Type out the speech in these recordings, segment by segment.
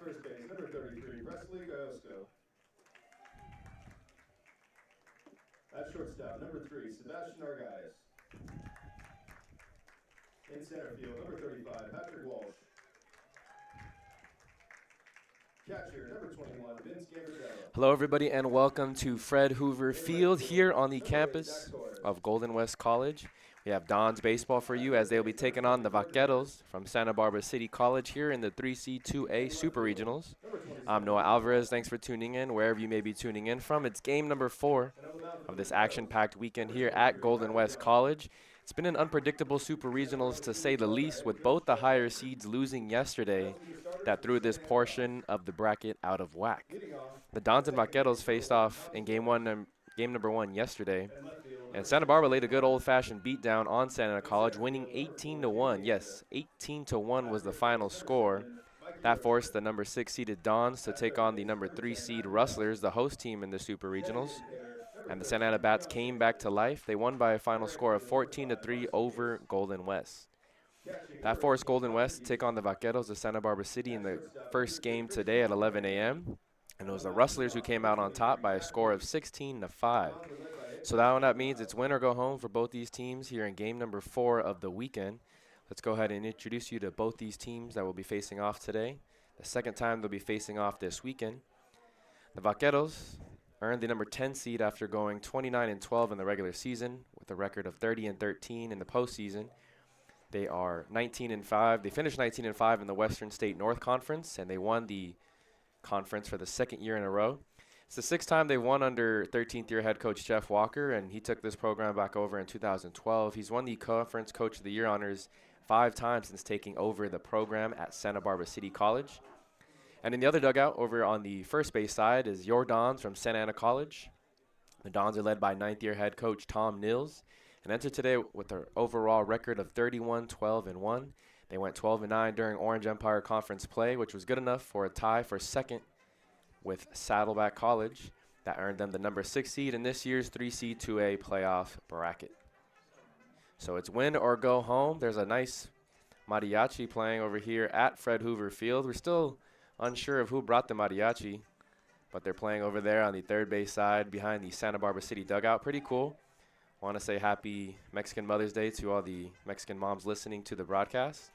first base, number 33, Presley Gayosko. At shortstop, number 3, Sebastian Argaiz. In center field, number 35, Patrick Walsh. Catcher, number 21, Vince Gambardella. Hello, everybody, and welcome to Fred Hoover Field here on the campus of Golden West College. We have Don's baseball for you as they'll be taking on the Vaqueros from Santa Barbara City College here in the 3C2A Super Regionals. I'm Noah Alvarez. Thanks for tuning in wherever you may be tuning in from. It's game number 4 of this action-packed weekend here at Golden West College. It's been an unpredictable Super Regionals to say the least, with both the higher seeds losing yesterday that threw this portion of the bracket out of whack. The Dons and Vaqueros faced off in game number 1 yesterday, and Santa Barbara laid a good old-fashioned beatdown on Santa Ana College, winning 18-1. Yes, 18-1 was the final score. That forced the number 6 seeded Dons to take on the number 3 seed Rustlers, the host team in the Super Regionals. And the Santa Ana Bats came back to life. They won by a final score of 14-3 over Golden West. That forced Golden West to take on the Vaqueros of Santa Barbara City in the first game today at 11 a.m. And it was the Rustlers who came out on top by a score of 16-5. So that means it's win or go home for both these teams here in game number 4 of the weekend. Let's go ahead and introduce you to both these teams that will be facing off today. The second time they'll be facing off this weekend. The Vaqueros earned the number 10 seed after going 29-12 in the regular season with a record of 30-13 in the postseason. They are 19-5. They finished 19-5 in the Western State North Conference, and they won the conference for the second year in a row. It's the 6th time they've won under 13th-year head coach Jeff Walker, and he took this program back over in 2012. He's won the Conference Coach of the Year honors 5 times since taking over the program at Santa Barbara City College. And in the other dugout over on the first base side is your Dons from Santa Ana College. The Dons are led by 9th-year head coach Tom Nils and entered today with an overall record of 31-12-1. They went 12-9 during Orange Empire Conference play, which was good enough for a tie for second with Saddleback College. That earned them the number 6 seed in this year's 3C2A playoff bracket. So it's win or go home. There's a nice mariachi playing over here at Fred Hoover Field. We're still unsure of who brought the mariachi, but they're playing over there on the third base side behind the Santa Barbara City dugout. Pretty cool. Want to say happy Mexican Mother's Day to all the Mexican moms listening to the broadcast.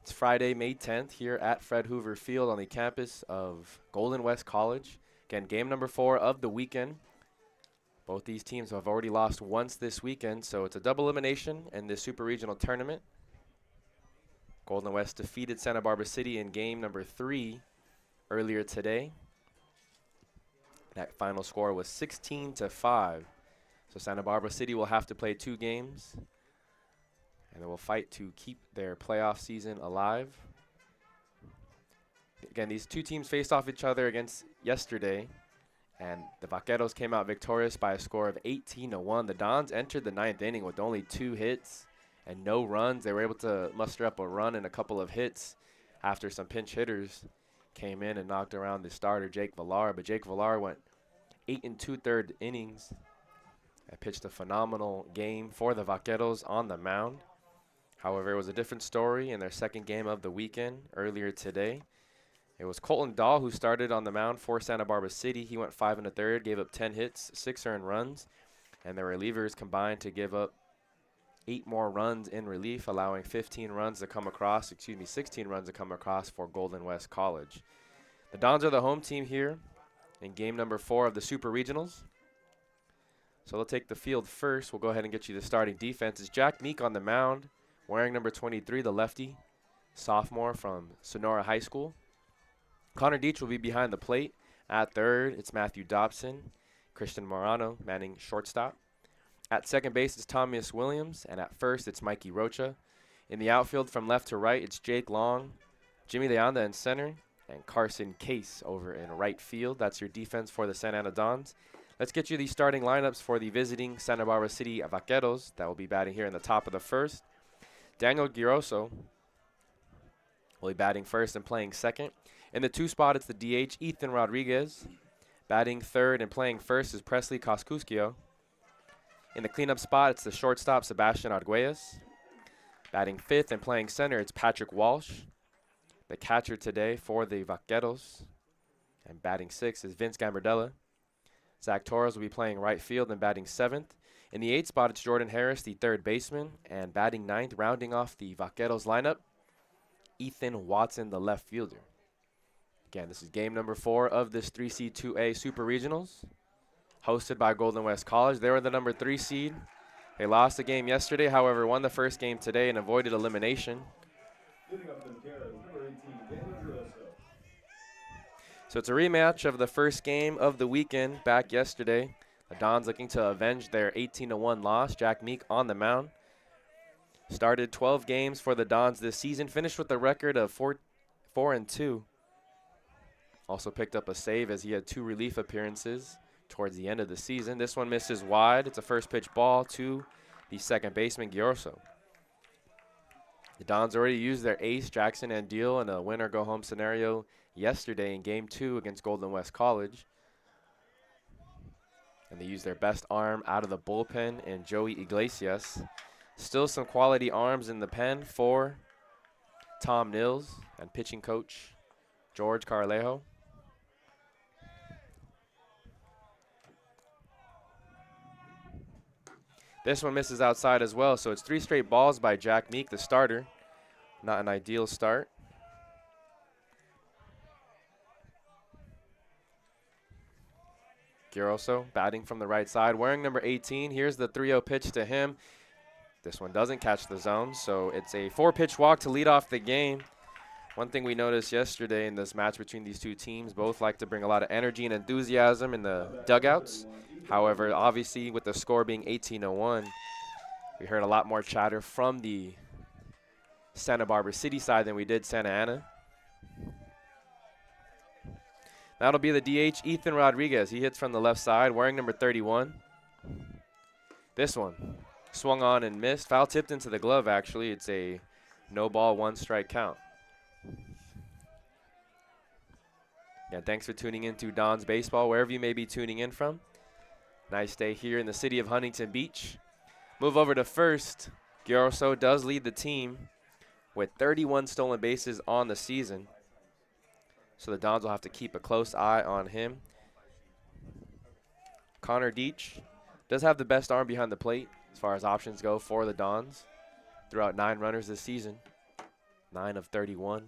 It's Friday, May 10th here at Fred Hoover Field on the campus of Golden West College. Again, game number 4 of the weekend. Both these teams have already lost once this weekend, so it's a double elimination in this Super Regional tournament. Golden West defeated Santa Barbara City in game number 3 earlier today. That final score was 16-5. So Santa Barbara City will have to play 2 games, and they will fight to keep their playoff season alive. Again, these 2 teams faced off each other against yesterday, and the Vaqueros came out victorious by a score of 18-1. The Dons entered the 9th inning with only 2 hits and no runs. They were able to muster up a run and a couple of hits after some pinch hitters came in and knocked around the starter, Jake Villar. But Jake Villar went 8 2/3 innings and pitched a phenomenal game for the Vaqueros on the mound. However, it was a different story in their second game of the weekend earlier today. It was Colton Dahl who started on the mound for Santa Barbara City. He went 5 1/3, gave up 10 hits, 6 earned runs, and the relievers combined to give up 8 more runs in relief, allowing 16 runs to come across for Golden West College. The Dons are the home team here in game number 4 of the Super Regionals. So they'll take the field first. We'll go ahead and get you the starting defense. It's Jack Meek on the mound, wearing number 23, the lefty, sophomore from Sonora High School. Connor Deach will be behind the plate. At third, it's Matthew Dobson, Christian Morano manning shortstop. At second base, it's Thomas Williams, and at first, it's Mikey Rocha. In the outfield from left to right, it's Jake Long, Jimmy Leanda in center, and Carson Case over in right field. That's your defense for the Santa Ana Dons. Let's get you the starting lineups for the visiting Santa Barbara City Vaqueros that will be batting here in the top of the first. Daniel Giroso will be batting first and playing second. In the 2 spot, it's the DH, Ethan Rodriguez. Batting third and playing first is Presley Koskuskio. In the cleanup spot, it's the shortstop, Sebastian Arguelles. Batting fifth and playing center, it's Patrick Walsh. The catcher today for the Vaqueros and batting 6th is Vince Gambardella. Zach Torres will be playing right field and batting 7th. In the 8th spot, it's Jordan Harris, the 3rd baseman, and batting 9th, rounding off the Vaqueros lineup, Ethan Watson, the left fielder. Again, this is game number 4 of this 3C2A Super Regionals, hosted by Golden West College. They were the number 3 seed. They lost the game yesterday, however, won the first game today and avoided elimination. So it's a rematch of the first game of the weekend back yesterday. The Dons looking to avenge their 18-1 loss. Jack Meek on the mound. Started 12 games for the Dons this season. Finished with a record of 4-2. Also picked up a save as he had 2 relief appearances towards the end of the season. This one misses wide. It's a first pitch ball to the second baseman, Giorso. The Dons already used their ace, Jackson Andeal, in a win-or-go-home scenario yesterday in Game 2 against Golden West College. And they used their best arm out of the bullpen in Joey Iglesias. Still some quality arms in the pen for Tom Nils and pitching coach George Carlejo. This one misses outside as well, so it's 3 straight balls by Jack Meek, the starter. Not an ideal start. Giroso batting from the right side, wearing number 18. Here's the 3-0 pitch to him. This one doesn't catch the zone, so it's a 4-pitch walk to lead off the game. One thing we noticed yesterday in this match between these two teams, both like to bring a lot of energy and enthusiasm in the dugouts. However, obviously, with the score being 18-1, we heard a lot more chatter from the Santa Barbara City side than we did Santa Ana. That'll be the DH, Ethan Rodriguez. He hits from the left side, wearing number 31. This one swung on and missed. Foul tipped into the glove, actually. It's a no ball, 1 strike count. Yeah, thanks for tuning in to Don's Baseball, wherever you may be tuning in from. Nice day here in the city of Huntington Beach. Move over to first. Giorso does lead the team with 31 stolen bases on the season. So the Dons will have to keep a close eye on him. Connor Deach does have the best arm behind the plate as far as options go for the Dons. Threw out 9 runners this season, 9 of 31.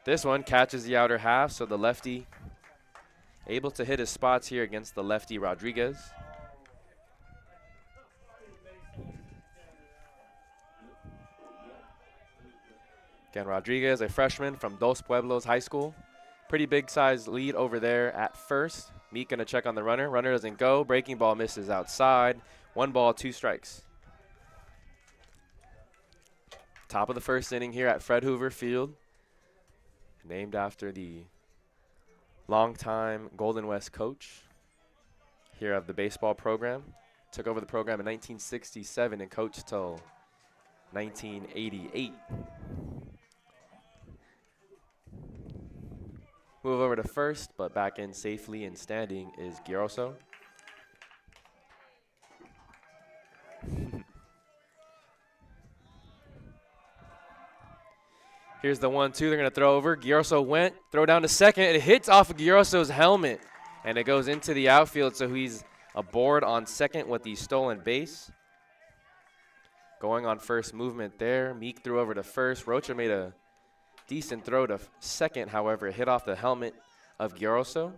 This one catches the outer half, so the lefty able to hit his spots here against the lefty Rodriguez. Again, Rodriguez, a freshman from Dos Pueblos High School. Pretty big size lead over there at first. Meek gonna check on the runner. Runner doesn't go. Breaking ball misses outside. 1 ball, 2 strikes. Top of the first inning here at Fred Hoover Field. Named after the longtime Golden West coach here of the baseball program. Took over the program in 1967 and coached till 1988. Move over to first, but back in safely and standing is Giroso. Here's the 1-2 they're going to throw over. Giroso went, throw down to second. It hits off of Giroso's helmet, and it goes into the outfield, so he's aboard on second with the stolen base. Going on first movement there. Meek threw over to first. Rocha made a decent throw to second, however, it hit off the helmet of Giroso.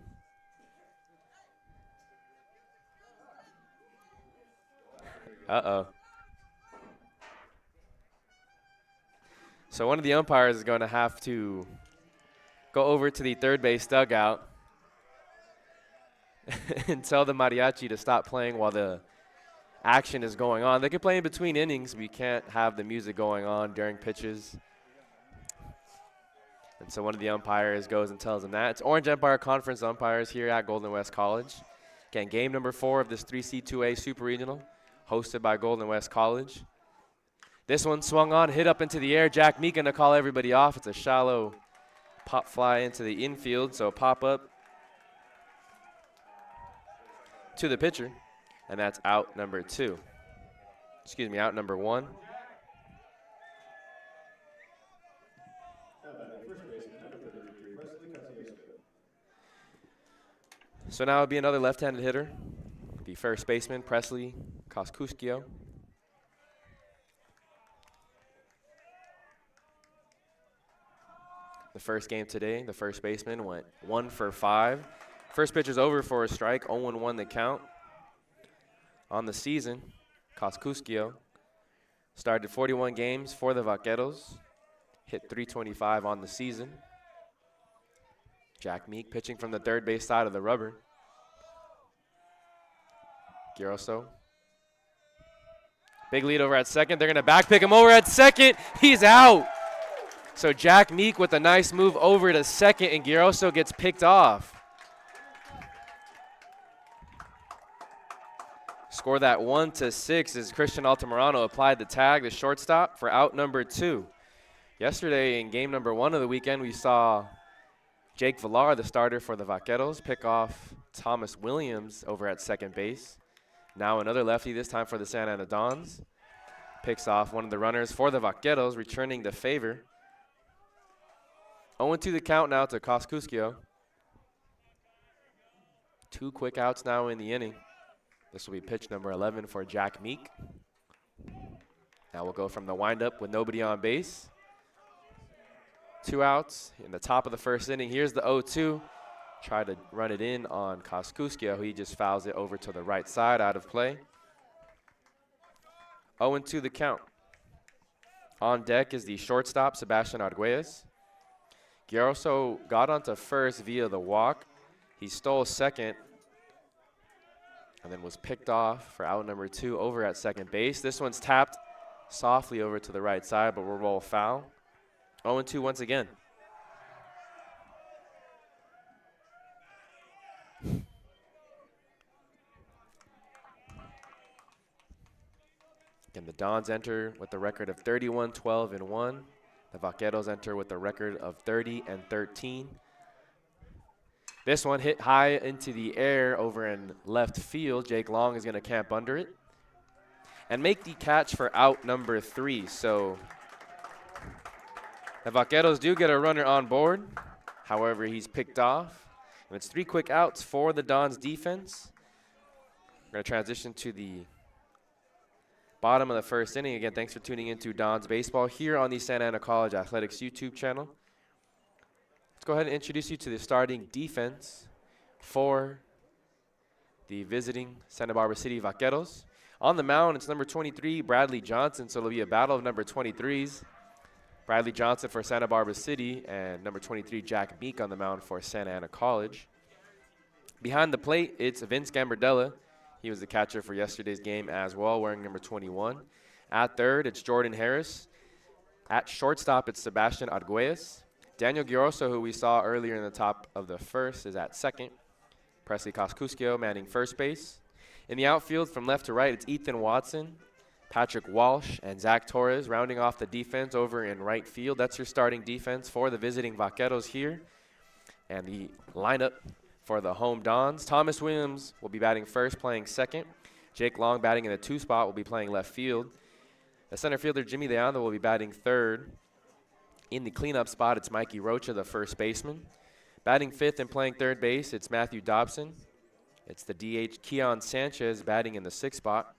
Uh-oh. So one of the umpires is going to have to go over to the third base dugout and tell the mariachi to stop playing while the action is going on. They can play in between innings. We can't have the music going on during pitches. And so one of the umpires goes and tells them that. It's Orange Empire Conference umpires here at Golden West College. Again, game number 4 of this 3C2A Super Regional, hosted by Golden West College. This one swung on, hit up into the air. Jack Meek gonna call everybody off. It's a shallow pop fly into the infield, so pop up to the pitcher, and that's out number 2. Excuse me, out number 1. batting first baseman, number 33, Presley Kosciuszko. So now it'll be another left-handed hitter, the first baseman, Presley Kosciuszko. The first game today, the first baseman went 1 for 5. First pitch is over for a strike, 0-1 the count. On the season, Kosciuszko started 41 games for the Vaqueros, hit .325 on the season. Jack Meek pitching from the third base side of the rubber. Giroso. Big lead over at second. They're going to back pick him over at second. He's out. So Jack Meek with a nice move over to second, and Giroso gets picked off. Score that 1-6 as Christian Altamirano applied the tag, the shortstop, for out number 2. Yesterday in game number 1 of the weekend, we saw Jake Villar, the starter for the Vaqueros, pick off Thomas Williams over at second base. Now another lefty, this time for the Santa Ana Dons. Picks off one of the runners for the Vaqueros, returning the favor. 0-2 the count now to Kosciuszko. 2 quick outs now in the inning. This will be pitch number 11 for Jack Meek. Now we'll go from the windup with nobody on base. 2 outs in the top of the first inning. Here's the 0-2. Try to run it in on Kosciuszko. He just fouls it over to the right side, out of play. 0-2 the count. On deck is the shortstop, Sebastian Arguelles. Giroso got onto first via the walk. He stole second and then was picked off for out number 2 over at second base. This one's tapped softly over to the right side, but will roll foul. 0-2 once again. Again, the Dons enter with a record of 31-12-1. The Vaqueros enter with a record of 30-13. This one hit high into the air over in left field. Jake Long is going to camp under it and make the catch for out number 3. So the Vaqueros do get a runner on board. However, he's picked off. And it's 3 quick outs for the Dons defense. We're going to transition to the bottom of the first inning. Again, thanks for tuning into Dons Baseball here on the Santa Ana College Athletics YouTube channel. Let's go ahead and introduce you to the starting defense for the visiting Santa Barbara City Vaqueros. On the mound, it's number 23, Bradley Johnson, so it'll be a battle of number 23s. Bradley Johnson for Santa Barbara City and number 23, Jack Meek, on the mound for Santa Ana College. Behind the plate, it's Vince Gambardella. He was the catcher for yesterday's game as well, wearing number 21. At third, it's Jordan Harris. At shortstop, it's Sebastian Arguelles. Daniel Giroso, who we saw earlier in the top of the first, is at second. Presley Kosciuszko manning first base. In the outfield, from left to right, it's Ethan Watson, Patrick Walsh, and Zach Torres rounding off the defense over in right field. That's your starting defense for the visiting Vaqueros here. And the lineup for the home Dons: Thomas Williams will be batting first, playing second. Jake Long, batting in the 2 spot, will be playing left field. The center fielder, Jimmy Leandro, will be batting third. In the cleanup spot, it's Mikey Rocha, the first baseman. Batting fifth and playing third base, it's Matthew Dobson. It's the DH, Keon Sanchez, batting in the 6th spot.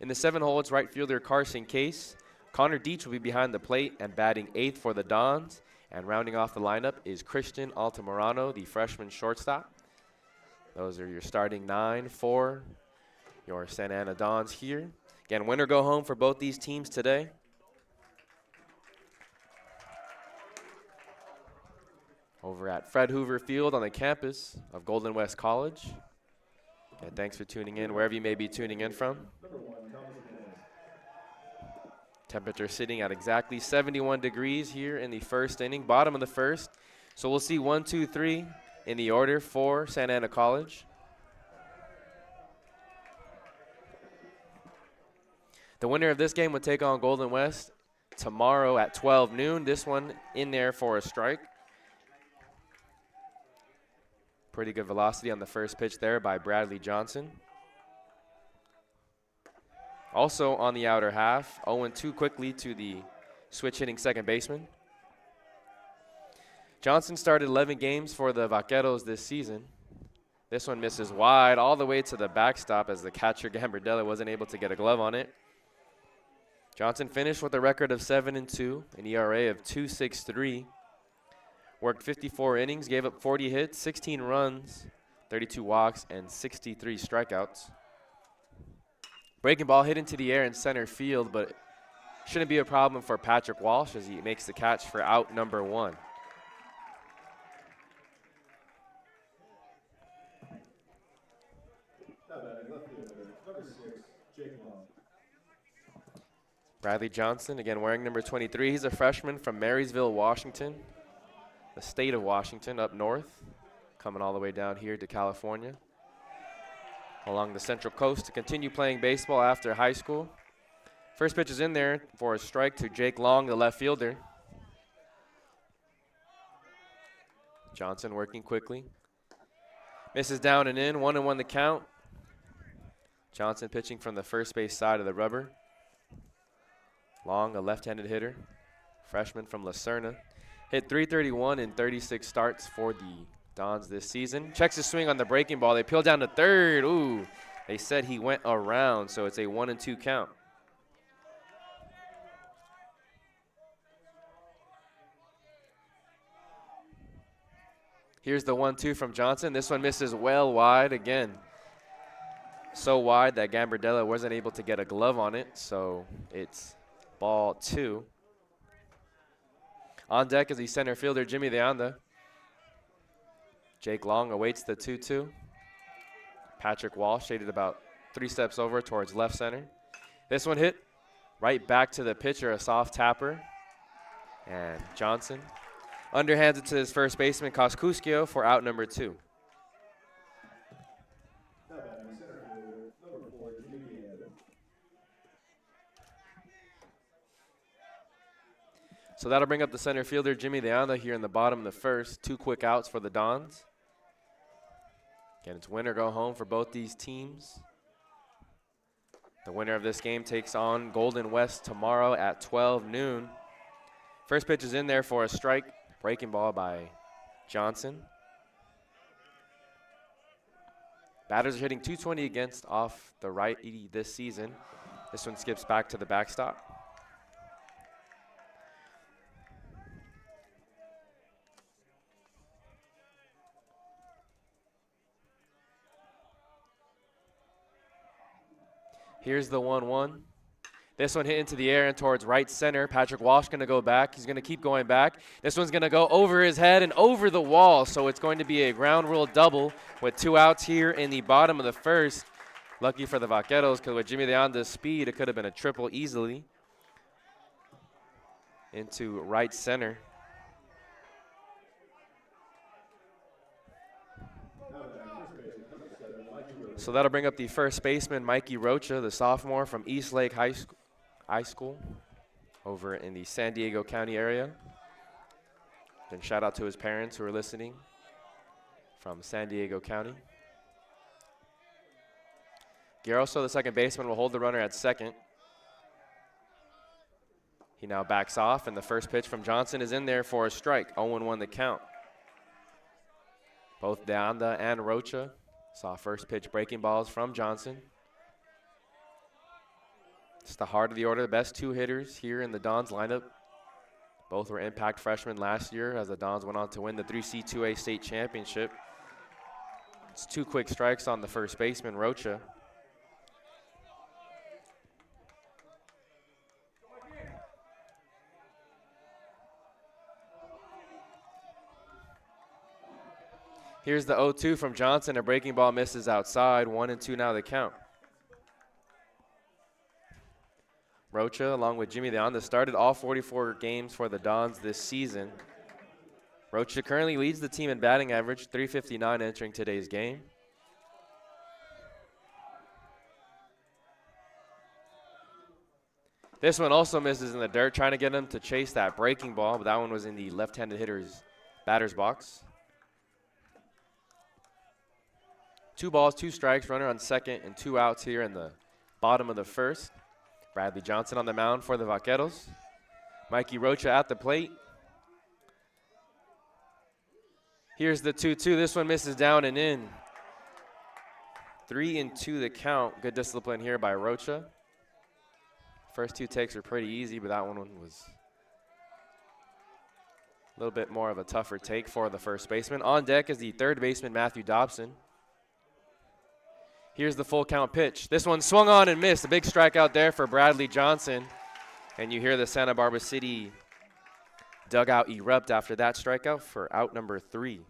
In the 7 hole, it's right fielder Carson Case. Connor Dietz will be behind the plate and batting 8th for the Dons. And rounding off the lineup is Christian Altamirano, the freshman shortstop. Those are your starting 9 for your Santa Ana Dons here. Again, win or go home for both these teams today. Over at Fred Hoover Field on the campus of Golden West College. And thanks for tuning in wherever you may be tuning in from. Temperature sitting at exactly 71 degrees here in the first inning, bottom of the first. So we'll see 1, 2, 3 in the order for Santa Ana College. The winner of this game would take on Golden West tomorrow at 12 noon. This one in there for a strike. Pretty good velocity on the first pitch there by Bradley Johnson. Also on the outer half, 0-2 quickly to the switch hitting second baseman. Johnson started 11 games for the Vaqueros this season. This one misses wide all the way to the backstop as the catcher Gambardella wasn't able to get a glove on it. Johnson finished with a record of 7-2, an ERA of 2.63. Worked 54 innings, gave up 40 hits, 16 runs, 32 walks, and 63 strikeouts. Breaking ball hit into the air in center field, but shouldn't be a problem for Patrick Walsh as he makes the catch for out number 1. Bradley Johnson, again wearing number 23. He's a freshman from Marysville, Washington, the state of Washington, up north, coming all the way down here to California, along the Central Coast to continue playing baseball after high school. First pitch is in there for a strike to Jake Long, the left fielder. Johnson working quickly. Misses down and in, 1-1 the count. Johnson pitching from the first base side of the rubber. Long, a left-handed hitter, freshman from La Serna. Hit .331 in 36 starts for the Dons this season. Checks his swing on the breaking ball. They peel down to third. Ooh, they said he went around, so it's a 1-2 count. Here's the 1-2 from Johnson. This one misses well wide again. So wide that Gambardella wasn't able to get a glove on it, so it's ball 2. On deck is the center fielder, Jimmy De Anda. Jake Long awaits the 2-2. Patrick Walsh shaded about 3 steps over towards left center. This one hit right back to the pitcher, a soft tapper. And Johnson underhands it to his first baseman, Coscuscio, for out number 2. So that'll bring up the center fielder, Jimmy De Anda, here in the bottom of the first. 2 quick outs for the Dons. Again, it's win or go home for both these teams. The winner of this game takes on Golden West tomorrow at 12 noon. First pitch is in there for a strike. Breaking ball by Johnson. Batters are hitting .220 against off the righty this season. This one skips back to the backstop. Here's the 1-1. This one hit into the air and towards right center. Patrick Walsh going to go back. He's going to keep going back. This one's going to go over his head and over the wall, so it's going to be a ground rule double with 2 outs here in the bottom of the first. Lucky for the Vaqueros, because with Jimmy De Anda's speed, it could have been a triple easily into right center. So that'll bring up the first baseman, Mikey Rocha, the sophomore from East Lake High School over in the San Diego County area. Then shout out to his parents who are listening from San Diego County. Garoso, the second baseman, will hold the runner at second. He now backs off, and the first pitch from Johnson is in there for a strike. 0-1 the count. Both De Anda and Rocha saw first pitch breaking balls from Johnson. It's the heart of the order, the best 2 hitters here in the Dons lineup. Both were impact freshmen last year as the Dons went on to win the 3C2A state championship. It's 2 quick strikes on the first baseman, Rocha. Here's the 0-2 from Johnson. A breaking ball misses outside. 1-2 now the count. Rocha, along with Jimmy De Anda, started all 44 games for the Dons this season. Rocha currently leads the team in batting average, .359 entering today's game. This one also misses in the dirt, trying to get him to chase that breaking ball, but that one was in the left-handed hitter's batter's box. 2 balls, 2 strikes, runner on second, and 2 outs here in the bottom of the first. Bradley Johnson on the mound for the Vaqueros. Mikey Rocha at the plate. Here's the 2-2. This one misses down and in. 3-2 the count. Good discipline here by Rocha. First two takes were pretty easy, but that one was a little bit more of a tougher take for the first baseman. On deck is the third baseman, Matthew Dobson. Here's the full count pitch. This one swung on and missed. A big strikeout there for Bradley Johnson. And you hear the Santa Barbara City dugout erupt after that strikeout for out number 3.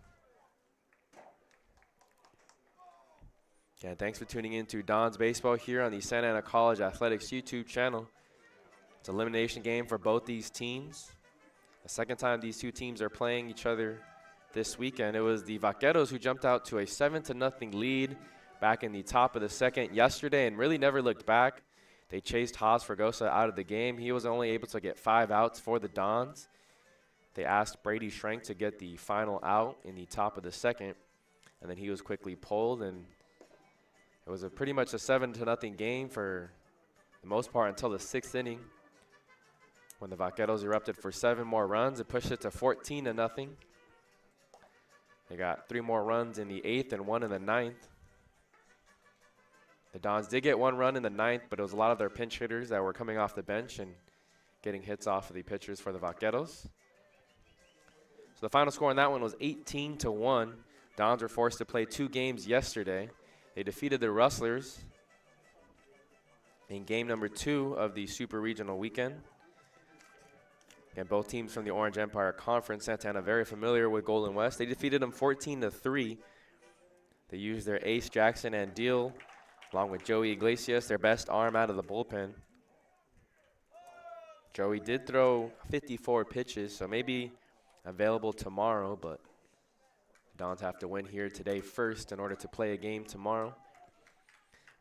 Yeah, thanks for tuning in to Don's Baseball here on the Santa Ana College Athletics YouTube channel. It's an elimination game for both these teams. The second time these two teams are playing each other this weekend. It was the Vaqueros who jumped out to a 7-0 lead back in the top of the second yesterday and really never looked back. They chased Haas Fregosa out of the game. He was only able to get 5 outs for the Dons. They asked Brady Schrenk to get the final out in the top of the second, and then he was quickly pulled, and it was pretty much a 7-0 game for the most part until the 6th inning when the Vaqueros erupted for 7 more runs. It pushed it to 14-0. They got 3 more runs in the 8th and 1 in the 9th. The Dons did get 1 run in the 9th, but it was a lot of their pinch hitters that were coming off the bench and getting hits off of the pitchers for the Vaqueros. So the final score on that one was 18-1. Dons were forced to play 2 games yesterday. They defeated the Rustlers in game number 2 of the Super Regional weekend. And both teams from the Orange Empire Conference, Santa Ana, very familiar with Golden West. They defeated them 14-3. They used their ace Jackson and Deal, along with Joey Iglesias, their best arm out of the bullpen. Joey did throw 54 pitches, so maybe available tomorrow, but the Dons have to win here today first in order to play a game tomorrow.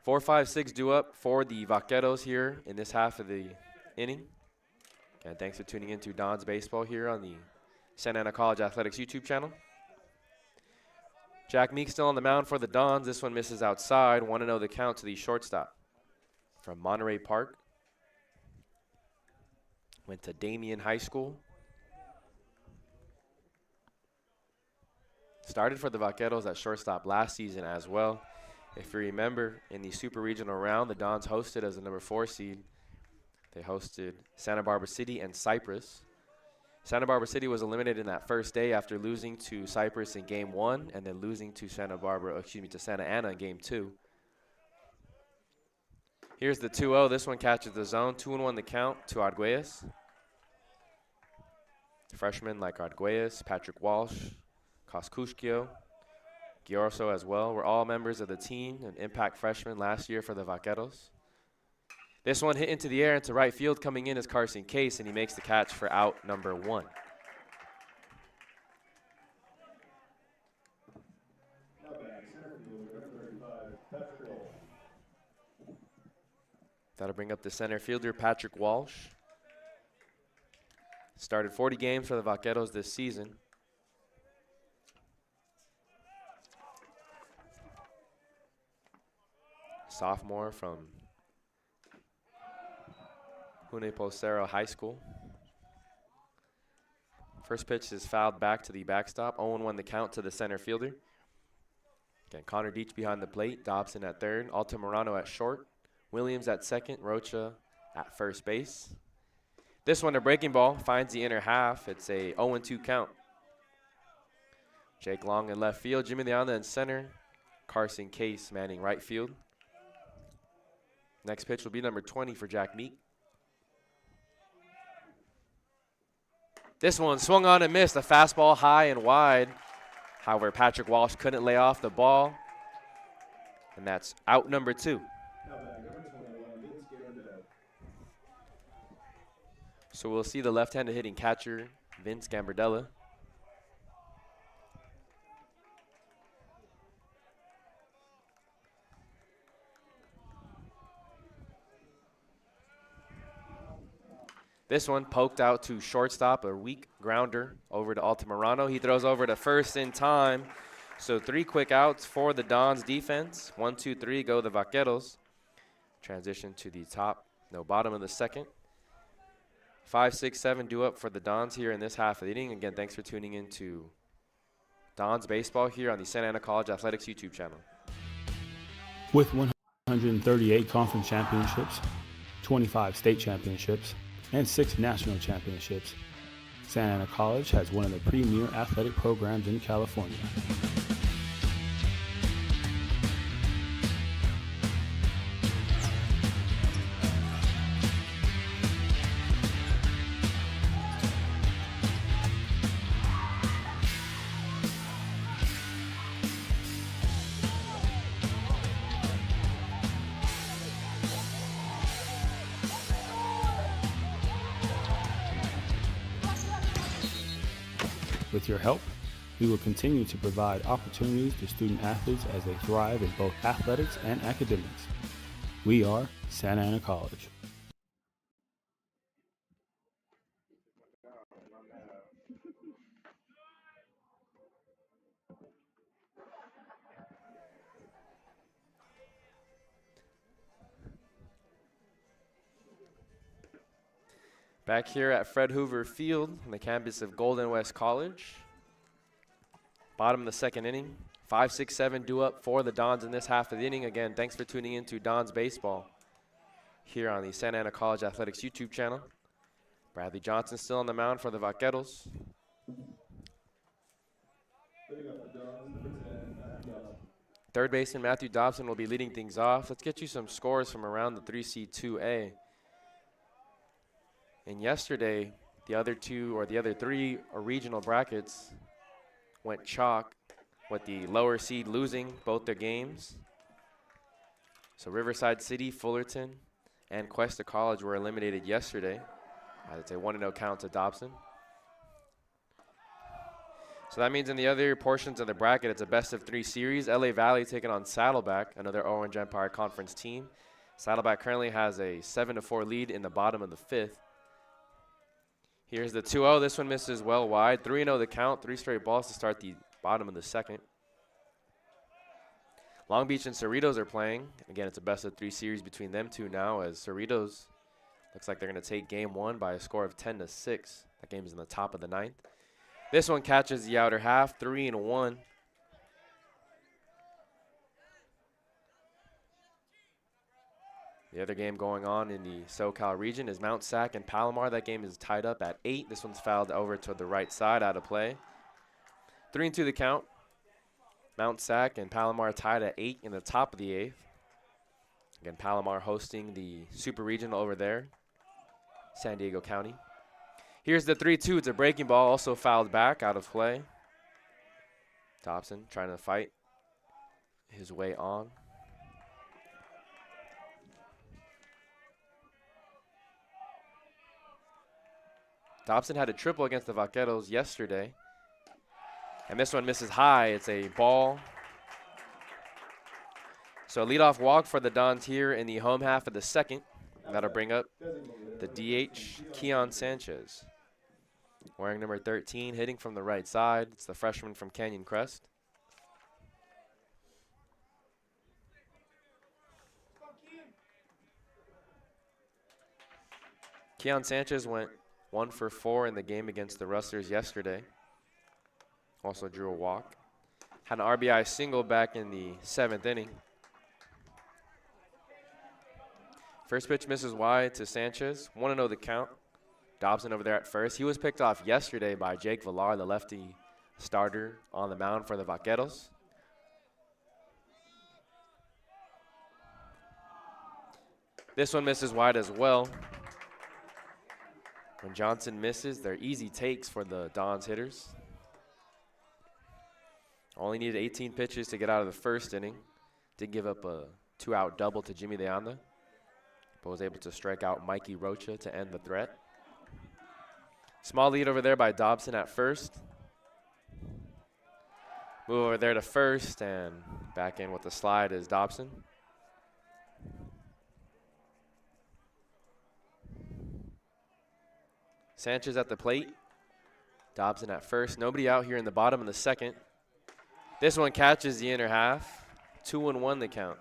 4-5-6 due up for the Vaqueros here in this half of the inning. And thanks for tuning in to Don's Baseball here on the Santa Ana College Athletics YouTube channel. Jack Meek still on the mound for the Dons. This one misses outside. 1-0 the count to the shortstop from Monterey Park. Went to Damien High School. Started for the Vaqueros at shortstop last season as well. If you remember, in the Super Regional round, the Dons hosted as the number 4 seed. They hosted Santa Barbara City and Cypress. Santa Barbara City was eliminated in that first day after losing to Cypress in game 1 and then losing to Santa Ana in game 2. Here's the 2-0. This one catches the zone. 2-1 the count to Arguelles. Freshmen like Arguelles, Patrick Walsh, Koskushkio, Giorso as well were all members of the team and impact freshmen last year for the Vaqueros. This one hit into the air into right field. Coming in is Carson Case, and he makes the catch for out number 1. That'll bring up the center fielder, Patrick Walsh. Started 40 games for the Vaqueros this season. Sophomore from Junipero High School. First pitch is fouled back to the backstop. 0-1 the count to the center fielder. Again, Connor Deach behind the plate. Dobson at third. Altamirano at short. Williams at second. Rocha at first base. This one, a breaking ball, finds the inner half. It's a 0-2 count. Jake Long in left field. Jimmy Leanda in center. Carson Case manning right field. Next pitch will be number 20 for Jack Meek. This one swung on and missed. A fastball high and wide. However, Patrick Walsh couldn't lay off the ball. And that's out number 2. So we'll see the left-handed hitting catcher, Vince Gambardella. This one poked out to shortstop, a weak grounder over to Altamirano. He throws over to first in time. So 3 quick outs for the Dons defense. 1, 2, 3 go the Vaqueros. Transition to the bottom of the second. 5, 6, 7 due up for the Dons here in this half of the inning. Again, thanks for tuning in to Don's Baseball here on the Santa Ana College Athletics YouTube channel. With 138 conference championships, 25 state championships, and 6 national championships, Santa Ana College has one of the premier athletic programs in California. With your help, we will continue to provide opportunities to student athletes as they thrive in both athletics and academics. We are Santa Ana College. Back here at Fred Hoover Field on the campus of Golden West College. Bottom of the second inning. 5-6-7 due up for the Dons in this half of the inning. Again, thanks for tuning in to Dons Baseball here on the Santa Ana College Athletics YouTube channel. Bradley Johnson still on the mound for the Vaqueros. Third baseman Matthew Dobson will be leading things off. Let's get you some scores from around the 3C2A. And yesterday, the other three regional brackets went chalk, with the lower seed losing both their games. So Riverside City, Fullerton, and Cuesta College were eliminated yesterday. It's a 1-0 count to Dobson. So that means in the other portions of the bracket, it's a best-of-3 series. LA Valley taking on Saddleback, another Orange Empire Conference team. Saddleback currently has a 7-4 lead in the bottom of the 5th. Here's the 2-0. This one misses well wide. 3-0 the count. 3 straight balls to start the bottom of the second. Long Beach and Cerritos are playing. Again, it's a best-of-3 series between them two now, as Cerritos looks like they're going to take game 1 by a score of 10-6. That game is in the top of the 9th. This one catches the outer half, 3-1. The other game going on in the SoCal region is Mount SAC and Palomar. That game is tied up at 8. This one's fouled over to the right side, out of play. 3-2 the count. Mount SAC and Palomar tied at 8 in the top of the 8th. Again, Palomar hosting the Super Regional over there, San Diego County. Here's the 3-2. It's a breaking ball, also fouled back, out of play. Dobson trying to fight his way on. Dobson had a triple against the Vaqueros yesterday. And this one misses high. It's a ball. So a leadoff walk for the Dons here in the home half of the second. That'll bring up the DH, Keon Sanchez. Wearing number 13, hitting from the right side. It's the freshman from Canyon Crest. Keon Sanchez went 1 for 4 in the game against the Rustlers yesterday. Also drew a walk. Had an RBI single back in the 7th inning. First pitch misses wide to Sanchez. 1-0 the count. Dobson over there at first. He was picked off yesterday by Jake Villar, the lefty starter on the mound for the Vaqueros. This one misses wide as well. When Johnson misses, they're easy takes for the Dons hitters. Only needed 18 pitches to get out of the first inning. Did give up a 2-out double to Jimmy Leanda, but was able to strike out Mikey Rocha to end the threat. Small lead over there by Dobson at first. Move over there to first, and back in with the slide is Dobson. Sanchez at the plate. Dobson at first. Nobody out here in the bottom of the second. This one catches the inner half. 2-1 the count.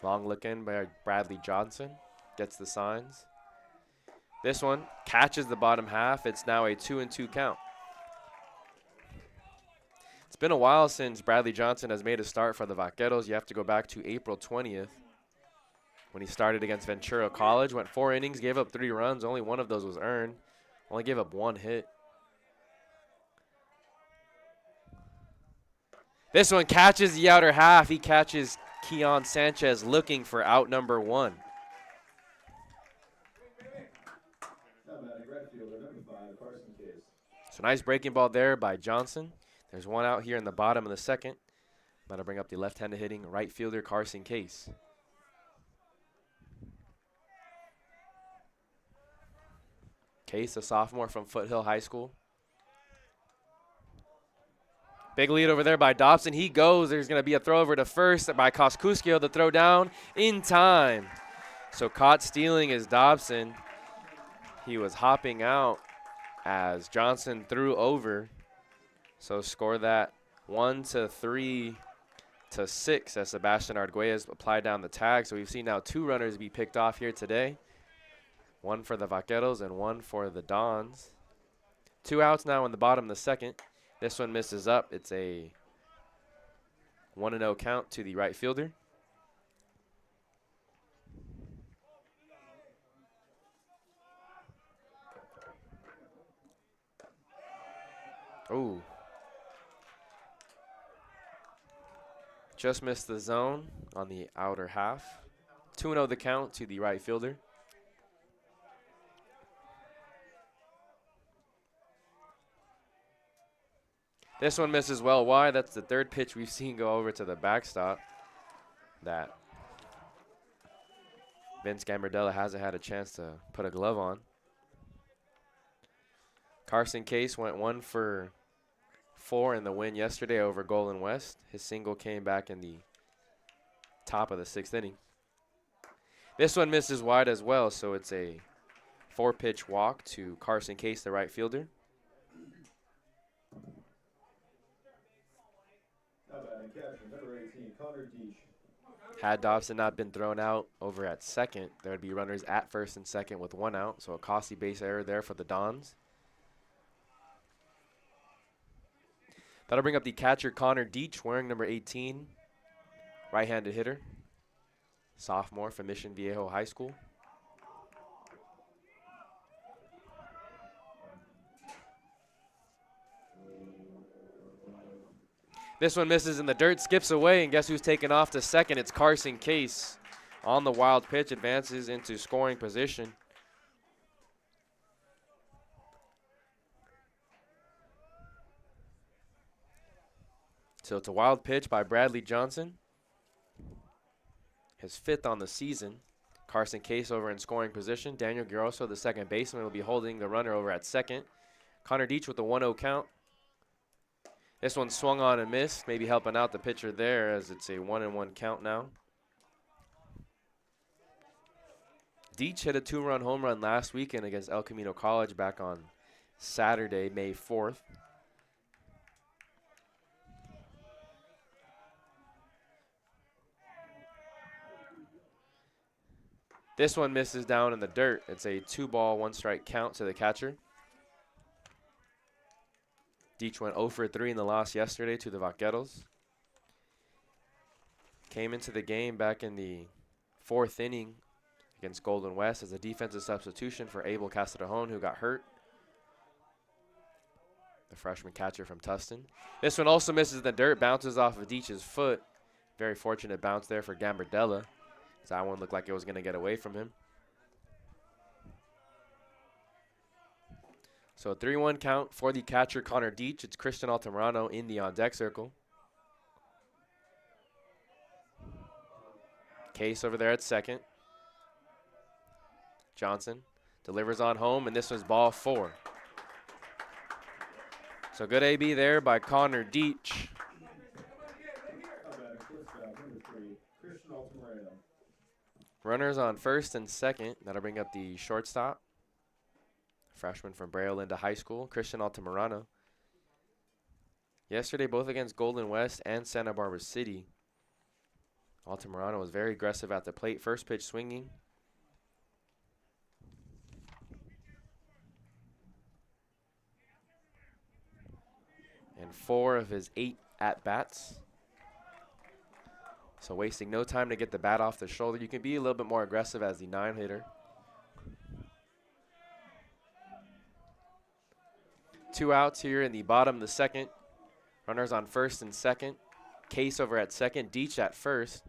Long look in by Bradley Johnson. Gets the signs. This one catches the bottom half. It's now a 2-2 count. It's been a while since Bradley Johnson has made a start for the Vaqueros. You have to go back to April 20th when he started against Ventura College. Went 4 innings, gave up 3 runs. Only one of those was earned. Only gave up 1 hit. This one catches the outer half. He catches Keon Sanchez looking for out number 1. So nice breaking ball there by Johnson. There's one out here in the bottom of the second. About to bring up the left-handed hitting right fielder Carson Case. Case, a sophomore from Foothill High School. Big lead over there by Dobson. He goes. There's going to be a throw over to first by Koskuskio. The throw down in time. So caught stealing is Dobson. He was hopping out as Johnson threw over. So score that 1-3 to 6 as Sebastian Arguelles applied down the tag. So we've seen now 2 runners be picked off here today. 1 for the Vaqueros and 1 for the Dons. 2 outs now in the bottom of the second. This one misses up. It's a 1-0 count to the right fielder. Ooh. Just missed the zone on the outer half. 2-0 the count to the right fielder. This one misses well wide. That's the 3rd pitch we've seen go over to the backstop that Vince Gambardella hasn't had a chance to put a glove on. Carson Case went 1 for 4 in the win yesterday over Golden West. His single came back in the top of the 6th inning. This one misses wide as well, so it's a 4-pitch walk to Carson Case, the right fielder. Had Dobson not been thrown out over at second, there would be runners at first and second with 1 out, so a costly base error there for the Dons. That'll bring up the catcher, Connor Deach, wearing number 18, right-handed hitter, sophomore from Mission Viejo High School. This one misses in the dirt, skips away, and guess who's taken off to second? It's Carson Case on the wild pitch, advances into scoring position. So it's a wild pitch by Bradley Johnson. His 5th on the season. Carson Case over in scoring position. Daniel Garoso, the second baseman, will be holding the runner over at second. Connor Deach with a 1-0 count. This one swung on and missed, maybe helping out the pitcher there as it's a 1-1 count now. Deach hit a 2-run home run last weekend against El Camino College back on Saturday, May 4th. This one misses down in the dirt. It's a 2-ball, 1-strike count to the catcher. Deach went 0 for 3 in the loss yesterday to the Vaqueros. Came into the game back in the 4th inning against Golden West as a defensive substitution for Abel Castrejón, who got hurt. The freshman catcher from Tustin. This one also misses the dirt, bounces off of Deach's foot. Very fortunate bounce there for Gambardella. That one looked like it was going to get away from him. So a 3-1 count for the catcher, Connor Deach. It's Christian Altamirano in the on-deck circle. Case over there at second. Johnson delivers on home, and this was ball 4. So good AB there by Connor Deach. Runners on first and second. That'll bring up the shortstop. Freshman from Brea Linda High School, Christian Altamirano. Yesterday, both against Golden West and Santa Barbara City. Altamirano was very aggressive at the plate. First pitch swinging. And 4 of his 8 at-bats. So wasting no time to get the bat off the shoulder. You can be a little bit more aggressive as the 9-hitter. 2 outs here in the bottom of the second. Runners on first and second. Case over at second. Deach at first.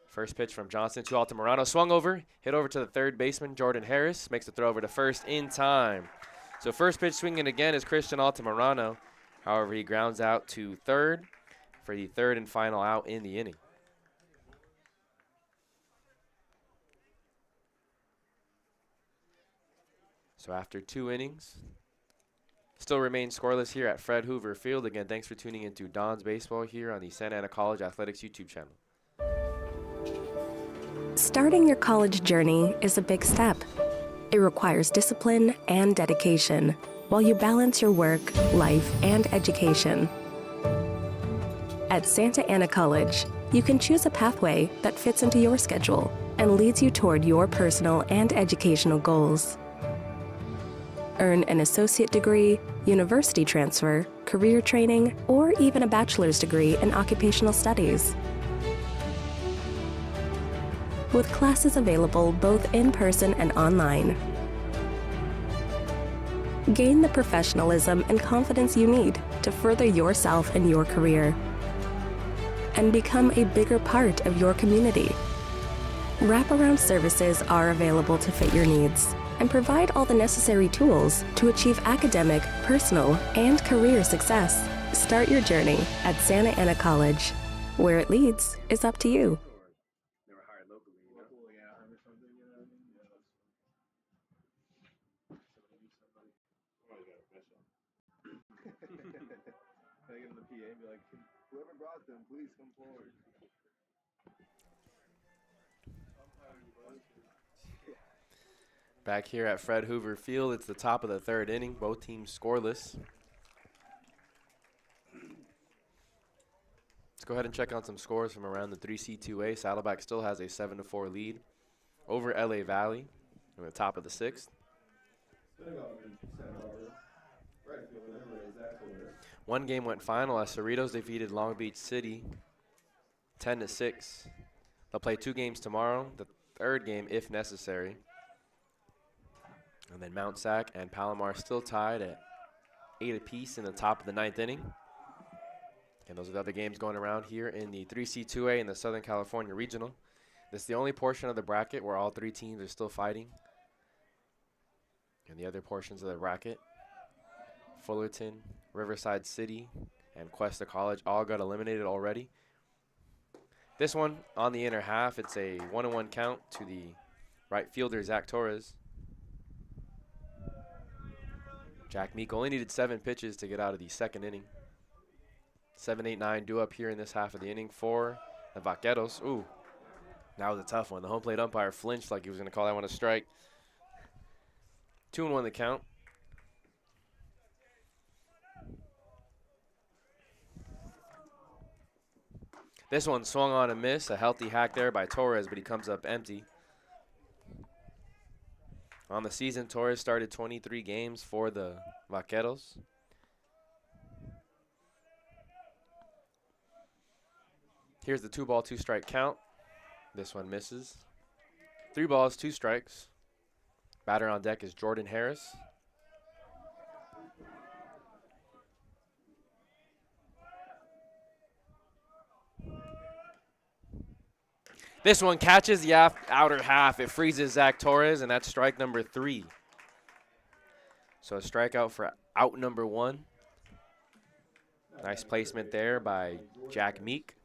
First pitch from Johnson to Altamirano. Swung over. Hit over to the third baseman, Jordan Harris. Makes the throw over to first in time. So first pitch swinging again is Christian Altamirano. However, he grounds out to third for the third and final out in the inning. So after 2 innings, still remains scoreless here at Fred Hoover Field. Again, thanks for tuning into Don's Baseball here on the Santa Ana College Athletics YouTube channel. Starting your college journey is a big step. It requires discipline and dedication while you balance your work, life, and education. At Santa Ana College, you can choose a pathway that fits into your schedule and leads you toward your personal and educational goals. Earn an associate degree, university transfer, career training, or even a bachelor's degree in occupational studies. With classes available both in person and online. Gain the professionalism and confidence you need to further yourself and your career. And become a bigger part of your community. Wraparound services are available to fit your needs and provide all the necessary tools to achieve academic, personal, and career success. Start your journey at Santa Ana College. Where it leads is up to you. Whoever brought them, please come forward. Back here at Fred Hoover Field, it's the top of the third inning. Both teams scoreless. Let's go ahead and check on some scores from around the 3C2A. Saddleback still has a 7-4 lead over LA Valley in the top of the 6th. One game went final as Cerritos defeated Long Beach City 10-6. They'll play 2 games tomorrow, the third game if necessary. And then Mount Sac and Palomar still tied at 8 apiece in the top of the 9th inning. And those are the other games going around here in the 3C2A in the Southern California Regional. This is the only portion of the bracket where all 3 teams are still fighting. And the other portions of the bracket, Fullerton, Riverside City, and Cuesta College all got eliminated already. This one on the inner half, it's a 1-1 count to the right fielder, Zach Torres. Jack Meek only needed 7 pitches to get out of the second inning. 7-8-9 due up here in this half of the inning for the Vaqueros. Ooh, that was a tough one. The home plate umpire flinched like he was going to call that one a strike. 2-1 the count. This one swung on a miss. A healthy hack there by Torres, but he comes up empty. On the season, Torres started 23 games for the Vaqueros. Here's the 2-ball, 2-strike count. This one misses. 3 balls, 2 strikes. Batter on deck is Jordan Harris. This one catches the outer half. It freezes Zach Torres, and that's strike number 3. So a strikeout for out number 1. Nice placement there by Jack Meek.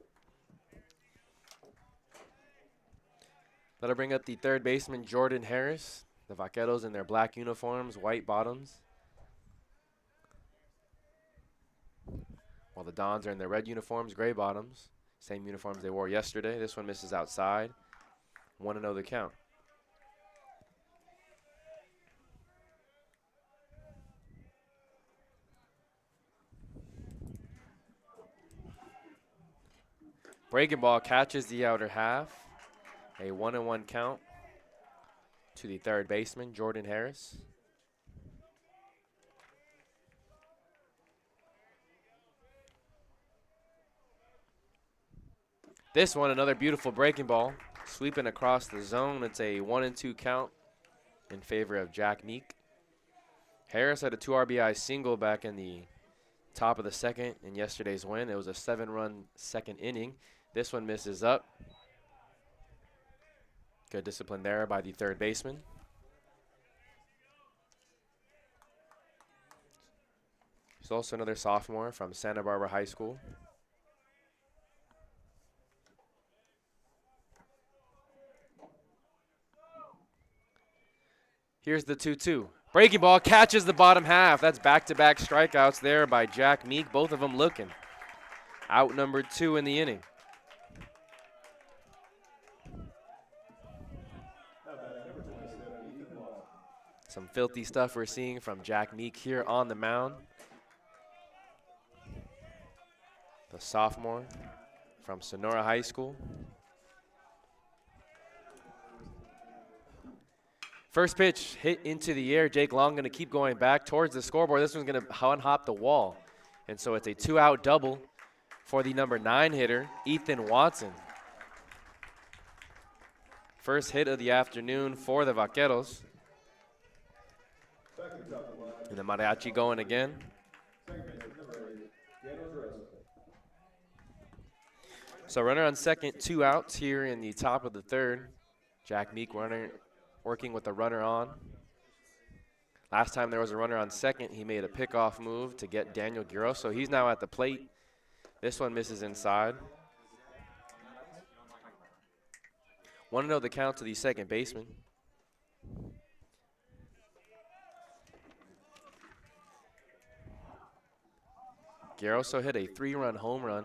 That'll bring up the third baseman, Jordan Harris. The Vaqueros in their black uniforms, white bottoms. While the Dons are in their red uniforms, gray bottoms. Same uniforms they wore yesterday. This one misses outside. 1-0 the count. Breaking ball catches the outer half. A 1-1 count to the third baseman, Jordan Harris. This one, another beautiful breaking ball, sweeping across the zone. It's a 1-2 count in favor of Jack Meek. Harris had a 2 RBI single back in the top of the second in yesterday's win. It was a 7-run second inning. This one misses up. Good discipline there by the third baseman. He's also another sophomore from Santa Barbara High School. Here's the 2-2. Breaking ball catches the bottom half. That's back-to-back strikeouts there by Jack Meek, both of them looking. Out number 2 in the inning. Some filthy stuff we're seeing from Jack Meek here on the mound. The sophomore from Sonora High School. First pitch hit into the air. Jake Long going to keep going back towards the scoreboard. This one's going to unhop the wall. And so it's a 2-out double for the number 9 hitter, Ethan Watson. First hit of the afternoon for the Vaqueros. And the mariachi going again. So runner on second, 2 outs here in the top of the third. Jack Meek working with the runner on. Last time there was a runner on second, he made a pickoff move to get Daniel Guerrero, so he's now at the plate. This one misses inside. 1-0 the count to the second baseman. Guerrero also hit a 3-run home run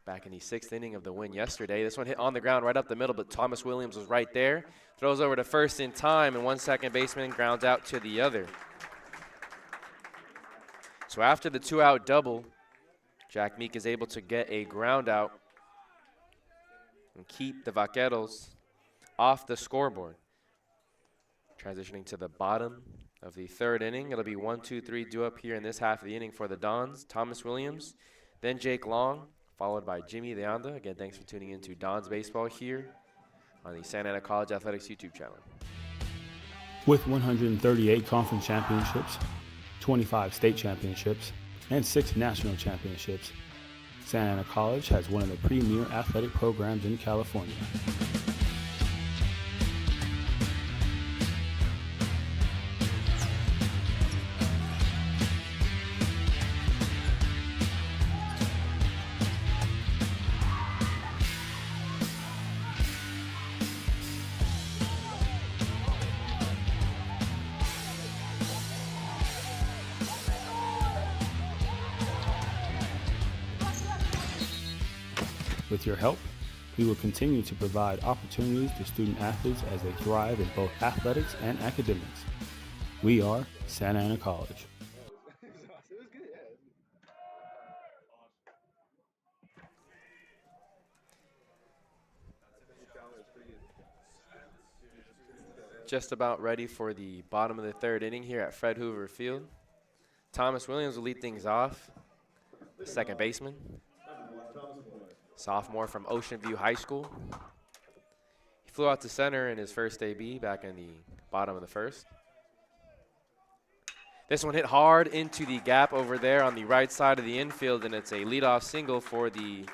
back in the 6th inning of the win yesterday. This one hit on the ground right up the middle, but Thomas Williams was right there. Throws over to first in time, and one second baseman grounds out to the other. So after the 2-out double, Jack Meek is able to get a ground out and keep the Vaqueros off the scoreboard. Transitioning to the bottom of the third inning. It'll be 1-2-3 due up here in this half of the inning for the Dons. Thomas Williams, then Jake Long, followed by Jimmy Leanda. Again, thanks for tuning in to Dons Baseball here on the Santa Ana College Athletics YouTube channel. With 138 conference championships, 25 state championships, and 6 national championships, Santa Ana College has one of the premier athletic programs in California. With your help, we will continue to provide opportunities to student athletes as they thrive in both athletics and academics. We are Santa Ana College. Just about ready for the bottom of the third inning here at Fred Hoover Field. Thomas Williams will lead things off, the second baseman. Sophomore from Ocean View High School. He flew out to center in his first AB back in the bottom of the first. This one hit hard into the gap over there on the right side of the infield, and it's a leadoff single for the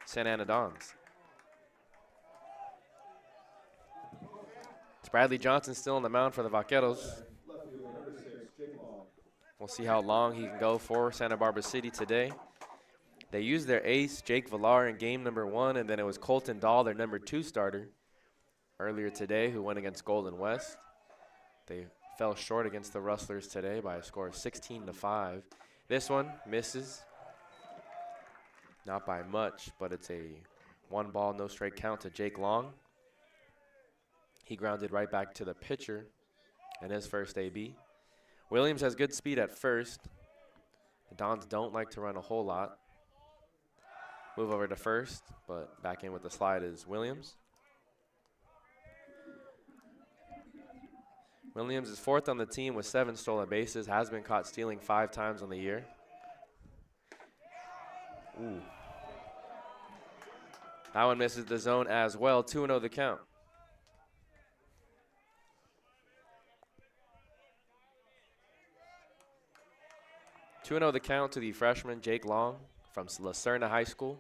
Santa Ana Dons. It's Bradley Johnson still on the mound for the Vaqueros. We'll see how long he can go for Santa Barbara City today. They used their ace, Jake Villar, in game number 1, and then it was Colton Dahl, their number 2 starter, earlier today, who went against Golden West. They fell short against the Rustlers today by a score of 16-5. This one misses. Not by much, but it's a 1-ball, no-strike count to Jake Long. He grounded right back to the pitcher in his first AB. Williams has good speed at first. The Dons don't like to run a whole lot. move over to first, but back in with the slide is Williams. Williams is 4th on the team with 7 stolen bases, has been caught stealing 5 times on the year. Ooh. That one misses the zone as well. 2-0 the count. 2-0 the count to the freshman Jake Long from Lacerna High School.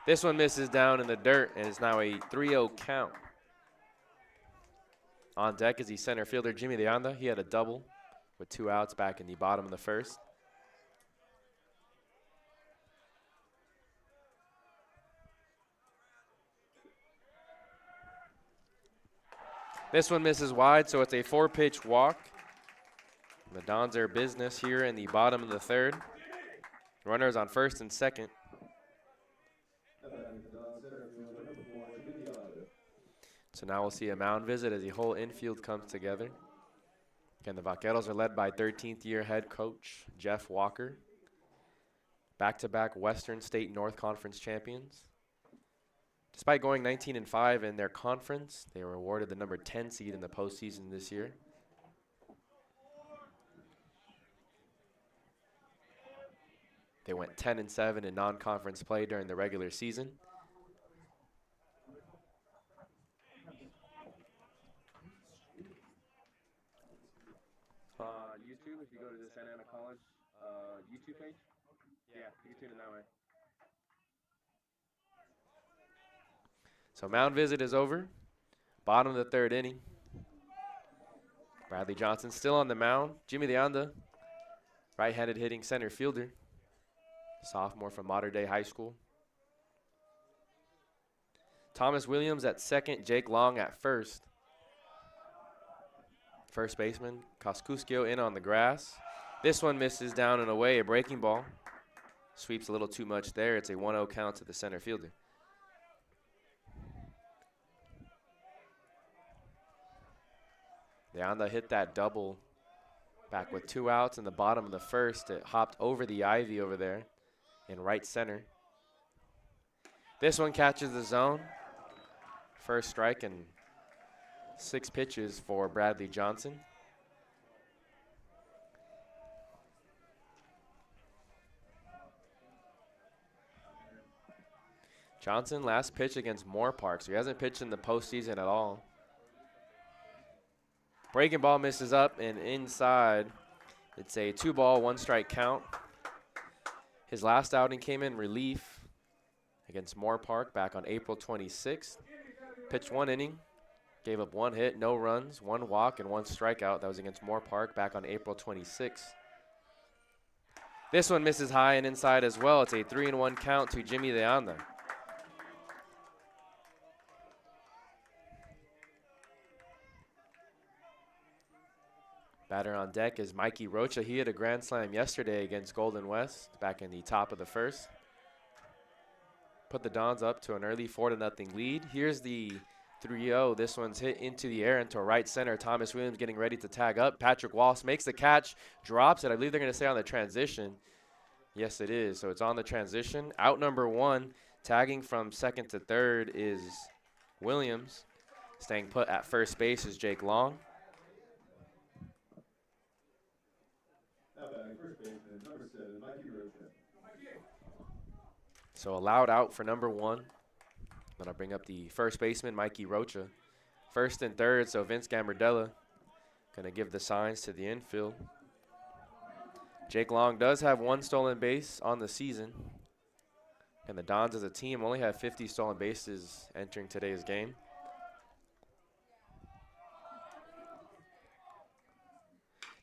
This one misses down in the dirt, and it's now a 3-0 count. On deck is the center fielder Jimmy De Anda. He had a double with 2 outs back in the bottom of the first. This one misses wide, so it's a 4-pitch walk. The Dons are business here in the bottom of the third. Runners on first and second. So now we'll see a mound visit as the whole infield comes together. Again, the Vaqueros are led by 13th year head coach Jeff Walker. Back-to-back Western State North Conference champions. Despite going 19-5 in their conference, they were awarded the number 10 seed in the postseason this year. They went 10-7 in non-conference play during the regular season. YouTube, if you go to the Santa Ana College YouTube page, yeah, you can tune in that way. So mound visit is over. Bottom of the third inning. Bradley Johnson still on the mound. Jimmy De Anda, right-handed hitting center fielder. Sophomore from Mater Dei High School. Thomas Williams at second, Jake Long at first. First baseman, Koskuskio in on the grass. This one misses down and away, a breaking ball. Sweeps a little too much there. It's a 1-0 count to the center fielder. De Anda hit that double back with 2 outs in the bottom of the first. It hopped over the ivy over there in right center. This one catches the zone. First strike and 6 pitches for Bradley Johnson. Johnson last pitch against Moore Park, so he hasn't pitched in the postseason at all. Breaking ball misses up and inside. It's a 2-ball, 1-strike count. His last outing came in relief against Moore Park back on April 26th. Pitched 1 inning, gave up 1 hit, no runs, 1 walk, and 1 strikeout. That was against Moore Park back on April 26th. This one misses high and inside as well. It's a 3-1 count to Jimmy De Anda. Batter on deck is Mikey Rocha. He hit a grand slam yesterday against Golden West back in the top of the first. Put the Dons up to an early 4-0 lead. Here's the 3-0. This one's hit into the air into right center. Thomas Williams getting ready to tag up. Patrick Walsh makes the catch, drops it. I believe they're going to say on the transition. Yes, it is. So it's on the transition. Out number 1, tagging from second to third is Williams. Staying put at first base is Jake Long. So allowed out for number 1. Then I'll bring up the first baseman, Mikey Rocha. First and third, so Vince Gambardella going to give the signs to the infield. Jake Long does have 1 stolen base on the season. And the Dons as a team only have 50 stolen bases entering today's game.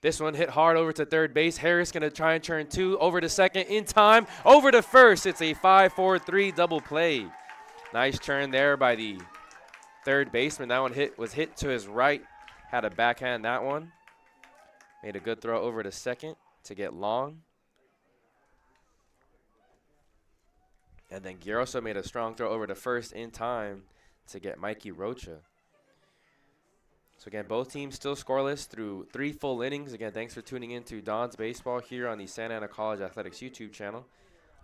This one hit hard over to third base. Harris going to try and turn 2 over to second in time. Over to first. It's a 5-4-3 double play. Nice turn there by the third baseman. That one was hit to his right. Had a backhand that one. Made a good throw over to second to get Long. And then Giroso made a strong throw over to first in time to get Mikey Rocha. So again, both teams still scoreless through 3 full innings. Again, thanks for tuning in to Don's Baseball here on the Santa Ana College Athletics YouTube channel.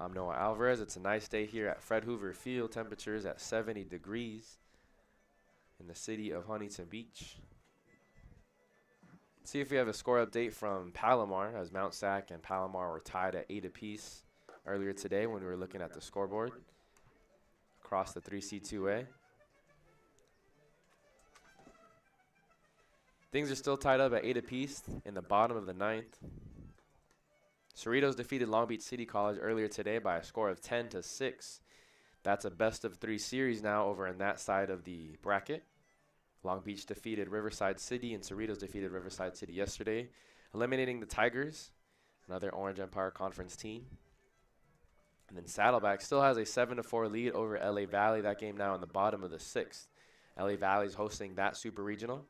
I'm Noah Alvarez. It's a nice day here at Fred Hoover Field. Temperatures at 70 degrees in the city of Huntington Beach. See if we have a score update from Palomar, as Mount SAC and Palomar were tied at 8 apiece earlier today when we were looking at the scoreboard across the 3C2A. Things are still tied up at 8 apiece in the bottom of the 9th. Cerritos defeated Long Beach City College earlier today by a score of 10-6. That's a best-of-3 series now over in that side of the bracket. Long Beach defeated Riverside City, and Cerritos defeated Riverside City yesterday, eliminating the Tigers, another Orange Empire Conference team. And then Saddleback still has a 7-4 lead over LA Valley. That game now in the bottom of the 6th. LA Valley is hosting that Super Regional.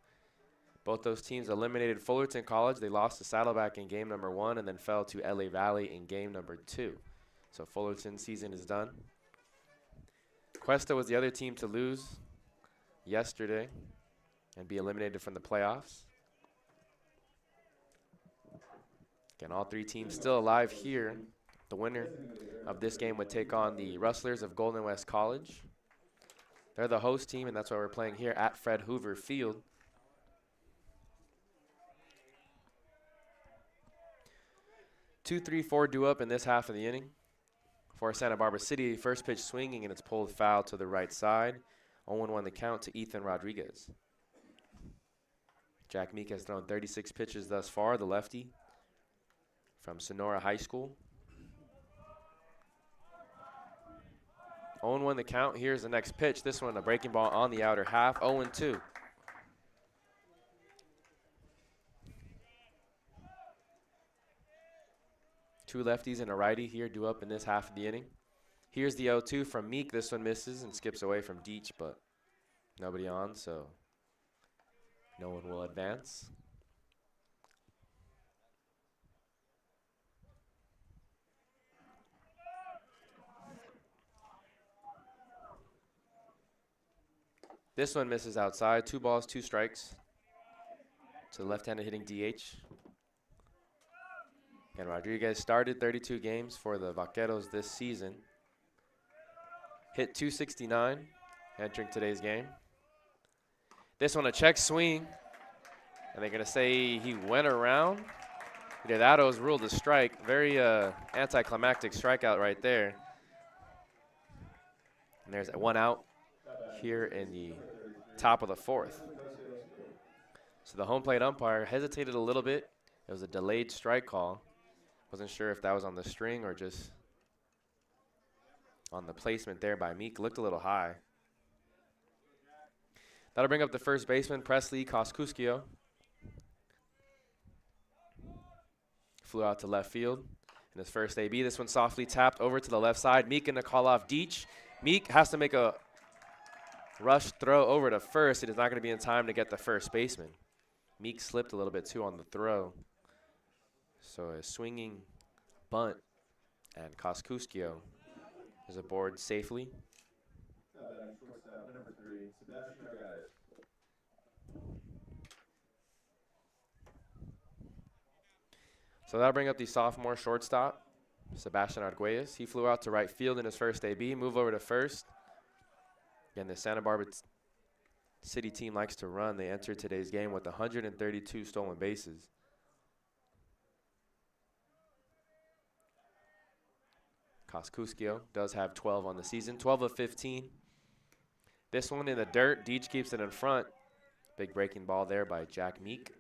Both those teams eliminated Fullerton College. They lost to Saddleback in game number 1 and then fell to LA Valley in game number 2. So Fullerton's season is done. Cuesta was the other team to lose yesterday and be eliminated from the playoffs. Again, all 3 teams still alive here. The winner of this game would take on the Rustlers of Golden West College. They're the host team, and that's why we're playing here at Fred Hoover Field. 2-3-4 due up in this half of the inning for Santa Barbara City. First pitch swinging, and it's pulled foul to the right side. 0-1 the count to Ethan Rodriguez. Jack Meek has thrown 36 pitches thus far, the lefty from Sonora High School. 0-1 the count. Here's the next pitch. This one a breaking ball on the outer half. 0-2. Two lefties and a righty here due up in this half of the inning. Here's the 0-2 from Meek. This one misses and skips away from Deach, but nobody on, so no one will advance. This one misses outside. 2 balls, 2 strikes to the left-handed hitting DH. And Rodriguez started 32 games for the Vaqueros this season. Hit .269 entering today's game. This one a check swing. And they're going to say he went around. That was ruled a strike. Very anticlimactic strikeout right there. And there's 1 out here in the top of the 4th. So the home plate umpire hesitated a little bit. It was a delayed strike call. Wasn't sure if that was on the string or just on the placement there by Meek. Looked a little high. That'll bring up the first baseman, Presley Koskuskio. Flew out to left field in his first AB. This one softly tapped over to the left side. Meek gonna call off Deach. Meek has to make a rush throw over to first. It is not gonna be in time to get the first baseman. Meek slipped a little bit too on the throw. So a swinging bunt, and Koskuskio is aboard safely. So that'll bring up the sophomore shortstop, Sebastian Arguelles. He flew out to right field in his first AB, move over to first. Again, the Santa Barbara City team likes to run. They entered today's game with 132 stolen bases. Koskuskio does have 12 on the season, 12 of 15. This one in the dirt. Deach keeps it in front. Big breaking ball there by Jack Meek.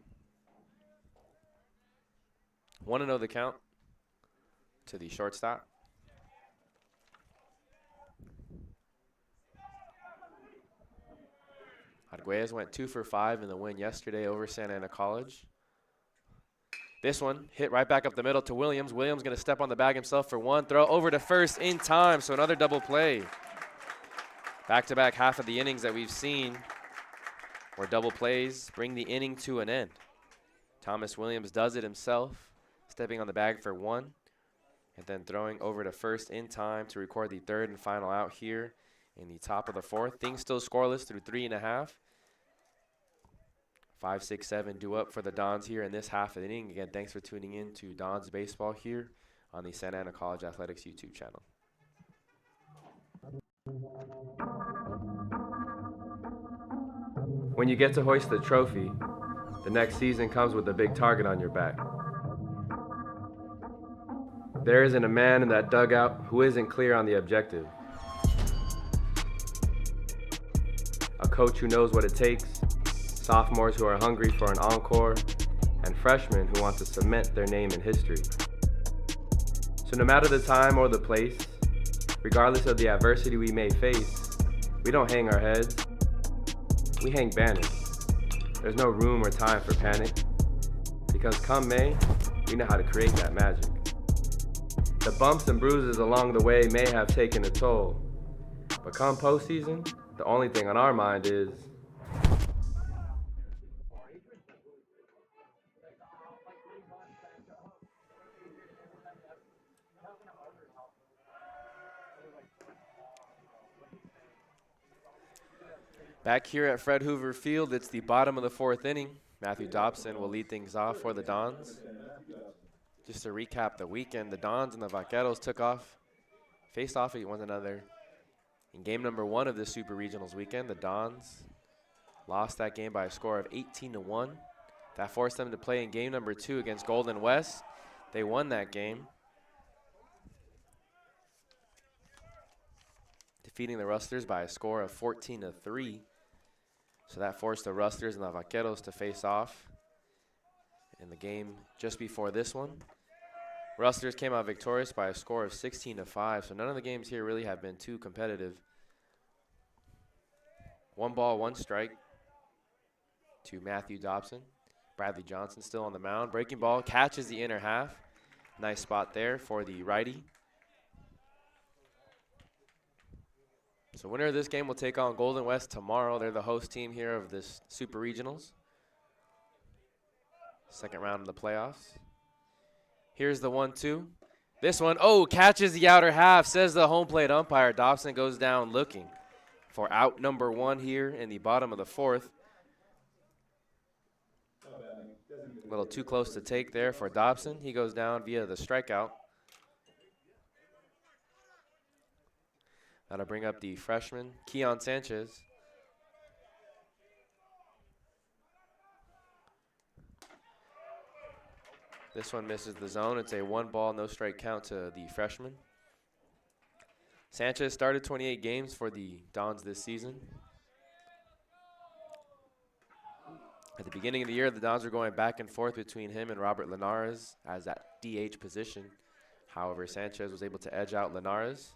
1-0 the count to the shortstop. Arguelles went 2 for 5 in the win yesterday over Santa Ana College. This one hit right back up the middle to Williams. Williams going to step on the bag himself for 1. Throw over to first in time, so another double play. Back-to-back half of the innings that we've seen where double plays bring the inning to an end. Thomas Williams does it himself, stepping on the bag for 1, and then throwing over to first in time to record the 3rd and final out here in the top of the 4th. Things still scoreless through 3.5. 5, 6, 7 due up for the Dons here in this half of the inning. Again, thanks for tuning in to Dons Baseball here on the Santa Ana College Athletics YouTube channel. When you get to hoist the trophy, the next season comes with a big target on your back. There isn't a man in that dugout who isn't clear on the objective. A coach who knows what it takes, sophomores who are hungry for an encore, and freshmen who want to cement their name in history. So no matter the time or the place, regardless of the adversity we may face, we don't hang our heads, we hang banners. There's no room or time for panic, because come May, we know how to create that magic. The bumps and bruises along the way may have taken a toll, but come postseason, the only thing on our mind is back here at Fred Hoover Field. It's the bottom of the 4th inning. Matthew Dobson will lead things off for the Dons. Just to recap the weekend, the Dons and the Vaqueros faced off against one another. In game number 1 of this Super Regionals weekend, the Dons lost that game by a score of 18-1. That forced them to play in game number 2 against Golden West. They won that game, defeating the Rustlers by a score of 14-3. So that forced the Rustlers and the Vaqueros to face off in the game just before this one. Rustlers came out victorious by a score of 16-5, so none of the games here really have been too competitive. 1 ball, 1 strike to Matthew Dobson. Bradley Johnson still on the mound. Breaking ball catches the inner half. Nice spot there for the righty. So winner of this game will take on Golden West tomorrow. They're the host team here of this Super Regionals. Second round of the playoffs. Here's the 1-2. This one, catches the outer half, says the home plate umpire. Dobson goes down looking for out number 1 here in the bottom of the 4th. A little too close to take there for Dobson. He goes down via the strikeout. That'll bring up the freshman, Keon Sanchez. This one misses the zone. It's a 1 ball, no strike count to the freshman. Sanchez started 28 games for the Dons this season. At the beginning of the year, the Dons were going back and forth between him and Robert Linares as that DH position. However, Sanchez was able to edge out Linares.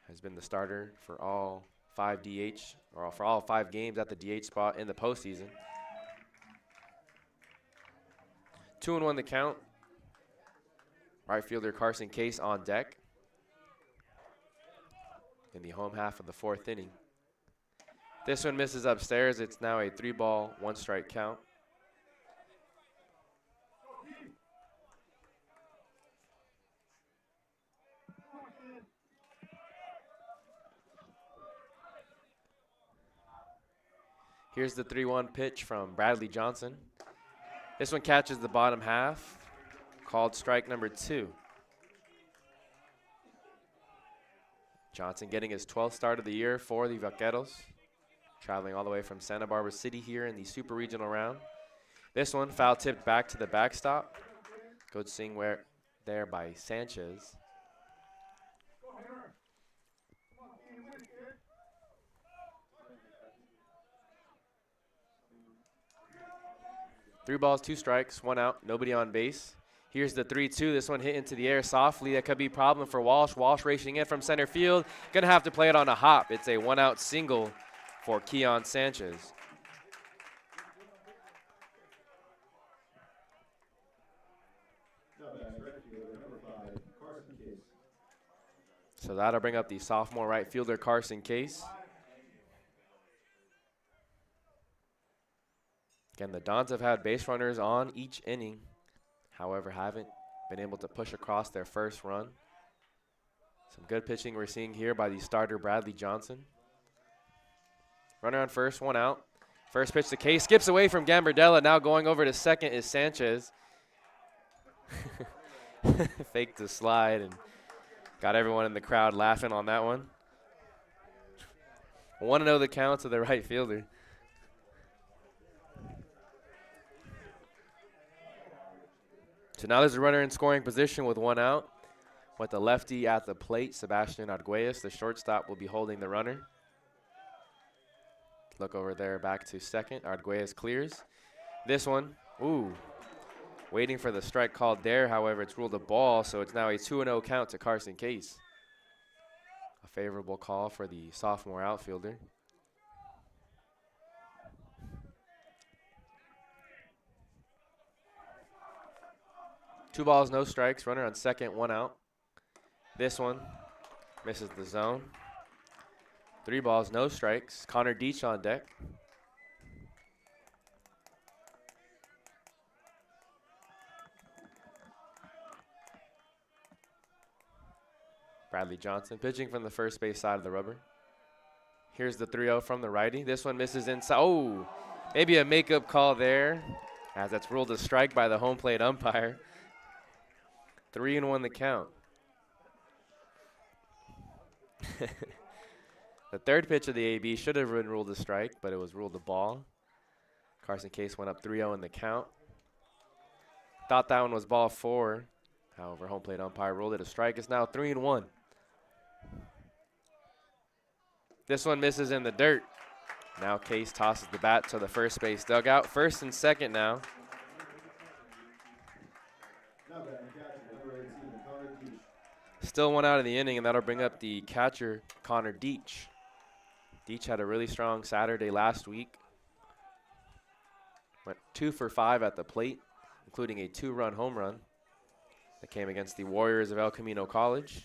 Has been the starter for all 5 DH, or for all 5 games at the DH spot in the postseason. 2-1 the count. Right fielder Carson Case on deck in the home half of the 4th inning. This one misses upstairs. It's now a 3 ball, 1 strike count. Here's the 3-1 pitch from Bradley Johnson. This one catches the bottom half, called strike number 2. Johnson getting his 12th start of the year for the Vaqueros, traveling all the way from Santa Barbara City here in the Super Regional round. This one foul tipped back to the backstop. Good swing there by Sanchez. Three balls, 2 strikes, 1 out, nobody on base. Here's the 3-2. This one hit into the air softly. That could be a problem for Walsh. Walsh racing in from center field. Gonna have to play it on a hop. It's a 1-out single for Keon Sanchez. So that'll bring up the sophomore right fielder Carson Case. Again, the Dons have had base runners on each inning, however, haven't been able to push across their first run. Some good pitching we're seeing here by the starter Bradley Johnson. Runner on first, 1 out. First pitch to Case, skips away from Gambardella. Now going over to second is Sanchez. Faked the slide and got everyone in the crowd laughing on that one. 1-0 the count to the right fielder. So now there's a runner in scoring position with 1 out. With the lefty at the plate, Sebastian Arguelles, the shortstop, will be holding the runner. Look over there back to second. Arguelles clears. This one, ooh, waiting for the strike called there. However, it's ruled a ball, so it's now a 2-0 count to Carson Case. A favorable call for the sophomore outfielder. Two balls, no strikes. Runner on second, 1 out. This one misses the zone. 3 balls, no strikes. Connor Deach on deck. Bradley Johnson pitching from the first base side of the rubber. Here's the 3-0 from the righty. This one misses inside. Oh, maybe a makeup call there, as that's ruled a strike by the home plate umpire. 3-1 the count. The third pitch of the AB should have been ruled a strike, but it was ruled a ball. Carson Case went up 3-0 in the count. Thought that one was ball 4. However, home plate umpire ruled it a strike. It's now 3-1. This one misses in the dirt. Now Case tosses the bat to the first base dugout. First and second now. Still 1 out of the inning, and that'll bring up the catcher, Connor Deach. Deach had a really strong Saturday last week. Went 2 for 5 at the plate, including a 2-run home run that came against the Warriors of El Camino College.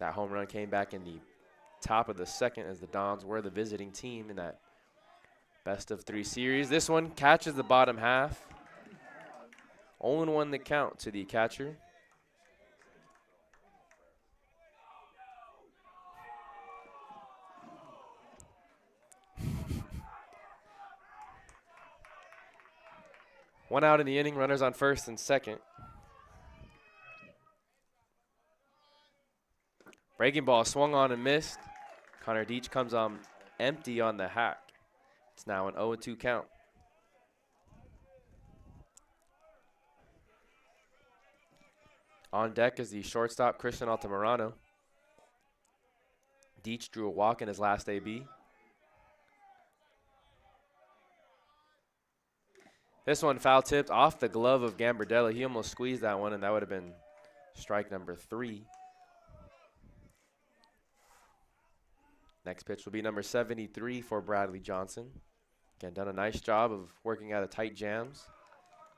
That home run came back in the top of the second as the Dons were the visiting team in that best-of-3 series. This one catches the bottom half. 0-1 the count to the catcher. One out in the inning, runners on first and second. Breaking ball swung on and missed. Connor Deach comes on empty on the hack. It's now an 0-2 count. On deck is the shortstop, Christian Altamirano. Deach drew a walk in his last AB. This one foul tipped off the glove of Gambardella. He almost squeezed that one, and that would have been strike number 3. Next pitch will be number 73 for Bradley Johnson. Again, done a nice job of working out of tight jams.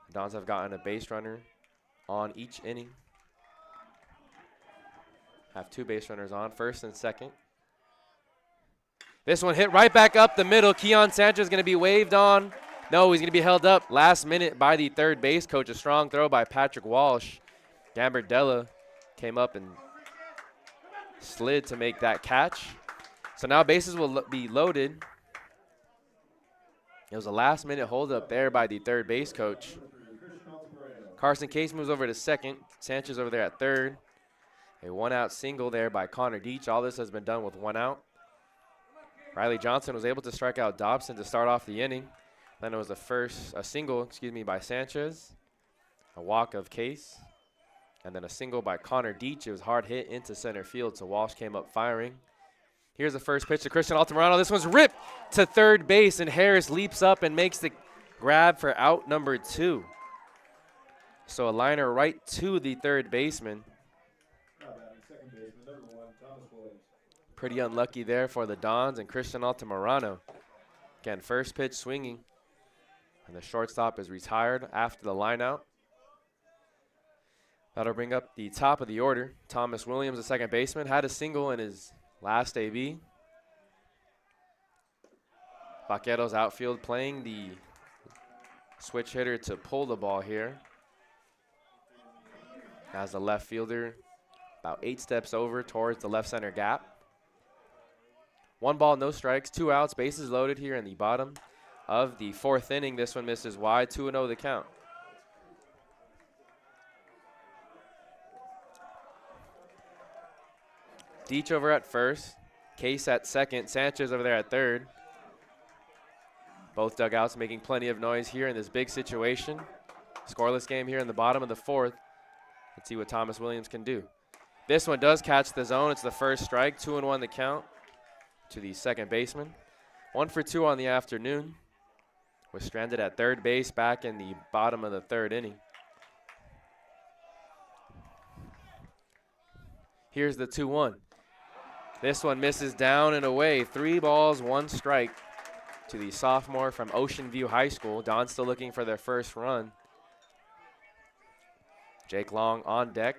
The Dons have gotten a base runner on each inning. Have 2 base runners on, first and second. This one hit right back up the middle. Keon Sanchez is going to be waved on. No, he's going to be held up last minute by the third base coach. A strong throw by Patrick Walsh. Gambardella came up and slid to make that catch. So now bases will be loaded. It was a last-minute holdup there by the third base coach. Carson Case moves over to second. Sanchez over there at third. A 1-out single there by Connor Deach. All this has been done with 1 out. Riley Johnson was able to strike out Dobson to start off the inning. Then it was a single by Sanchez, a walk of Case, and then a single by Connor Deach. It was hard hit into center field, so Walsh came up firing. Here's the first pitch to Christian Altamirano. This one's ripped to third base, and Harris leaps up and makes the grab for out number 2. So a liner right to the third baseman. Pretty unlucky there for the Dons and Christian Altamirano. Again, first pitch swinging. And the shortstop is retired after the lineout. That'll bring up the top of the order. Thomas Williams, the second baseman, had a single in his last AB. Vaqueros outfield playing the switch hitter to pull the ball here. As the left fielder about 8 steps over towards the left center gap. 1 ball, no strikes, 2 outs, bases loaded here in the bottom of the 4th inning. This one misses wide, 2-0 the count. Deach over at first, Case at second, Sanchez over there at third. Both dugouts making plenty of noise here in this big situation. Scoreless game here in the bottom of the 4th. Let's see what Thomas Williams can do. This one does catch the zone. It's the first strike, 2-1 the count to the second baseman. 1 for 2 on the afternoon. Was stranded at third base back in the bottom of the 3rd inning. Here's the 2-1. This one misses down and away. 3 balls, 1 strike to the sophomore from Ocean View High School. Don's still looking for their first run. Jake Long on deck.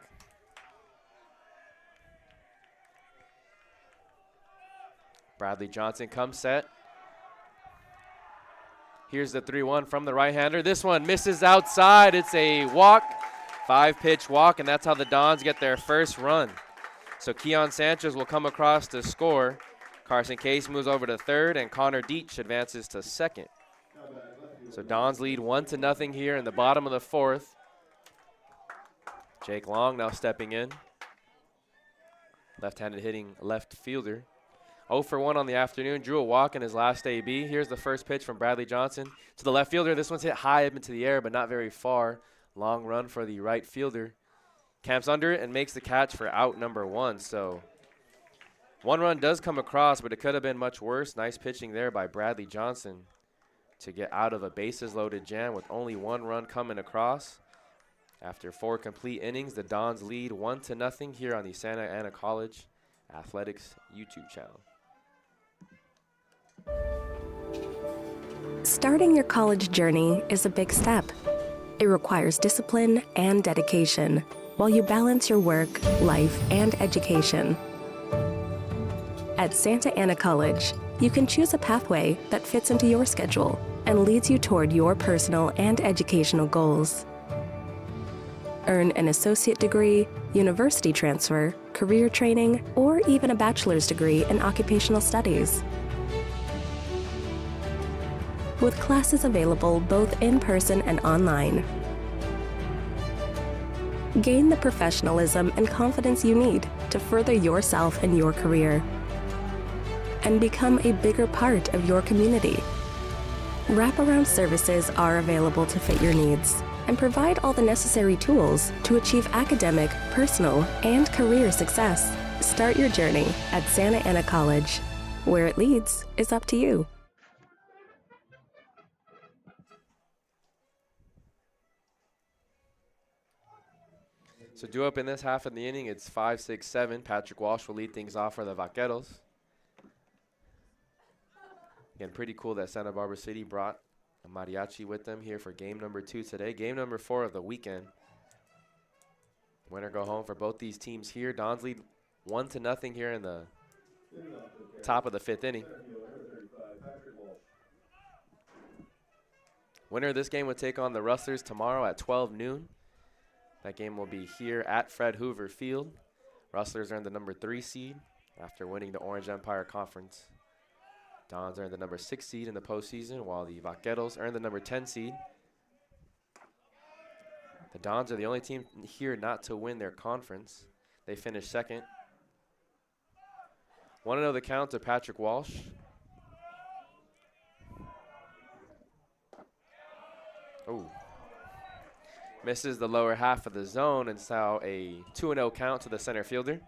Bradley Johnson comes set. Here's the 3-1 from the right-hander. This one misses outside. It's a walk, 5-pitch walk, and that's how the Dons get their first run. So Keon Sanchez will come across to score. Carson Case moves over to third, and Connor Deach advances to second. So Dons lead 1-0 here in the bottom of the 4th. Jake Long now stepping in. Left-handed hitting left fielder. 0 for 1 on the afternoon. Drew a walk in his last AB. Here's the first pitch from Bradley Johnson to the left fielder. This one's hit high up into the air, but not very far. Long run for the right fielder. Camps under it and makes the catch for out number 1. So 1 run does come across, but it could have been much worse. Nice pitching there by Bradley Johnson to get out of a bases-loaded jam with only 1 run coming across. After 4 complete innings, the Dons lead 1-0 here on the Santa Ana College Athletics YouTube channel. Starting your college journey is a big step. It requires discipline and dedication while you balance your work, life, and education. At Santa Ana College, you can choose a pathway that fits into your schedule and leads you toward your personal and educational goals. Earn an associate degree, university transfer, career training, or even a bachelor's degree in occupational studies. With classes available both in person and online. Gain the professionalism and confidence you need to further yourself and your career, and become a bigger part of your community. Wraparound services are available to fit your needs and provide all the necessary tools to achieve academic, personal, and career success. Start your journey at Santa Ana College. Where it leads is up to you. So due up in this half of the inning, it's 5-6-7. Patrick Walsh will lead things off for the Vaqueros. Again, pretty cool that Santa Barbara City brought a mariachi with them here for game number 2 today. Game number 4 of the weekend. Winner go home for both these teams here. Dons lead 1-0 here in the top of the 5th inning. Winner of this game will take on the Rustlers tomorrow at 12 noon. That game will be here at Fred Hoover Field. Rustlers earned the number 3 seed after winning the Orange Empire Conference. Dons earned the number 6 seed in the postseason, while the Vaqueros earned the number 10 seed. The Dons are the only team here not to win their conference. They finished second. 1-0 the count to Patrick Walsh. Oh. Misses the lower half of the zone, and so a 2-0 count to the center fielder.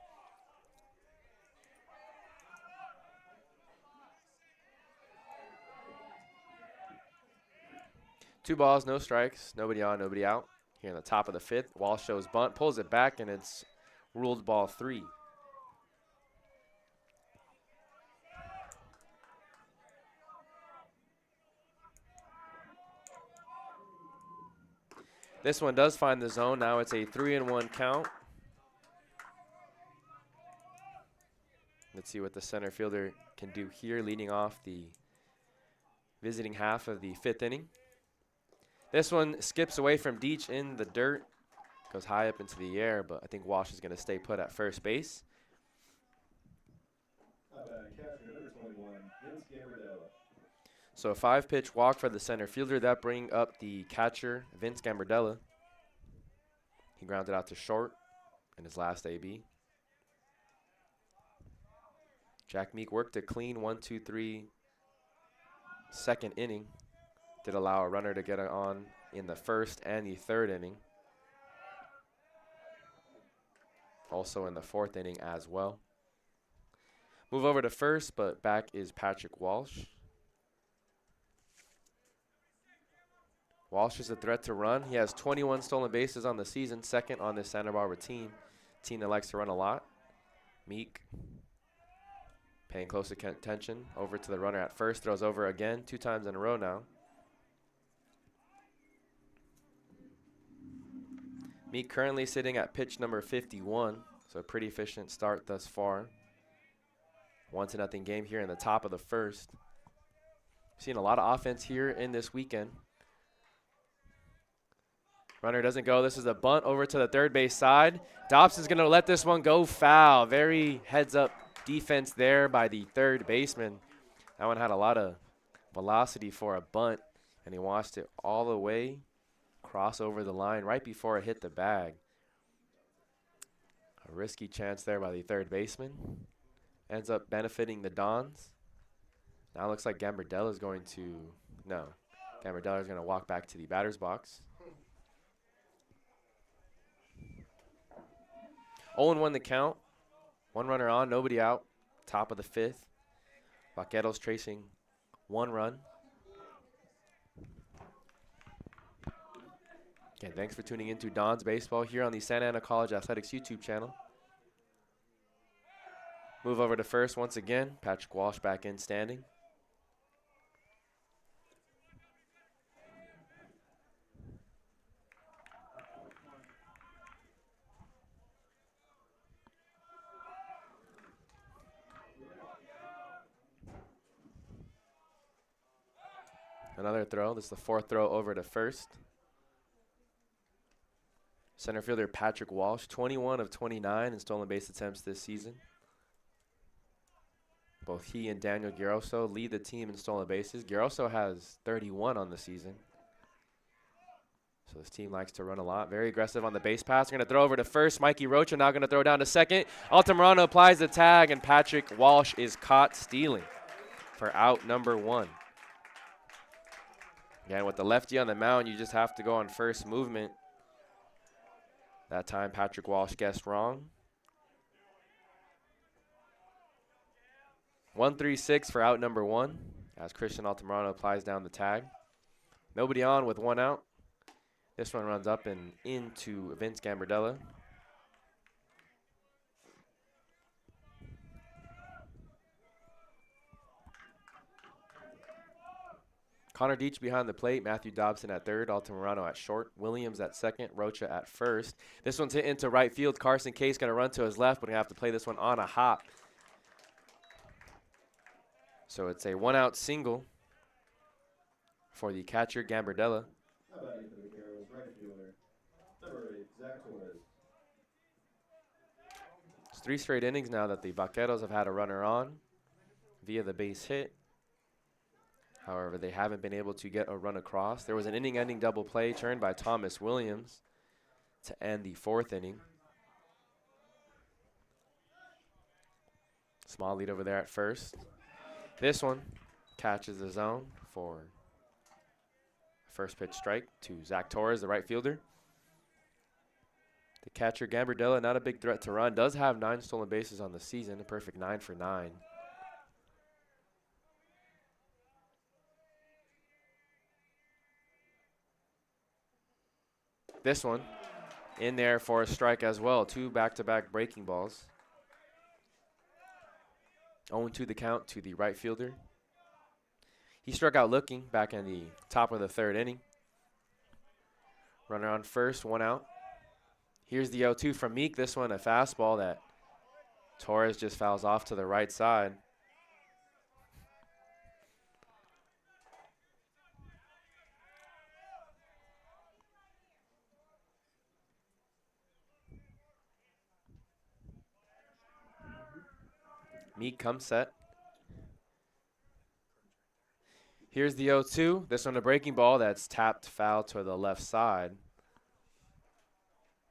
Two balls, no strikes, nobody on, nobody out. Here in the top of the 5th, Walsh shows bunt, pulls it back, and it's ruled ball 3. This one does find the zone. Now it's a 3-1 count. Let's see what the center fielder can do here, leading off the visiting half of the 5th inning. This one skips away from Deach in the dirt, goes high up into the air, but I think Walsh is going to stay put at first base. Gambardella. So a 5-pitch walk for the center fielder. That bring up the catcher, Vince Gambardella. He grounded out to short in his last AB. Jack Meek worked a clean 1-2-3 second inning. Did allow a runner to get on in the first and the third inning. Also in the fourth inning as well. Move over to first, but back is Patrick Walsh. Walsh is a threat to run. He has 21 stolen bases on the season, second on this Santa Barbara team that likes to run a lot. Meek paying close attention over to the runner at first, throws over again 2 times in a row now. Meek currently sitting at pitch number 51, so a pretty efficient start thus far. 1-0 game here in the top of the first. Seen a lot of offense here in this weekend. Runner doesn't go. This is a bunt over to the third base side. Dobson's going to let this one go foul. Very heads-up defense there by the third baseman. That one had a lot of velocity for a bunt, and he watched it all the way cross over the line right before it hit the bag. A risky chance there by the third baseman. Ends up benefiting the Dons. Now it looks like Gambardella is going to, no, Gambardella is going to walk back to the batter's box. 0-1 the count. 1 runner on, nobody out. Top of the 5th. Vaqueros tracing 1 run. Again, thanks for tuning into Don's Baseball here on the Santa Ana College Athletics YouTube channel. Move over to first once again. Patrick Walsh back in standing. Another throw. This is the 4th throw over to first. Center fielder Patrick Walsh, 21 of 29 in stolen base attempts this season. Both he and Daniel Giroso lead the team in stolen bases. Giroso has 31 on the season. So this team likes to run a lot. Very aggressive on the base pass. They're going to throw over to first. Mikey Rocha now going to throw down to second. Altamirano applies the tag, and Patrick Walsh is caught stealing for out number 1. Again, with the lefty on the mound, you just have to go on first movement. That time, Patrick Walsh guessed wrong. 1-3-6 for out number 1 as Christian Altamirano applies down the tag. Nobody on with 1 out. This one runs up and into Vince Gambardella. Connor Deach behind the plate, Matthew Dobson at third, Altamirano at short, Williams at second, Rocha at first. This one's hit into right field. Carson Case going to run to his left, but going to have to play this one on a hop. So it's a 1-out single for the catcher, Gambardella. How about you for the Vaqueros right fielder, number 8, Zach Torres. It's 3 straight innings now that the Vaqueros have had a runner on via the base hit. However, they haven't been able to get a run across. There was an inning-ending double play turned by Thomas Williams to end the 4th inning. Small lead over there at first. This one catches the zone for first pitch strike to Zach Torres, the right fielder. The catcher, Gambardella, not a big threat to run. Does have 9 stolen bases on the season, a perfect 9 for 9. This one in there for a strike as well. 2 back-to-back breaking balls. 0-2 the count to the right fielder. He struck out looking back in the top of the 3rd inning. Runner on first, 1 out. Here's the 0-2 from Meek. This one a fastball that Torres just fouls off to the right side. Meek comes set. Here's the 0-2. This one a breaking ball that's tapped foul to the left side.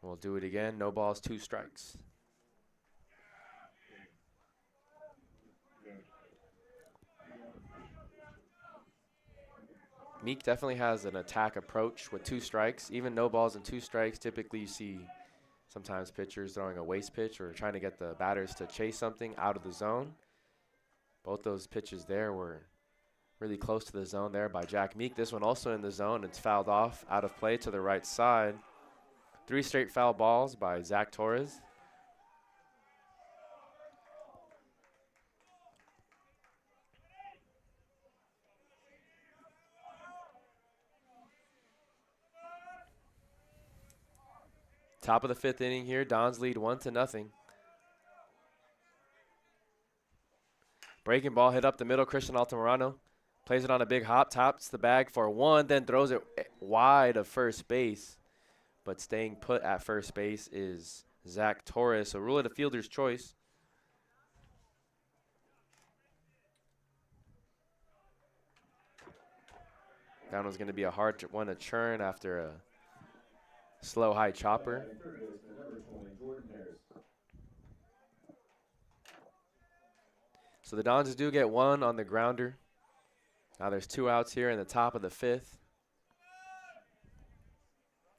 We'll do it again. No balls, 2 strikes. Meek definitely has an attack approach with 2 strikes. Even no balls and 2 strikes, typically you see sometimes pitchers throwing a waste pitch or trying to get the batters to chase something out of the zone. Both those pitches there were really close to the zone there by Jack Meek. This one also in the zone. It's fouled off out of play to the right side. 3 straight foul balls by Zach Torres. Top of the 5th inning here. Dons lead 1-0. Breaking ball hit up the middle. Christian Altamirano plays it on a big hop, tops the bag for 1, then throws it wide of first base. But staying put at first base is Zach Torres. So rule it a fielder's choice. That one's going to be a hard one to churn after a slow high chopper. So the Dons do get 1 on the grounder. Now there's 2 outs here in the top of the 5th.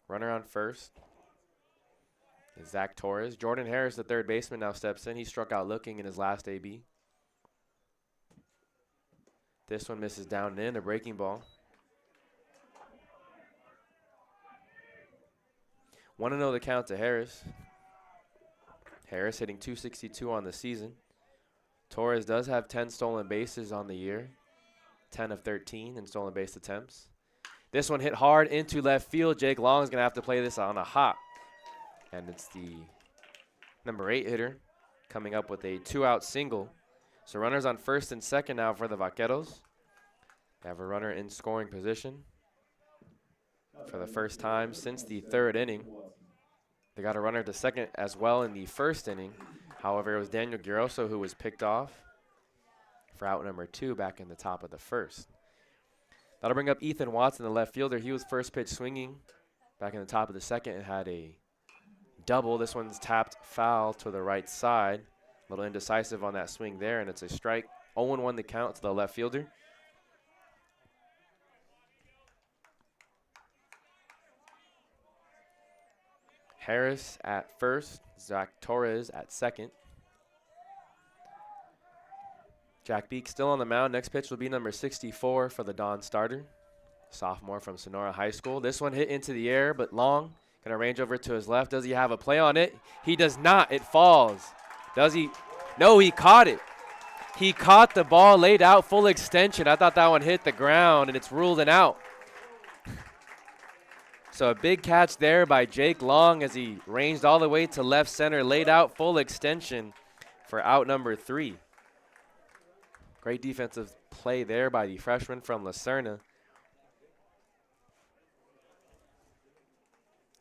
Runner on first is Zach Torres. Jordan Harris, the third baseman, now steps in. He struck out looking in his last AB. This one misses down and in, a breaking ball. 1-0 the count to Harris. Harris hitting .262 on the season. Torres does have 10 stolen bases on the year, 10 of 13 in stolen base attempts. This one hit hard into left field. Jake Long is going to have to play this on a hop. And it's the number 8 hitter coming up with a 2-out single. So runners on first and second now for the Vaqueros. They have a runner in scoring position for the first time since the 3rd inning. They got a runner to second as well in the 1st inning. However, it was Daniel Giroso who was picked off for out number 2 back in the top of the 1st. That'll bring up Ethan Watson, the left fielder. He was first pitch swinging back in the top of the 2nd and had a double. This one's tapped foul to the right side. A little indecisive on that swing there, and it's a strike. 0-1 the count to the left fielder. Harris at first, Zach Torres at second. Jack Beek still on the mound. Next pitch will be number 64 for the Don starter, sophomore from Sonora High School. This one hit into the air, but Long going to range over to his left. Does he have a play on it? He does not. It falls. Does he? No, he caught it. He caught the ball, laid out full extension. I thought that one hit the ground, and it's ruled an out. So a big catch there by Jake Long as he ranged all the way to left center, laid out full extension for out number 3. Great defensive play there by the freshman from La Serna.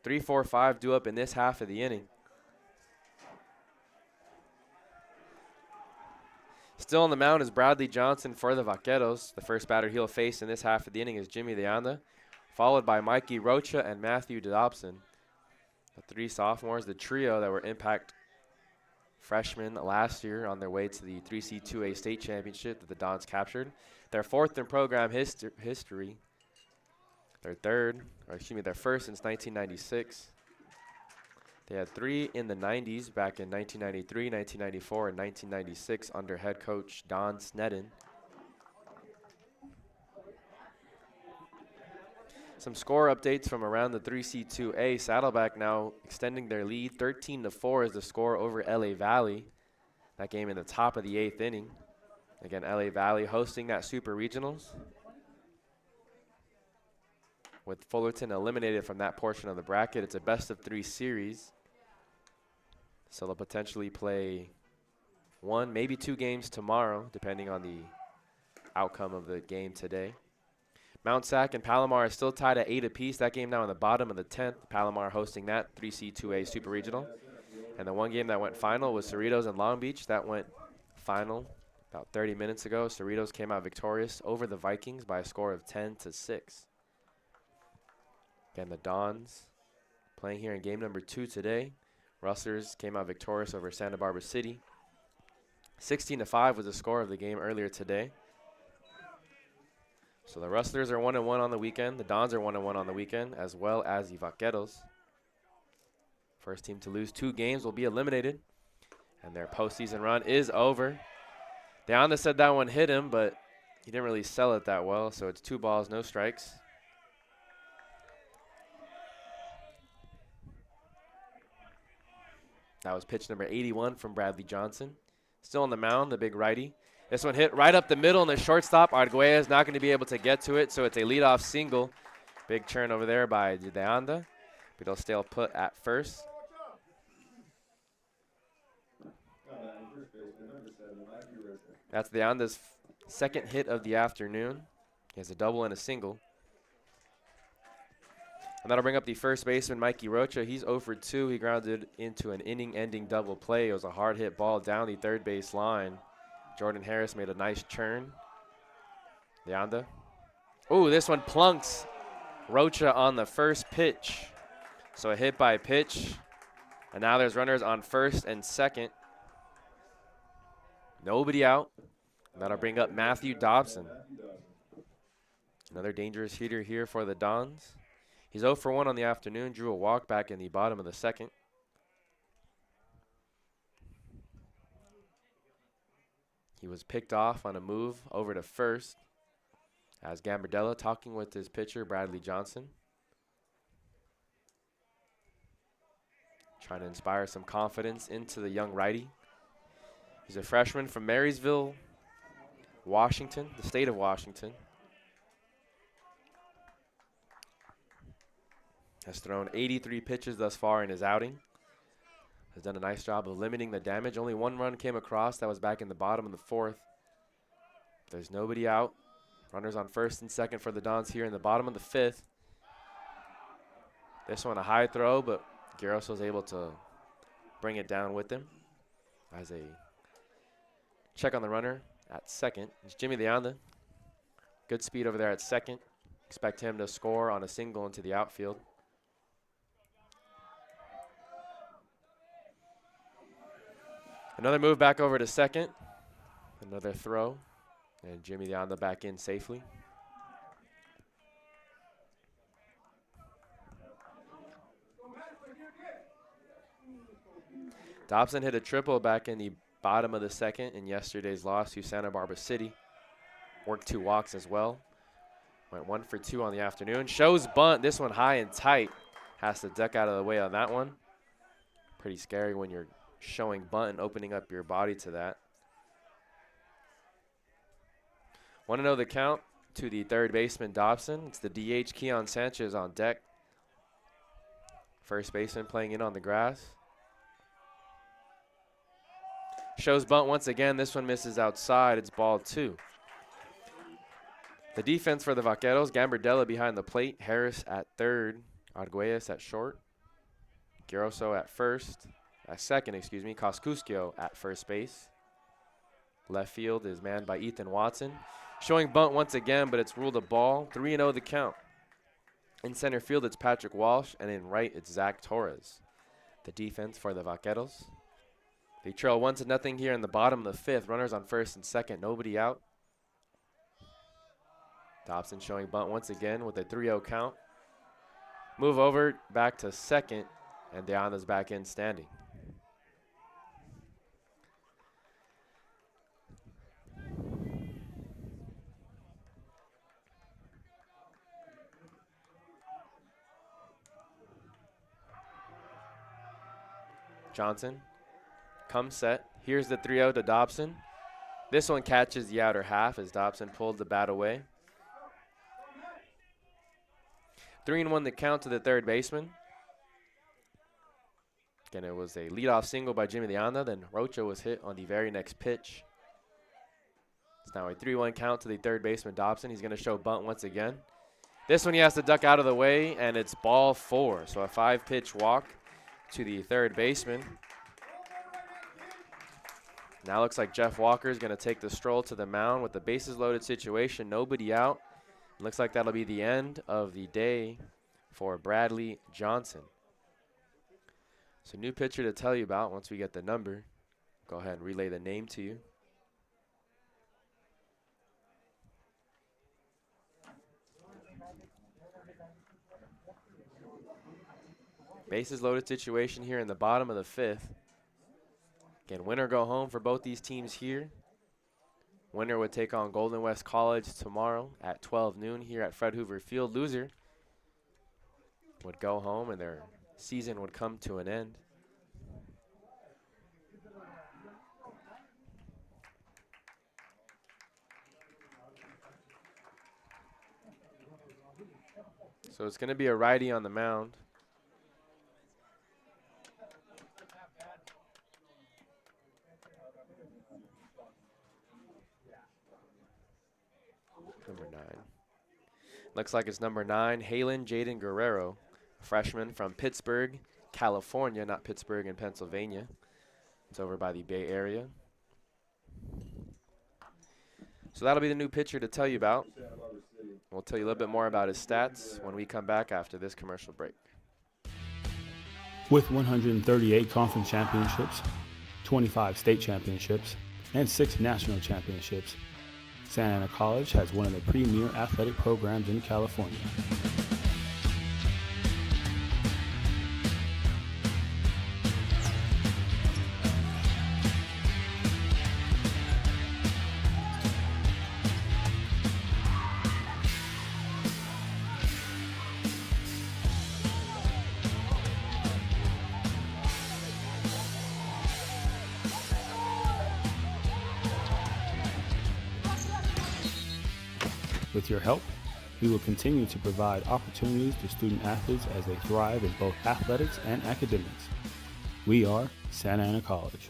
3-4-5 due up in this half of the inning. Still on the mound is Bradley Johnson for the Vaqueros. The first batter he'll face in this half of the inning is Jimmy Leanda, followed by Mikey Rocha and Matthew Dobson. The 3 sophomores, the trio that were impact freshmen last year on their way to the 3C2A state championship that the Dons captured. Their 4th in program history. Their first since 1996. They had 3 in the 90s back in 1993, 1994, and 1996 under head coach Don Sneddon. Some score updates from around the 3C2A. Saddleback now extending their lead. 13-4 is the score over LA Valley. That game in the top of the 8th inning. Again, LA Valley hosting that Super Regionals, with Fullerton eliminated from that portion of the bracket. It's a best-of-3 series. So they'll potentially play 1, maybe 2 games tomorrow, depending on the outcome of the game today. Mount Sac and Palomar are still tied at 8 apiece. That game now in the bottom of the 10th. Palomar hosting that 3C2A Super Regional. And the one game that went final was Cerritos and Long Beach. That went final About 30 minutes ago, Cerritos came out victorious over the Vikings by a score of 10-6. Again, the Dons playing here in game number 2 today. Rustlers came out victorious over Santa Barbara City. 16-5 was the score of the game earlier today. So the Rustlers are 1-1 on the weekend. The Dons are 1-1 on the weekend, as well as the Vaqueros. First team to lose 2 games will be eliminated, and their postseason run is over. Deanda said that one hit him, but he didn't really sell it that well, so it's 2 balls, no strikes. That was pitch number 81 from Bradley Johnson. Still on the mound, the big righty. This one hit right up the middle, and the shortstop, Arguelles, is not going to be able to get to it, so it's a leadoff single. Big turn over there by Deanda, but he'll stay put at first. That's Deanda's second hit of the afternoon. He has a double and a single. And that'll bring up the first baseman, Mikey Rocha. He's 0 for 2. He grounded into an inning-ending double play. It was a hard hit ball down the third base line. Jordan Harris made a nice turn. Deanda. Ooh, this one plunks Rocha on the first pitch. So a hit by pitch. And now there's runners on first and second. Nobody out. And that'll bring up Matthew Dobson. Another dangerous hitter here for the Dons. He's 0 for 1 on the afternoon. Drew a walk back in the bottom of the second. He was picked off on a move over to first as Gambardella talking with his pitcher, Bradley Johnson. Trying to inspire some confidence into the young righty. He's a freshman from Marysville, Washington, the state of Washington. Has thrown 83 pitches thus far in his outing. Has done a nice job of limiting the damage. Only 1 run came across. That was back in the bottom of the 4th. There's nobody out. Runners on first and second for the Dons here in the bottom of the 5th. This one a high throw, but Garros was able to bring it down with him. As a check on the runner at second. It's Jimmy Deanda. Good speed over there at second. Expect him to score on a single into the outfield. Another move back over to second. Another throw. And Jimmy Deanda back in safely. Dobson hit a triple back in the bottom of the second in yesterday's loss to Santa Barbara City. Worked 2 walks as well. Went 1 for 2 on the afternoon. Shows bunt. This one high and tight. Has to duck out of the way on that one. Pretty scary when you're showing bunt and opening up your body to that. Want to know the count to the third baseman, Dobson. It's the DH, Keon Sanchez, on deck. First baseman playing in on the grass. Shows bunt once again. This one misses outside. It's ball 2. The defense for the Vaqueros, Gambardella behind the plate. Harris at third. Arguelles at short. Garoso at second, Coscuscio at first base. Left field is manned by Ethan Watson. Showing bunt once again, but it's ruled a ball. 3-0 the count. In center field, it's Patrick Walsh, and in right, it's Zach Torres. The defense for the Vaqueros. They trail 1-0 here in the bottom of the 5th. Runners on first and second, nobody out. Dobson showing bunt once again with a 3-0 count. Move over back to second, and Deanda's back in standing. Johnson comes set. Here's the 3-0 to Dobson. This one catches the outer half as Dobson pulled the bat away. 3-1 the count to the third baseman. Again, it was a leadoff single by Jimmy Deanda. Then Rocha was hit on the very next pitch. It's now a 3-1 count to the third baseman, Dobson. He's going to show bunt once again. This one he has to duck out of the way, and it's ball 4. So a 5-pitch walk to the third baseman. Now looks like Jeff Walker is going to take the stroll to the mound with the bases loaded situation, nobody out. Looks like that'll be the end of the day for Bradley Johnson. So new pitcher to tell you about once we get the number. Go ahead and relay the name to you. Bases loaded situation here in the bottom of the 5th. Again, winner go home for both these teams here. Winner would take on Golden West College tomorrow at 12 noon here at Fred Hoover Field. Loser would go home and their season would come to an end. So it's going to be a righty on the mound. Number 9. Looks like it's number 9, Halen Jaden Guerrero, freshman from Pittsburgh, California, not Pittsburgh in Pennsylvania. It's over by the Bay Area. So that'll be the new pitcher to tell you about. We'll tell you a little bit more about his stats when we come back after this commercial break. With 138 conference championships, 25 state championships, and 6 national championships, Santa Ana College has one of the premier athletic programs in California. With your help, we will continue to provide opportunities to student athletes as they thrive in both athletics and academics. We are Santa Ana College.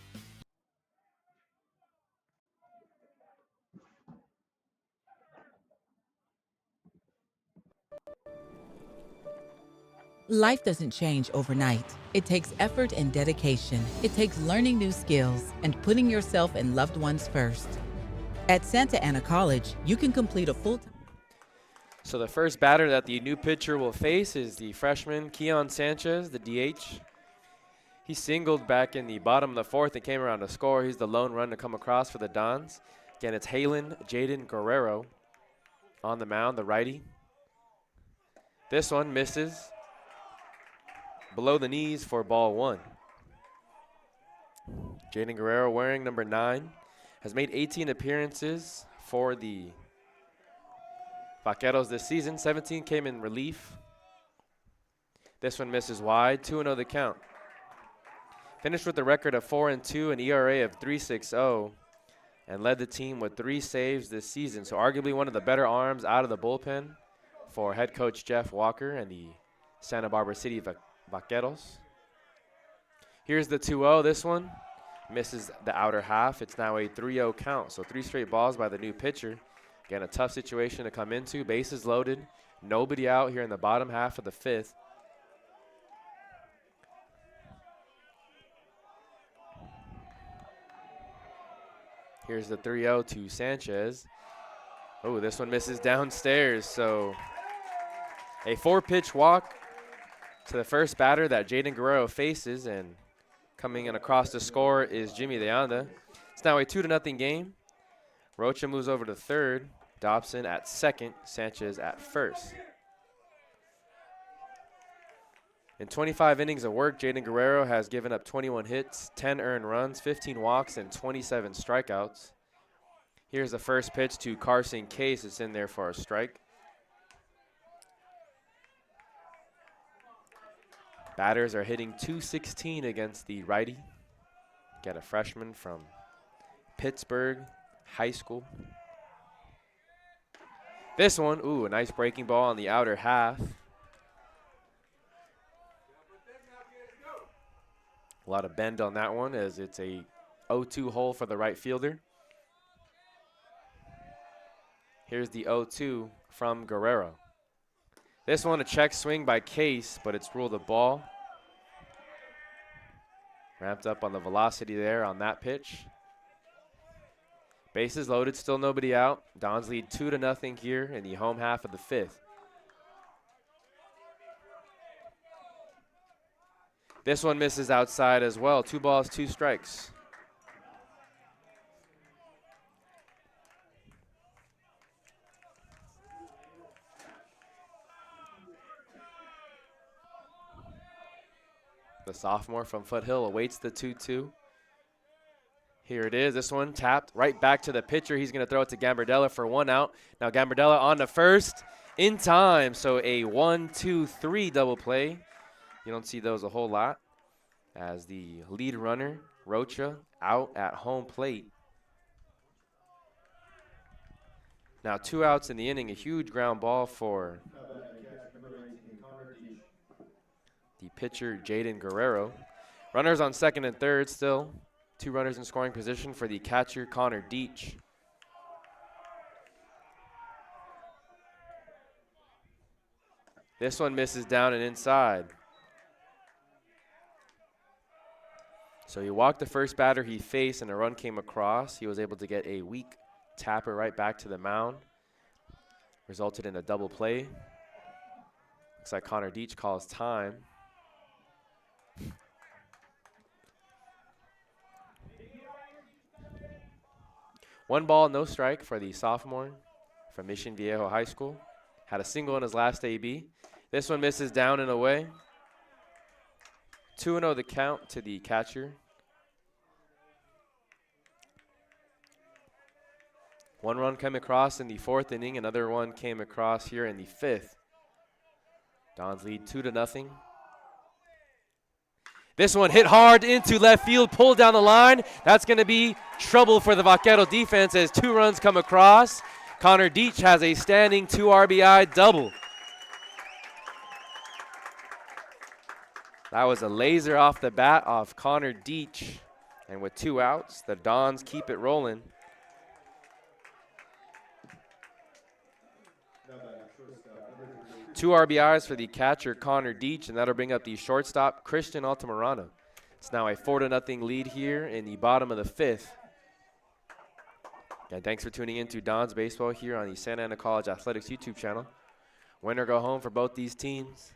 Life doesn't change overnight. It takes effort and dedication. It takes learning new skills and putting yourself and loved ones first. At Santa Ana College, you can complete a full-time. So the first batter that the new pitcher will face is the freshman Keon Sanchez, the DH. He singled back in the bottom of the 4th and came around to score. He's the lone run to come across for the Dons. Again, it's Halen Jaden Guerrero on the mound, the righty. This one misses below the knees for ball 1. Jaden Guerrero, wearing number 9, has made 18 appearances for the Vaqueros this season. 17 came in relief. This one misses wide. 2-0 the count. Finished with a record of 4-2, an ERA of 3.60, and led the team with 3 saves this season. So arguably one of the better arms out of the bullpen for head coach Jeff Walker and the Santa Barbara City Vaqueros. Here's the 2-0. This one misses the outer half. It's now a 3-0 count. So 3 straight balls by the new pitcher. Again, a tough situation to come into. Bases loaded. Nobody out here in the bottom half of the 5th. Here's the 3-0 to Sanchez. Oh, this one misses downstairs. So a 4-pitch walk to the first batter that Jaden Guerrero faces, and coming in across the score is Jimmy De Anda. It's now a 2-0 game. Rocha moves over to 3rd. Dobson at 2nd. Sanchez at 1st. In 25 innings of work, Jaden Guerrero has given up 21 hits, 10 earned runs, 15 walks, and 27 strikeouts. Here's the first pitch to Carson Case. It's in there for a strike. Batters are hitting .216 against the righty. Get a freshman from Pittsburgh High School. This one, ooh, a nice breaking ball on the outer half. A lot of bend on that one as it's a 0-2 hole for the right fielder. Here's the 0-2 from Guerrero. This one, a check swing by Case, but it's ruled a ball. Ramped up on the velocity there on that pitch. Bases loaded, still nobody out. Dons lead 2-0 here in the home half of the 5th. This one misses outside as well. 2 balls, 2 strikes. The sophomore from Foothill awaits the 2-2. Here it is. This one tapped right back to the pitcher. He's going to throw it to Gambardella for 1 out. Now Gambardella on to first in time. So a 1-2-3 double play. You don't see those a whole lot, as the lead runner, Rocha, out at home plate. Now 2 outs in the inning. A huge ground ball for the pitcher, Jaden Guerrero. Runners on second and third still. 2 runners in scoring position for the catcher, Connor Deach. This one misses down and inside. So he walked the first batter he faced and a run came across. He was able to get a weak tapper right back to the mound. Resulted in a double play. Looks like Connor Deach calls time. One ball, no strike for the sophomore from Mission Viejo High School. Had a single in his last AB. This one misses down and away. 2-0 the count to the catcher. 1 run came across in the 4th inning. Another one came across here in the 5th. Dons lead 2-0. This one hit hard into left field, pulled down the line. That's going to be trouble for the Vaquero defense as 2 runs come across. Connor Deach has a standing 2 RBI double. That was a laser off the bat off Connor Deach. And with 2 outs, the Dons keep it rolling. Two RBIs for the catcher, Connor Deach, and that'll bring up the shortstop, Christian Altamirano. It's now a 4-0 lead here in the bottom of the 5th. And thanks for tuning in to Dons Baseball here on the Santa Ana College Athletics YouTube channel. Winner go home for both these teams.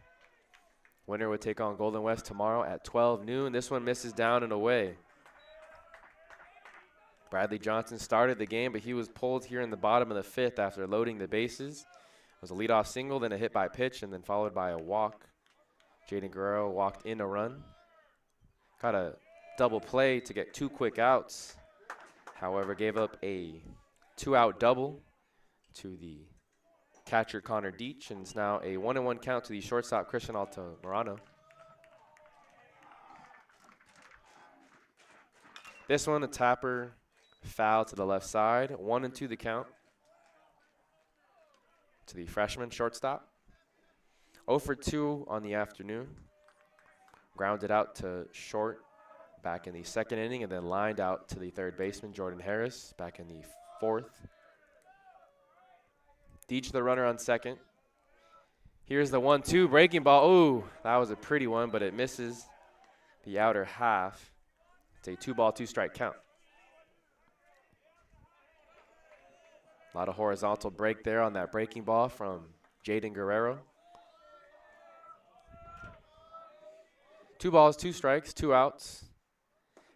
Winner would take on Golden West tomorrow at 12 noon. This one misses down and away. Bradley Johnson started the game, but he was pulled here in the bottom of the 5th after loading the bases. It was a leadoff single, then a hit by pitch, and then followed by a walk. Jaden Guerrero walked in a run. Got a double play to get 2 quick outs. However, gave up a 2-out double to the catcher, Connor Deach, and it's now a 1-1 count to the shortstop, Christian Altamirano. This one, a tapper foul to the left side. 1-2 the count to the freshman shortstop. 0 for 2 on the afternoon. Grounded out to short back in the 2nd inning, and then lined out to the 3rd baseman, Jordan Harris, back in the 4th. Deach the runner on second. Here's the 1-2 breaking ball. Ooh, that was a pretty one, but it misses the outer half. It's a 2-ball, 2-strike count. A lot of horizontal break there on that breaking ball from Jaden Guerrero. 2 balls, 2 strikes, 2 outs.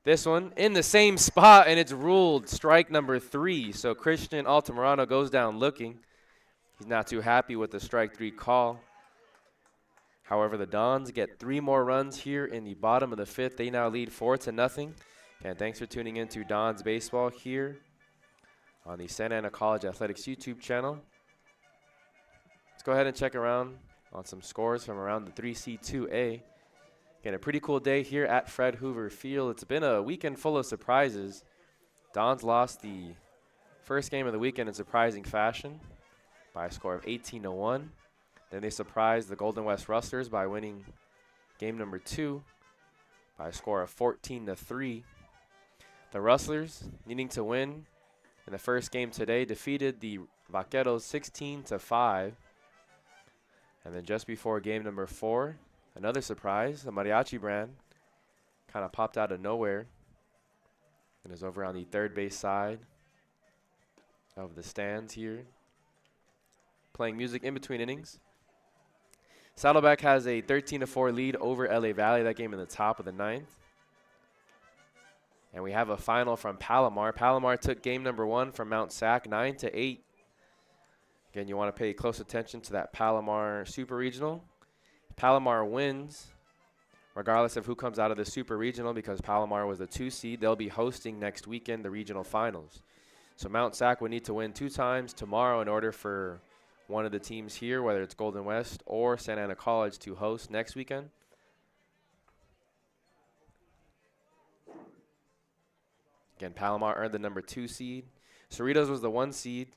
This one in the same spot, and it's ruled strike number 3. So Christian Altamirano goes down looking. He's not too happy with the strike 3 call. However, the Dons get 3 more runs here in the bottom of the 5th. They now lead 4-0. And thanks for tuning in to Dons Baseball here on the Santa Ana College Athletics YouTube channel. Let's go ahead and check around on some scores from around the 3C2A. Again, a pretty cool day here at Fred Hoover Field. It's been a weekend full of surprises. Dons lost the first game of the weekend in surprising fashion by a score of 18-1. Then they surprised the Golden West Rustlers by winning game number 2 by a score of 14-3. The Rustlers, needing to win in the first game today, defeated the Vaqueros 16-5. And then just before game number 4, another surprise, the Mariachi brand kind of popped out of nowhere and is over on the 3rd base side of the stands here, playing music in between innings. Saddleback has a 13-4 lead over LA Valley. That game in the top of the 9th. And we have a final from Palomar. Palomar took game number 1 from Mount SAC, 9-8. Again, you want to pay close attention to that Palomar Super Regional. Palomar wins, regardless of who comes out of the Super Regional, because Palomar was the 2 seed. They'll be hosting next weekend the regional finals. So Mount SAC would need to win 2 times tomorrow in order for one of the teams here, whether it's Golden West or Santa Ana College, to host next weekend. Again, Palomar earned the number 2 seed. Cerritos was the 1 seed.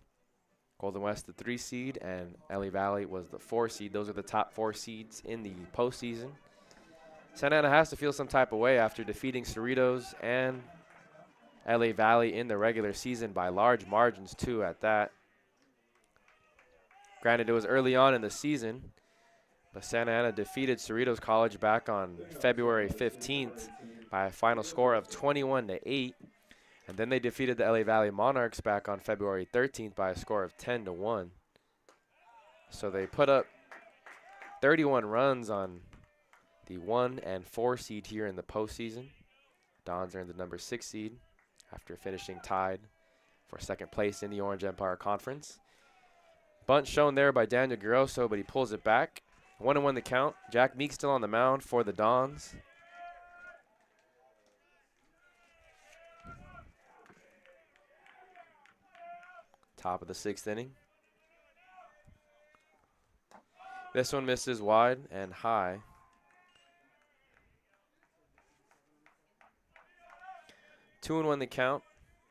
Golden West the 3 seed, and LA Valley was the 4 seed. Those are the top 4 seeds in the postseason. Santa Ana has to feel some type of way after defeating Cerritos and LA Valley in the regular season by large margins too at that. Granted, it was early on in the season, but Santa Ana defeated Cerritos College back on February 15th by a final score of 21-8. And then they defeated the LA Valley Monarchs back on February 13th by a score of 10-1. So they put up 31 runs on the 1 and 4 seed here in the postseason. Dons earned the number 6 seed after finishing tied for second place in the Orange Empire Conference. Bunt shown there by Daniel Grosso, but he pulls it back. 1-1 the count. Jack Meek still on the mound for the Dons. Top of the 6th inning. This one misses wide and high. 2-1 the count.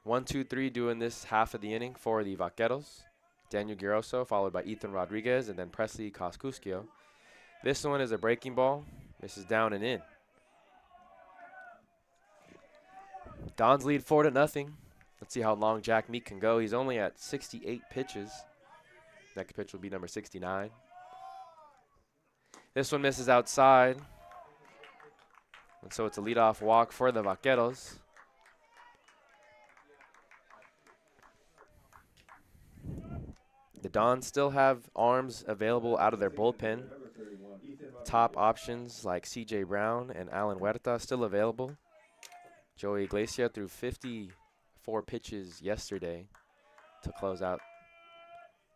1-2-3 doing this half of the inning for the Vaqueros. Daniel Giroso followed by Ethan Rodriguez and then Presley Coscuscio. This one is a breaking ball. This is down and in. Dons lead 4-0. Let's see how long Jack Meek can go. He's only at 68 pitches. Next pitch will be number 69. This one misses outside. And so it's a leadoff walk for the Vaqueros. The Dons still have arms available out of their bullpen. Top options like C.J. Brown and Alan Huerta still available. Joey Iglesias threw 54 pitches yesterday to close out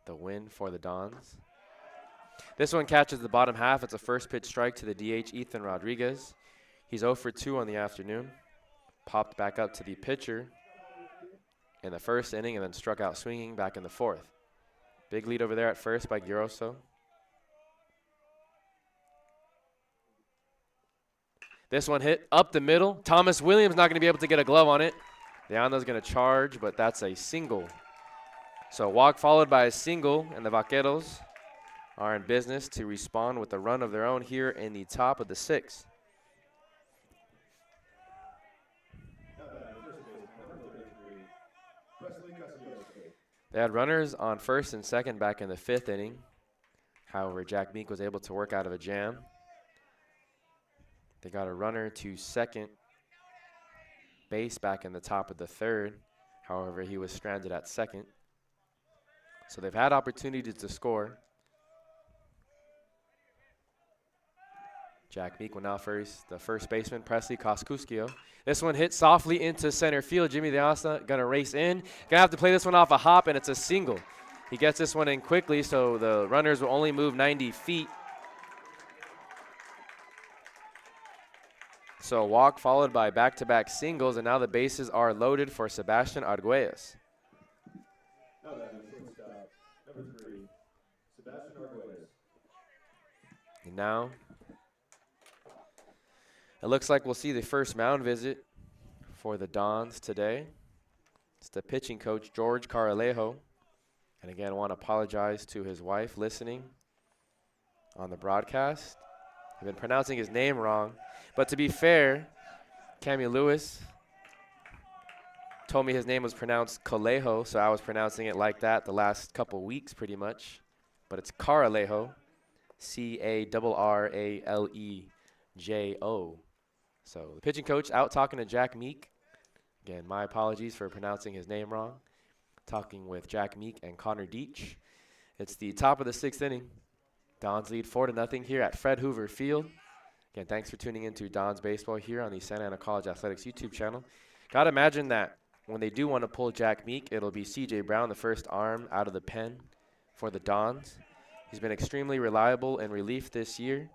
the win for the Dons. This one catches the bottom half. It's a first pitch strike to the DH, Ethan Rodriguez. He's 0 for 2 on the afternoon. Popped back up to the pitcher in the first inning and then struck out swinging back in the 4th. Big lead over there at first by Giroso. This one hit up the middle. Thomas Williams not going to be able to get a glove on it. Leando's going to charge, but that's a single. So walk followed by a single, and the Vaqueros are in business to respond with a run of their own here in the top of the 6th. They had runners on first and second back in the 5th inning. However, Jack Meek was able to work out of a jam. They got a runner to second base back in the top of the 3rd. However, he was stranded at second. So they've had opportunities to score. Jack Meek will now face the first baseman, Presley Coscuscio. This one hit softly into center field. Jimmy DeAsta gonna race in. Gonna have to play this one off a hop, and it's a single. He gets this one in quickly, so the runners will only move 90 feet. So a walk followed by back-to-back singles, and now the bases are loaded for Sebastian Arguelles. Number 3, Sebastian Arguelles. And now it looks like we'll see the first mound visit for the Dons today. It's the pitching coach, George Caralejo. And again, I want to apologize to his wife listening on the broadcast. I've been pronouncing his name wrong. But to be fair, Cammy Lewis told me his name was pronounced Colejo, so I was pronouncing it like that the last couple weeks pretty much. But it's Caralejo, Carralejo. So the pitching coach out talking to Jack Meek. Again, my apologies for pronouncing his name wrong. talking with Jack Meek and Connor Deach. It's the top of the 6th inning. Dons lead 4-0 here at Fred Hoover Field. Again, thanks for tuning in to Don's Baseball here on the Santa Ana College Athletics YouTube channel. Gotta imagine that when they do want to pull Jack Meek, it'll be C.J. Brown, the first arm out of the pen for the Dons. He's been extremely reliable in relief this year.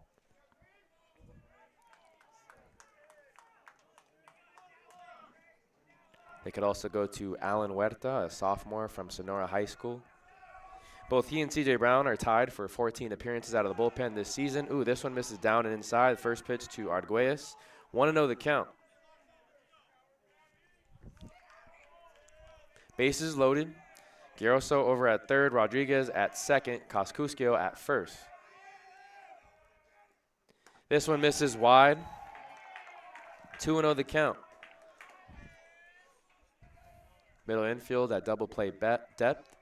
They could also go to Alan Huerta, a sophomore from Sonora High School. Both he and C.J. Brown are tied for 14 appearances out of the bullpen this season. Ooh, this one misses down and inside. First pitch to Arguelles. 1-0 the count. Bases loaded. Giroso over at third, Rodriguez at second, Coscuscio at first. This one misses wide. 2-0 the count. Middle infield at double play depth,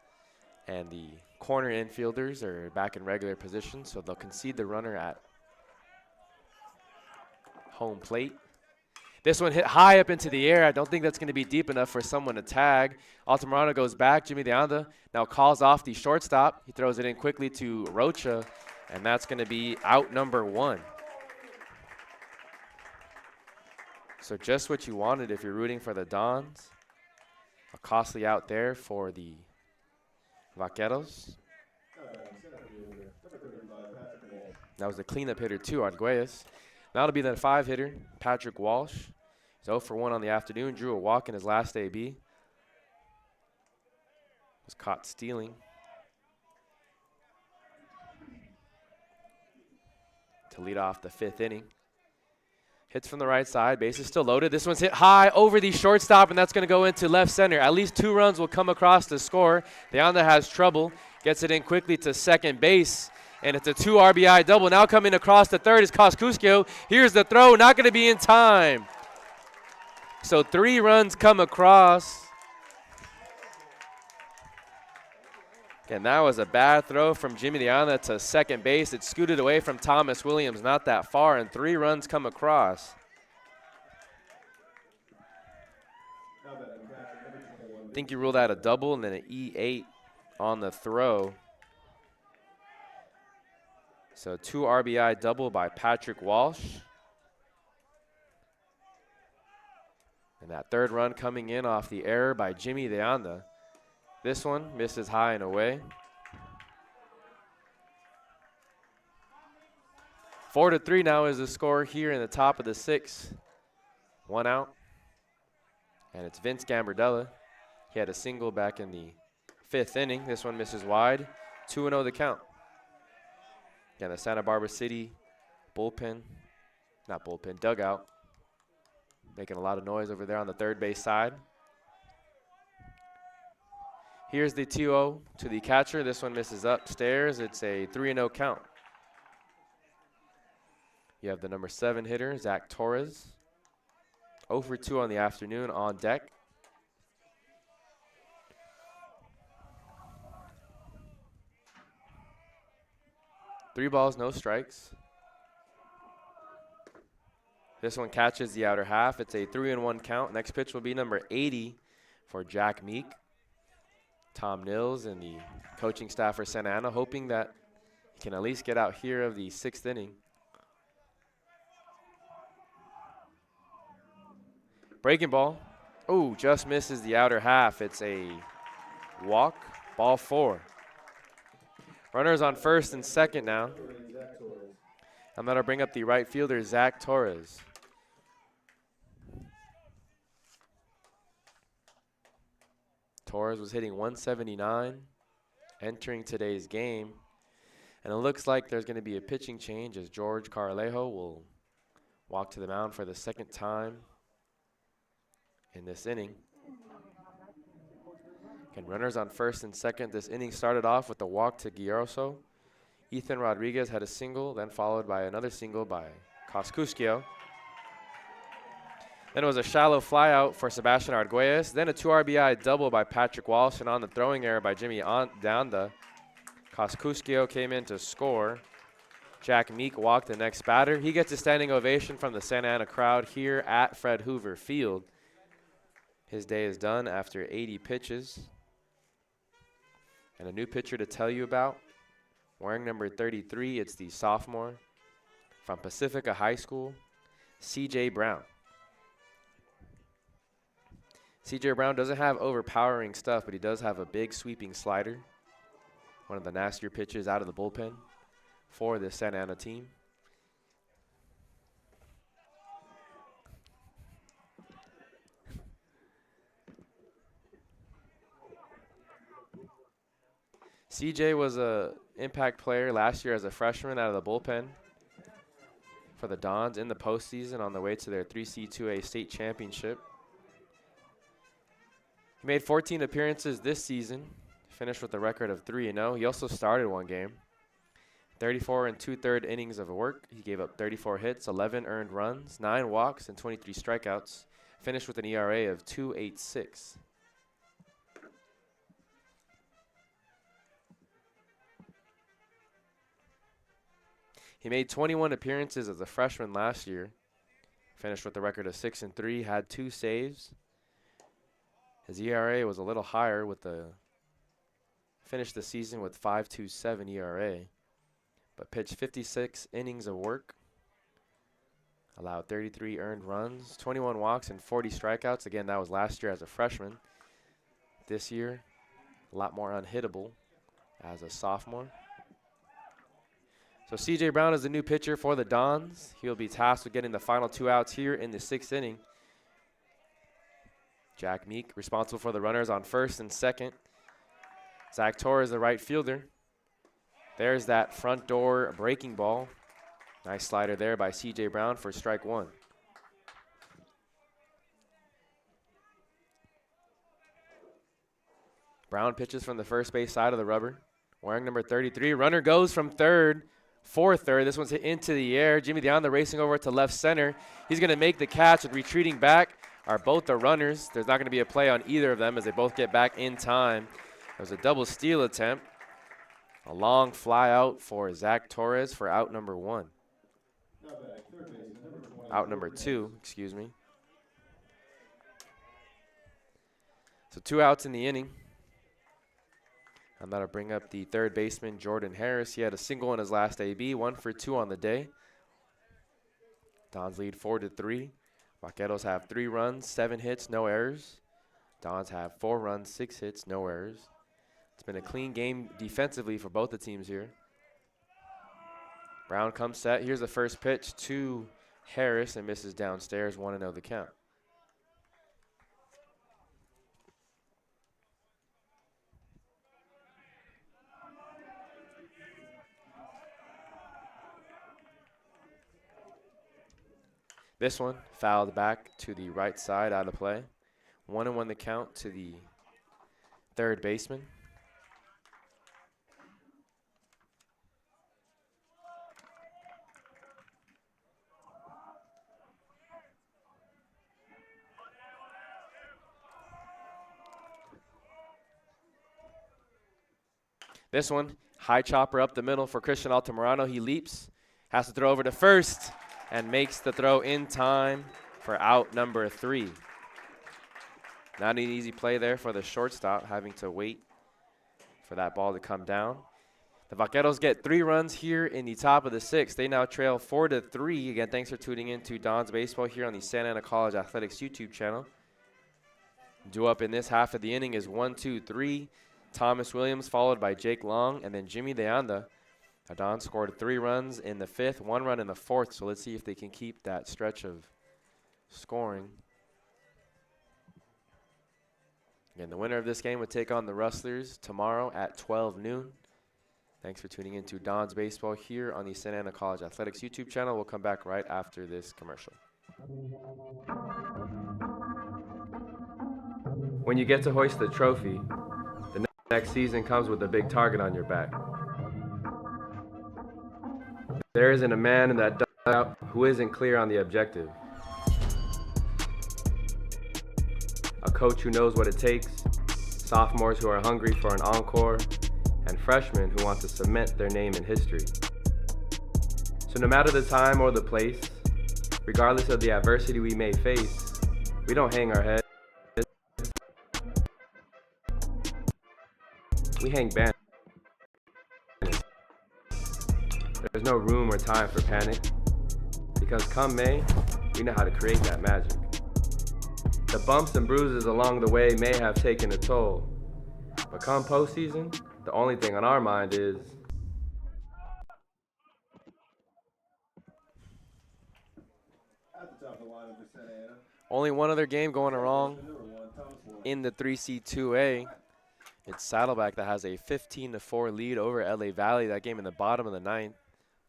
and the corner infielders are back in regular position, so they'll concede the runner at home plate. This one hit high up into the air. I don't think that's going to be deep enough for someone to tag. Altamirano goes back. Jimmy De Anda now calls off the shortstop. He throws it in quickly to Rocha, and that's going to be out number 1. So just what you wanted if you're rooting for the Dons. A costly out there for the Vaqueros. That was the cleanup hitter too, Arguelles. Now it'll be the 5-hitter, Patrick Walsh. He's 0 for 1 on the afternoon. Drew a walk in his last AB. Was caught stealing. To lead off the 5th inning. Hits from the right side. Base is still loaded. This one's hit high over the shortstop, and that's going to go into left center. At least 2 runs will come across to score. De Anda has trouble. Gets it in quickly to second base. And it's a 2 RBI double. Now coming across the third is Coscuscio. Here's the throw. Not going to be in time. So 3 runs come across. And that was a bad throw from Jimmy De Anda to second base. It scooted away from Thomas Williams, not that far, and 3 runs come across. I think he ruled out a double and then an E8 on the throw. So 2 RBI double by Patrick Walsh. And that 3rd run coming in off the error by Jimmy De Anda. This one misses high and away. 4-3 now is the score here in the top of the 6th. 1 out. And it's Vince Gambardella. He had a single back in the 5th inning. This one misses wide. 2-0 the count. Again, the Santa Barbara City dugout. Making a lot of noise over there on the third base side. Here's the 2-0 to the catcher. This one misses upstairs. It's a 3-0 count. You have the number 7 hitter, Zach Torres. 0 for 2 on the afternoon on deck. Three balls, no strikes. This one catches the outer half. It's a 3-1 count. Next pitch will be number 80 for Jack Meek. Tom Nils and the coaching staff for Santa Ana hoping that he can at least get out here of the 6th inning. Breaking ball. Oh, just misses the outer half. It's a walk. Ball 4. Runners on first and second now. I'm going to bring up the right fielder, Zach Torres. Torres was hitting 179 entering today's game. And it looks like there's going to be a pitching change as George Carlejo will walk to the mound for the 2nd time in this inning. And runners on first and second. This inning started off with a walk to Giroso. Ethan Rodriguez had a single, then followed by another single by Coscuscio. Then it was a shallow fly out for Sebastian Arguelles. Then a 2 RBI double by Patrick Walsh, and on the throwing error by Jimmy De Anda. Coscuscio came in to score. Jack Meek walked the next batter. He gets a standing ovation from the Santa Ana crowd here at Fred Hoover Field. His day is done after 80 pitches. And a new pitcher to tell you about, wearing number 33, it's the sophomore from Pacifica High School, C.J. Brown. C.J. Brown doesn't have overpowering stuff, but he does have a big sweeping slider. One of the nastier pitches out of the bullpen for the Santa Ana team. CJ was a impact player last year as a freshman out of the bullpen for the Dons in the postseason on the way to their 3C2A state championship. He made 14 appearances this season, finished with a record of 3-0. He also started one game. 34 and 2/3 innings of work. He gave up 34 hits, 11 earned runs, 9 walks, and 23 strikeouts. Finished with an ERA of 2.86. He made 21 appearances as a freshman last year. Finished with a record of 6-3, had 2 saves. His ERA was a little higher with the finished the season with 5.27 ERA, but pitched 56 innings of work. Allowed 33 earned runs, 21 walks, and 40 strikeouts. Again, that was last year as a freshman. This year, a lot more unhittable as a sophomore. So C.J. Brown is the new pitcher for the Dons. He'll be tasked with getting the final 2 outs here in the 6th inning. Jack Meek responsible for the runners on first and second. Zach Torres, the right fielder. There's that front door breaking ball. Nice slider there by C.J. Brown for strike 1. Brown pitches from the first base side of the rubber. Wearing number 33. Runner goes from third for third. This one's hit into the air. Jimmy DeAnda racing over to left center. He's going to make the catch, and retreating back are both the runners. There's not going to be a play on either of them as they both get back in time. It was a double steal attempt. A long fly out for Zach Torres for out number 1. Out number 2, excuse me. So 2 outs in the inning. And that'll bring up the third baseman, Jordan Harris. He had a single in his last AB, 1 for 2 on the day. Dons lead 4-3. Vaqueros have 3 runs, 7 hits, no errors. Dons have 4 runs, 6 hits, no errors. It's been a clean game defensively for both the teams here. Brown comes set. Here's the first pitch to Harris and misses downstairs, 1-0 the count. This one fouled back to the right side, out of play. 1-1 the count to the third baseman. This one, high chopper up the middle for Christian Altamirano. He leaps, has to throw over to first, and makes the throw in time for out number 3. Not an easy play there for the shortstop, having to wait for that ball to come down. The Vaqueros get 3 runs here in the top of the 6th. They now trail 4-3. Again, thanks for tuning in to Don's Baseball here on the Santa Ana College Athletics YouTube channel. Due up in this half of the inning is 1-2-3. Thomas Williams followed by Jake Long, and then Jimmy DeAnda. Don scored 3 runs in the 5th, 1 run in the 4th, so let's see if they can keep that stretch of scoring. Again, the winner of this game would take on the Rustlers tomorrow at 12 noon. Thanks for tuning in to Don's Baseball here on the Santa Ana College Athletics YouTube channel. We'll come back right after this commercial. When you get to hoist the trophy, the next season comes with a big target on your back. There isn't a man in that dugout who isn't clear on the objective. A coach who knows what it takes, sophomores who are hungry for an encore, and freshmen who want to cement their name in history. So no matter the time or the place, regardless of the adversity we may face, we don't hang our heads. we hang banners. There's no room or time for panic, because come May, we know how to create that magic. The bumps and bruises along the way may have taken a toll, but come postseason, the only thing on our mind is At the top of the lineup for Santa Ana. only one other game going wrong Number 1, Thomas Warren. in the 3C2A. It's Saddleback that has a 15-4 lead over LA Valley. That game in the bottom of the 9th.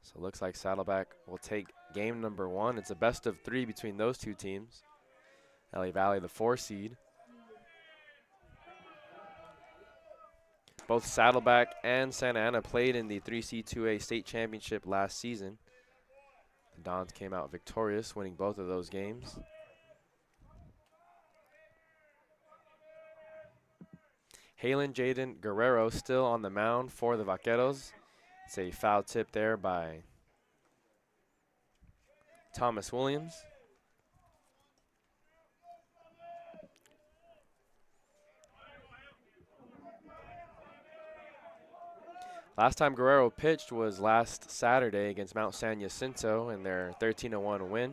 So it looks like Saddleback will take game number 1. It's a best of 3 between those two teams. LA Valley, the 4 seed. Both Saddleback and Santa Ana played in the 3C2A state championship last season. The Dons came out victorious, winning both of those games. Halen Jaden Guerrero still on the mound for the Vaqueros. It's a foul tip there by Thomas Williams. Last time Guerrero pitched was last Saturday against Mount San Jacinto in their 13-1 win.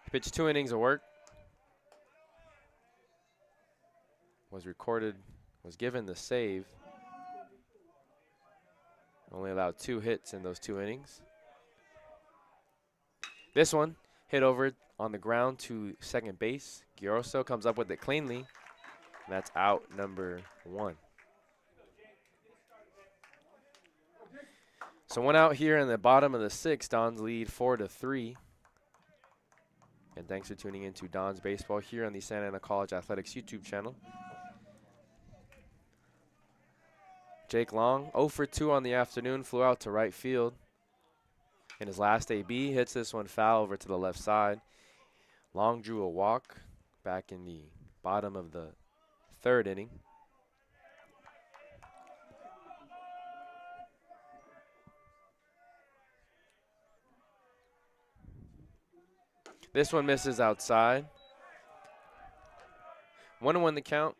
He pitched 2 innings of work. Was given the save. Only allowed 2 hits in those 2 innings. This one hit over on the ground to second base. Gioroso comes up with it cleanly, and that's out number 1. So 1 out here in the bottom of the 6th. Dons lead 4-3. And thanks for tuning in to Dons Baseball here on the Santa Ana College Athletics YouTube channel. Jake Long, 0 for 2 on the afternoon, flew out to right field. In his last AB, hits this one foul over to the left side. Long drew a walk back in the bottom of the 3rd inning. This one misses outside. 1-1 the count.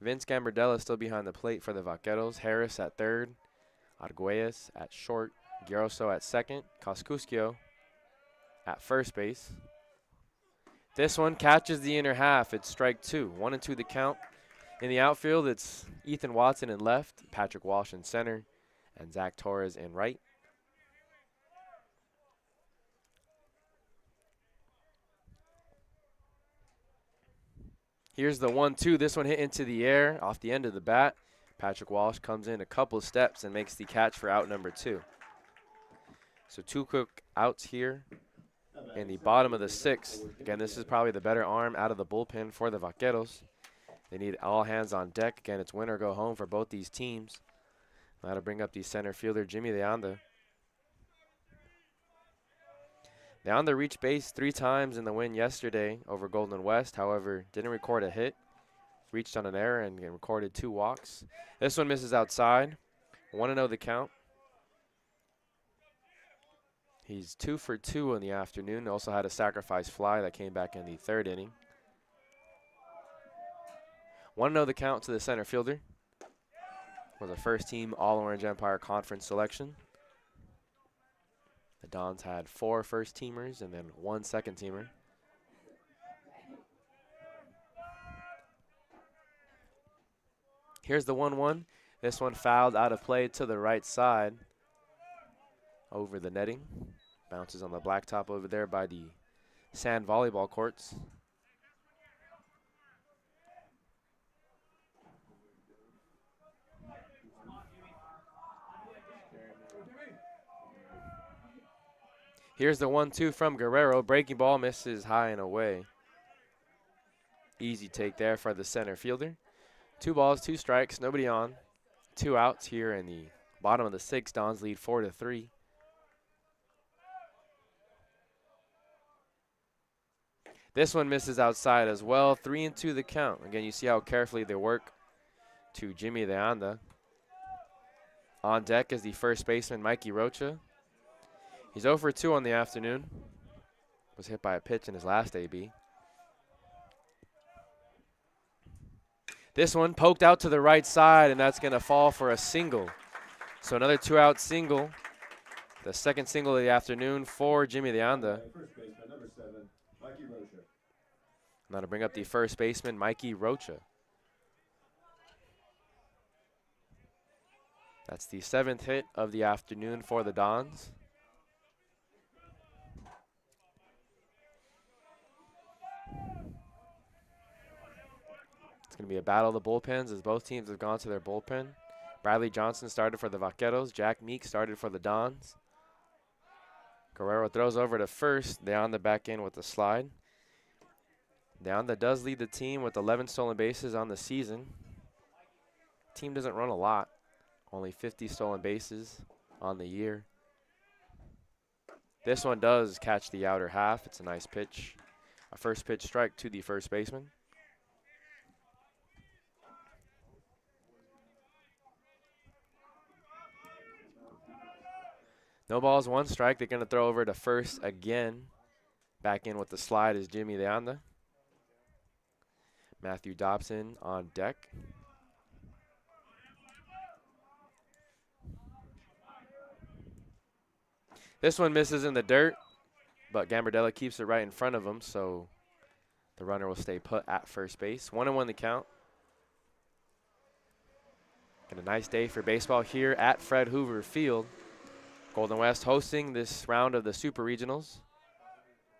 Vince Gambardella still behind the plate for the Vaqueros. Harris at 3rd. Arguelles at short. Gioroso at 2nd. Coscuskio at first base. This one catches the inner half. It's strike 2. 1-2 the count. In the outfield, it's Ethan Watson in left, Patrick Walsh in center, and Zach Torres in right. Here's the 1-2. This one hit into the air off the end of the bat. Patrick Walsh comes in a couple of steps and makes the catch for out number 2. So 2 quick outs here in the bottom of the 6th. Again, this is probably the better arm out of the bullpen for the Vaqueros. They need all hands on deck. Again, it's win or go home for both these teams. That'll bring up the center fielder, Jimmy Leanda. Leanda reached base 3 times in the win yesterday over Golden West. However, didn't record a hit. Reached on an error and recorded 2 walks. This one misses outside. 1-0 the count. He's 2 for 2 in the afternoon. Also had a sacrifice fly that came back in the 3rd inning. 1-0 the count to the center fielder. Was a first-team All-Orange Empire Conference selection. The Dons had 4 first-teamers and then 1 second-teamer. Here's the 1-1. This one fouled out of play to the right side over the netting. Bounces on the blacktop over there by the sand volleyball courts. Here's the 1-2 from Guerrero. Breaking ball misses high and away. Easy take there for the center fielder. 2 balls, 2 strikes, nobody on. 2 outs here in the bottom of the 6th. Dons lead 4-3. This one misses outside as well. 3-2 the count. Again, you see how carefully they work to Jimmy Leanda. On deck is the first baseman, Mikey Rocha. He's 0 for 2 on the afternoon. Was hit by a pitch in his last AB. This one poked out to the right side, and that's going to fall for a single. So another 2-out single, the second single of the afternoon for Jimmy Leanda. First baseman, number 7, Mikey Rocha. Now to bring up the first baseman, Mikey Rocha. That's the 7th hit of the afternoon for the Dons. It's going to be a battle of the bullpens as both teams have gone to their bullpen. Bradley Johnson started for the Vaqueros. Jack Meek started for the Dons. Guerrero throws over to first. Leanda back in with the slide. Leanda does lead the team with 11 stolen bases on the season. Team doesn't run a lot. Only 50 stolen bases on the year. This one does catch the outer half. It's a nice pitch. A first pitch strike to the first baseman. No balls, 1 strike. They're going to throw over to first again. Back in with the slide is Jimmy Leanda. Matthew Dobson on deck. This one misses in the dirt, but Gambardella keeps it right in front of him, so the runner will stay put at first base. 1-1 the count. And a nice day for baseball here at Fred Hoover Field. Golden West hosting this round of the Super Regionals,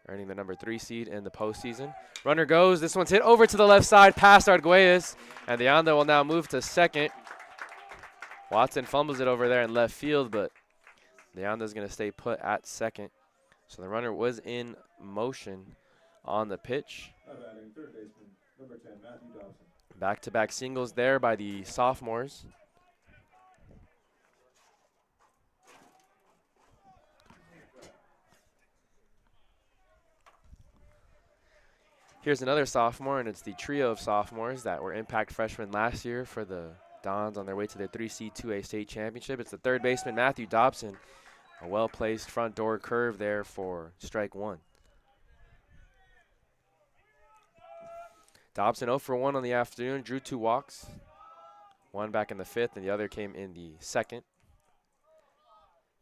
earning the number 3 seed in the postseason. Runner goes. This one's hit over to the left side past Arguelles, and Leanda will now move to second. Watson fumbles it over there in left field, but Leanda's going to stay put at second. So the runner was in motion on the pitch. Third baseman, number 10, Matthew Dobson. Back-to-back singles there by the sophomores. Here's another sophomore, and it's the trio of sophomores that were impact freshmen last year for the Dons on their way to their 3C 2A state championship. It's the third baseman, Matthew Dobson. A well-placed front door curve there for strike 1. Dobson 0 for 1 on the afternoon, drew 2 walks. One back in the 5th, and the other came in the 2nd.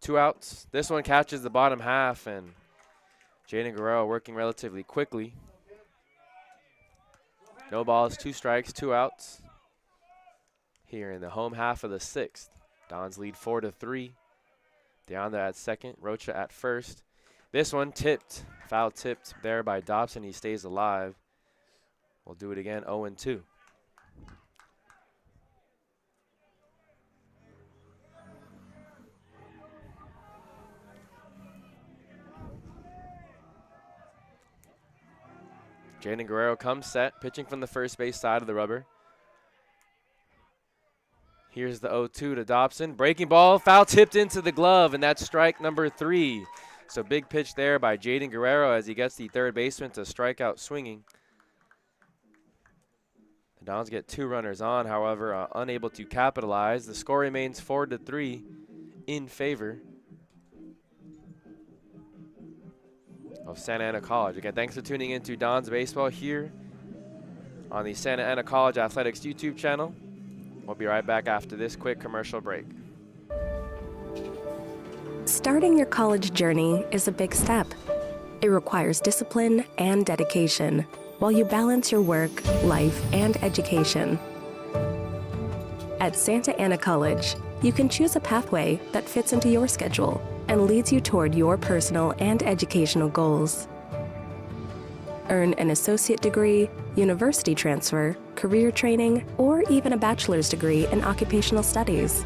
2 outs. This one catches the bottom half, and Jaden Guerrero working relatively quickly. No balls, 2 strikes, 2 outs. Here in the home half of the 6th. Dons lead 4-3. Leanda at second, Rocha at first. This one tipped, foul tipped there by Dobson. He stays alive. We'll do it again, 0-2. Jaden Guerrero comes set, pitching from the first base side of the rubber. Here's the 0-2 to Dobson. Breaking ball, foul tipped into the glove, and that's strike number 3. So big pitch there by Jaden Guerrero as he gets the third baseman to strike out swinging. The Dons get 2 runners on, however, unable to capitalize. The score remains 4-3 in favor of Santa Ana College. Again, thanks for tuning in to Dons Baseball here on the Santa Ana College Athletics YouTube channel. We'll be right back after this quick commercial break. Starting your college journey is a big step. It requires discipline and dedication while you balance your work, life, and education. At Santa Ana College, you can choose a pathway that fits into your schedule and leads you toward your personal and educational goals. Earn an associate degree, university transfer, career training, or even a bachelor's degree in occupational studies.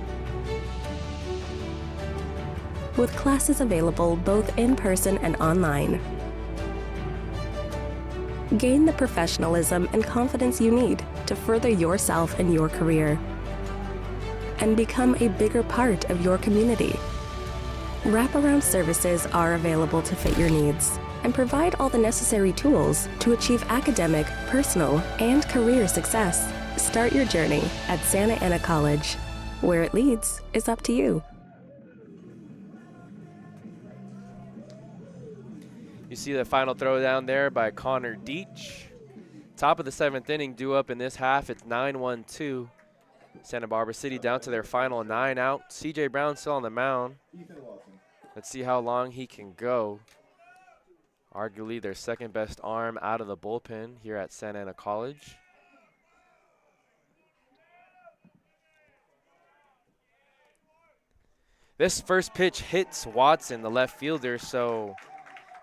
With classes available both in person and online. Gain the professionalism and confidence you need to further yourself and your career, and become a bigger part of your community. Wraparound services are available to fit your needs and provide all the necessary tools to achieve academic, personal, and career success. Start your journey at Santa Ana College. Where it leads is up to you. You see the final throw down there by Connor Deach. Top of the 7th inning, due up in this half. It's 9-1-2. Santa Barbara City down to their final 9 out. CJ Brown still on the mound. Let's see how long he can go. Arguably their second best arm out of the bullpen here at Santa Ana College. This first pitch hits Watson, the left fielder, so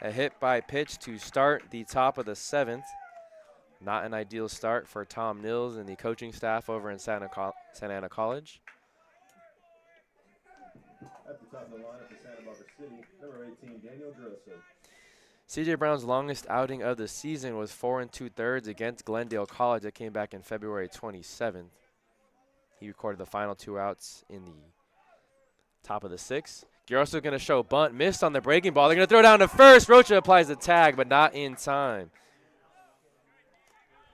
a hit by pitch to start the top of the 7th. Not an ideal start for Tom Nils and the coaching staff over in Santa Ana College. At the top of the lineup for Santa Barbara City, number 18, Daniel Grosso. CJ Brown's longest outing of the season was 4 2/3 against Glendale College. That came back in February 27th. He recorded the final 2 outs in the top of the 6th. Grosso going to show bunt, missed on the breaking ball. They're going to throw down to first. Rocha applies the tag, but not in time.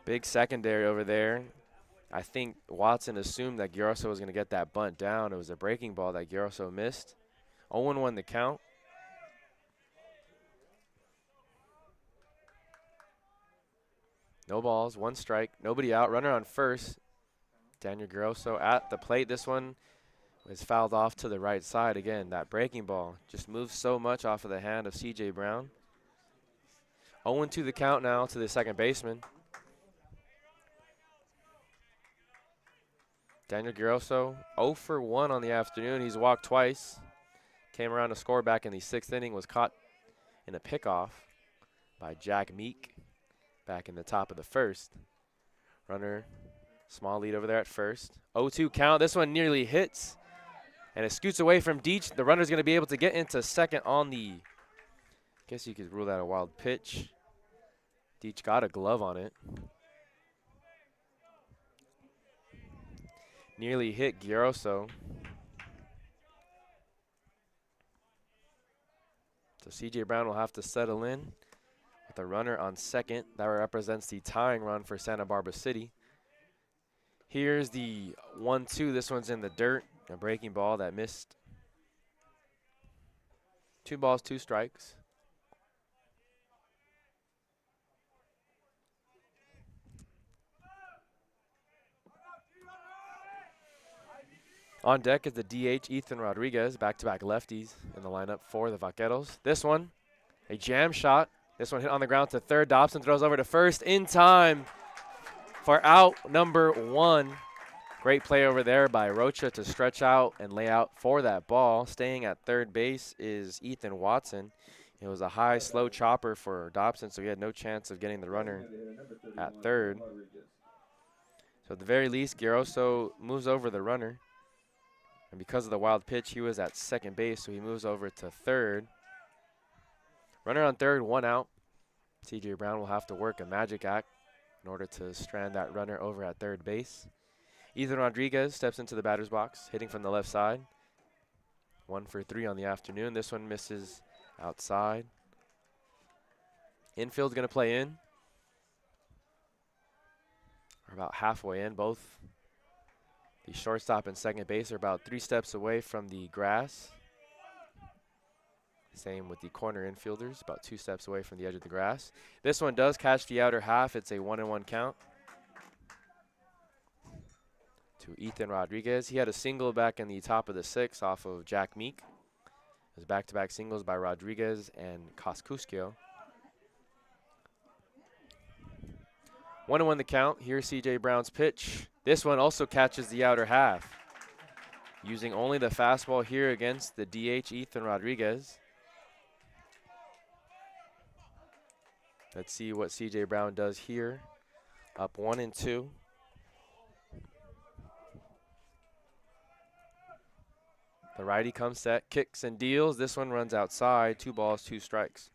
Big secondary over there. I think Watson assumed that Grosso was going to get that bunt down. It was a breaking ball that Grosso missed. 0-1 the count. No balls, 1 strike, nobody out. Runner on first. Daniel Grosso at the plate. This one was fouled off to the right side. Again, that breaking ball just moves so much off of the hand of CJ Brown. 0-2 the count now to the second baseman. Daniel Grosso, 0 for 1 on the afternoon. He's walked twice. Came around to score back in the 6th inning. Was caught in a pickoff by Jack Meek back in the top of the 1st. Runner, small lead over there at first. 0-2 count. This one nearly hits. And it scoots away from Deach. The runner's going to be able to get into second on the, I guess you could rule that a wild pitch. Deach got a glove on it. Nearly hit Grosso. So CJ Brown will have to settle in with a runner on second. That represents the tying run for Santa Barbara City. Here's the 1-2. This one's in the dirt. A breaking ball that missed. 2 balls, 2 strikes. On deck is the DH, Ethan Rodriguez, back-to-back lefties in the lineup for the Vaqueros. This one, a jam shot. This one hit on the ground to third. Dobson throws over to first in time for out number 1. Great play over there by Rocha to stretch out and lay out for that ball. Staying at third base is Ethan Watson. It was a high, slow chopper for Dobson, so he had no chance of getting the runner at third. So at the very least, Grosso moves over the runner. And because of the wild pitch, he was at second base, so he moves over to third. Runner on third, 1 out. CJ Brown will have to work a magic act in order to strand that runner over at third base. Ethan Rodriguez steps into the batter's box, hitting from the left side. 1 for 3 on the afternoon. This one misses outside. Infield's going to play in. We're about halfway in. Both the shortstop and second base are about 3 steps away from the grass. Same with the corner infielders, about 2 steps away from the edge of the grass. This one does catch the outer half. It's a 1-1 count to Ethan Rodriguez. He had a single back in the top of the 6th off of Jack Meek. It was back-to-back singles by Rodriguez and Koskuskio. 1-1 the count. Here's CJ Brown's pitch. This one also catches the outer half. Using only the fastball here against the DH, Ethan Rodriguez. Let's see what CJ Brown does here. Up 1-2. The righty comes set, kicks and deals. This one runs outside. 2 balls, 2 strikes.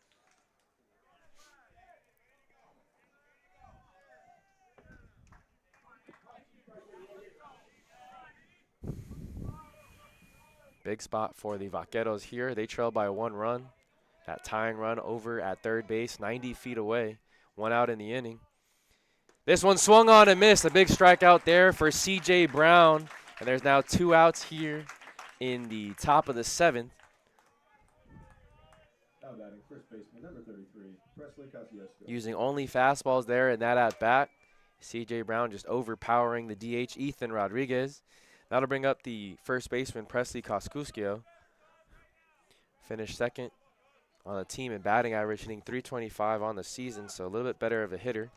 Big spot for the Vaqueros here. They trail by 1 run. That tying run over at third base, 90 feet away. 1 out in the inning. This one swung on and missed. A big strikeout there for CJ Brown. And there's now 2 outs here in the top of the 7th. Now batting first baseman, number 33, Presley Kosciuszko. Using only fastballs there in that at bat. C.J. Brown just overpowering the DH, Ethan Rodriguez. That'll bring up the first baseman, Presley Koskuskio. Finished second on the team in batting average, hitting .325 on the season, so a little bit better of a hitter,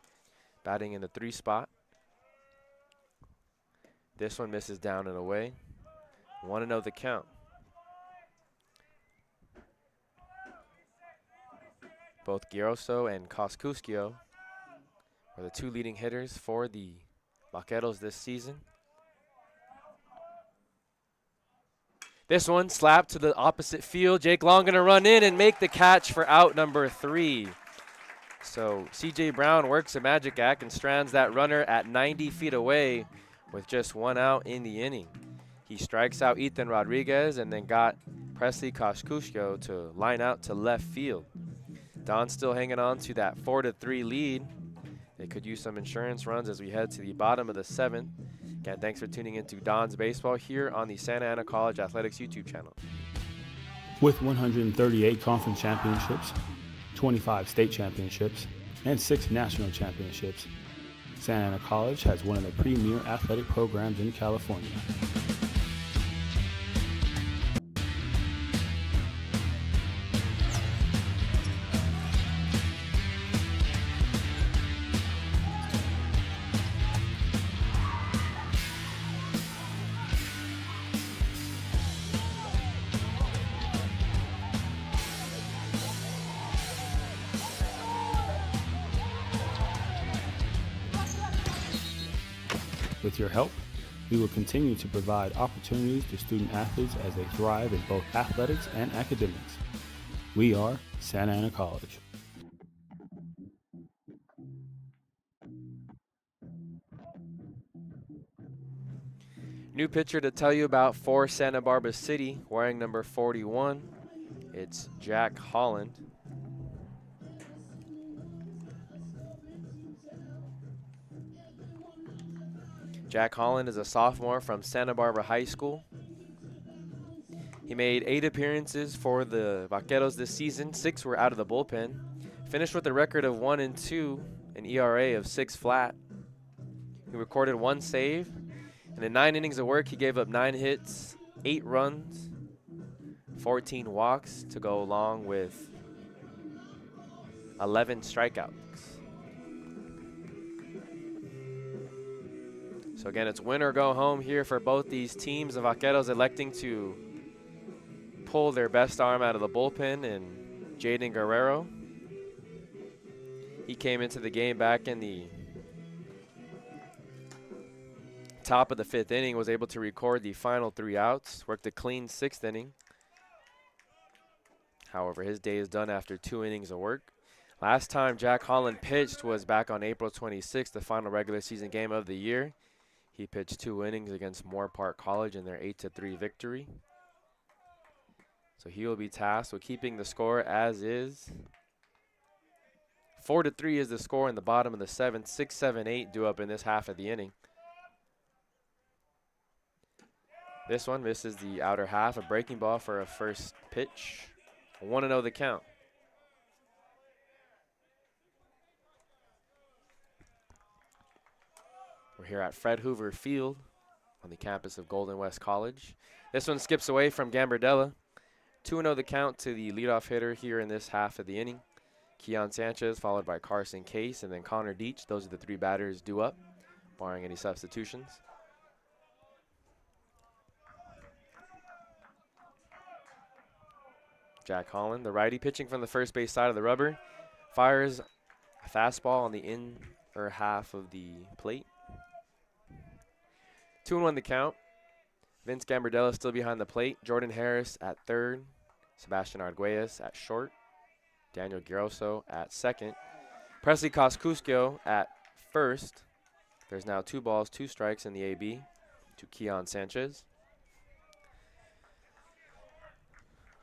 batting in the 3 spot. This one misses down and away. 1-0 the count. Both Giroso and Koskuskio are the 2 leading hitters for the Vaqueros this season. This one slapped to the opposite field. Jake Long gonna run in and make the catch for out number 3. So C.J. Brown works a magic act and strands that runner at 90 feet away with just 1 out in the inning. He strikes out Ethan Rodriguez and then got Presley Koskuskio to line out to left field. Don's still hanging on to that 4-3 lead. They could use some insurance runs as we head to the bottom of the 7th. Again, thanks for tuning into Don's Baseball here on the Santa Ana College Athletics YouTube channel. With 138 conference championships, 25 state championships, and 6 national championships, Santa Ana College has one of the premier athletic programs in California. With your help, we will continue to provide opportunities to student athletes as they thrive in both athletics and academics. We are Santa Ana College. New pitcher to tell you about for Santa Barbara City, wearing number 41. It's Jack Holland. Jack Holland is a sophomore from Santa Barbara High School. He made 8 appearances for the Vaqueros this season. 6 were out of the bullpen. Finished with a record of 1-2, an ERA of 6 flat. He recorded 1 save. And in 9 innings of work, he gave up 9 hits, 8 runs, 14 walks to go along with 11 strikeouts. So again, it's win or go home here for both these teams. The Vaqueros electing to pull their best arm out of the bullpen in Jaden Guerrero. He came into the game back in the top of the 5th inning, was able to record the final 3 outs, worked a clean 6th inning. However, his day is done after 2 innings of work. Last time Jack Holland pitched was back on April 26th, the final regular season game of the year. He pitched 2 innings against Moore Park College in their 8-3 victory. So he will be tasked with keeping the score as is. 4-3 is the score in the bottom of the 7th. 6, 7, 8 due up in this half of the inning. This one misses the outer half, a breaking ball for a first pitch. 1-0 the count. We're here at Fred Hoover Field on the campus of Golden West College. This one skips away from Gambardella. 2-0 the count to the leadoff hitter here in this half of the inning. Keon Sanchez followed by Carson Case and then Connor Deach. Those are the 3 batters due up, barring any substitutions. Jack Holland, the righty, pitching from the first base side of the rubber, fires a fastball on the inner half of the plate. 2-1 the count. Vince Gambardella still behind the plate. Jordan Harris at third. Sebastian Arguelles at short. Daniel Giroso at second. Presley Koskuskio at first. There's now 2 balls, 2 strikes in the AB to Keon Sanchez.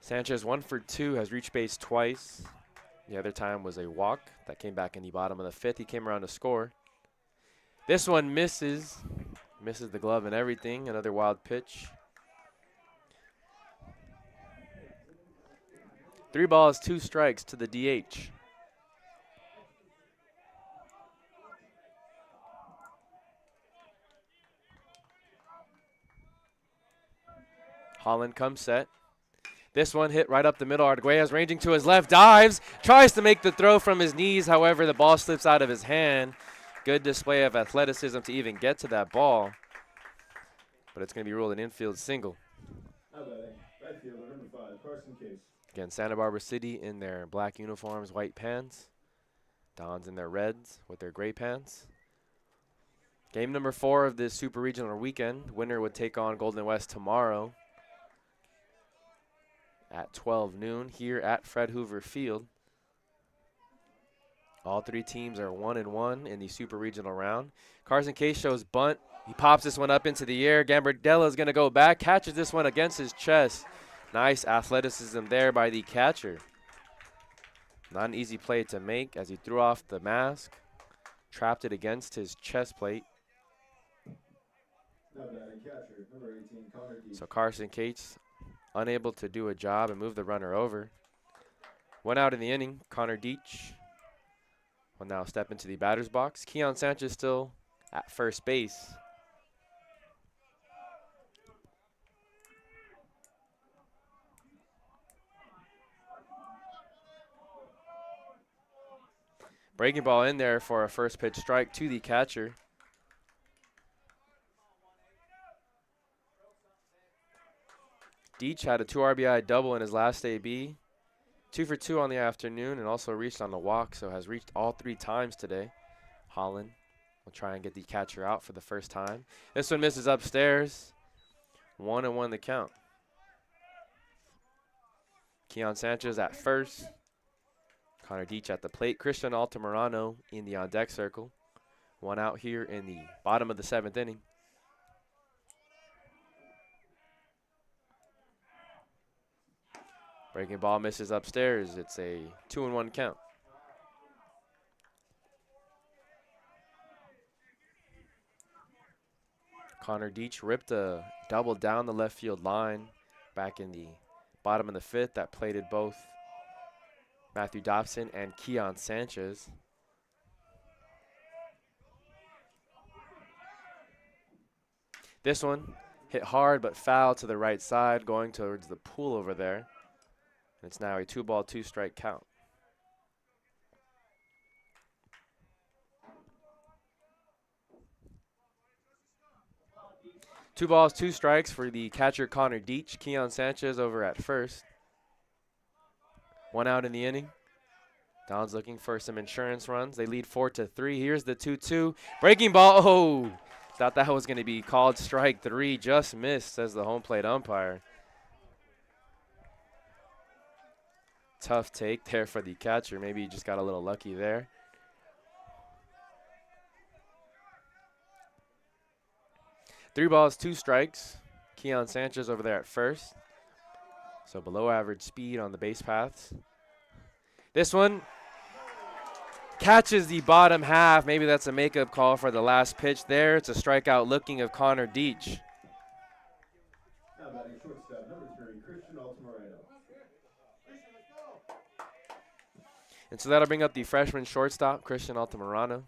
Sanchez 1 for 2, has reached base twice. The other time was a walk that came back in the bottom of the 5th. He came around to score. This one misses the glove and everything. Another wild pitch. 3 balls, 2 strikes to the DH. Holland comes set. This one hit right up the middle. Arguelles ranging to his left, dives, tries to make the throw from his knees. However, the ball slips out of his hand. Good display of athleticism to even get to that ball. But it's going to be ruled an infield single. Now batting, right fielder number 5, Carson Case. Again, Santa Barbara City in their black uniforms, white pants. Dons in their reds with their gray pants. Game number 4 of this Super Regional weekend. Winner would take on Golden West tomorrow at 12 noon here at Fred Hoover Field. All 3 teams are 1-1 in the Super Regional round. Carson Case shows bunt. He pops this one up into the air. Gambardella is going to go back, catches this one against his chest. Nice athleticism there by the catcher. Not an easy play to make as he threw off the mask, trapped it against his chest plate. Now batting, catcher number 18, Connor Deach. So Carson Case unable to do a job and move the runner over. One out in the inning. Connor Deach will now step into the batter's box. Keon Sanchez still at first base. Breaking ball in there for a first pitch strike to the catcher. Deach had a 2 RBI double in his last AB. 2 for 2 on the afternoon and also reached on the walk, so has reached all 3 times today. Holland will try and get the catcher out for the first time. This one misses upstairs. 1-1 the count. Keon Sanchez at first. Connor Deach at the plate. Christian Altamirano in the on-deck circle. 1 out here in the bottom of the 7th inning. Breaking ball misses upstairs. It's a 2-1 count. Connor Deach ripped a double down the left field line back in the bottom of the 5th that plated both Matthew Dobson and Keon Sanchez. This one hit hard but foul to the right side, going towards the pool over there. And it's now a 2-ball, 2-strike count. Two balls, 2 strikes for the catcher Connor Deach. Keon Sanchez over at first. 1 out in the inning. Don's looking for some insurance runs. They lead 4-3. Here's the 2-2. Breaking ball. Oh, thought that was going to be called strike 3. Just missed, says the home plate umpire. Tough take there for the catcher. Maybe he just got a little lucky there. Three balls, 2 strikes. Keon Sanchez over there at first. So below average speed on the base paths. This one catches the bottom half. Maybe that's a makeup call for the last pitch there. It's a strikeout looking of Connor Deach. Now batting shortstop number 3, Christian Altamirano. And so that'll bring up the freshman shortstop, Christian Altamirano.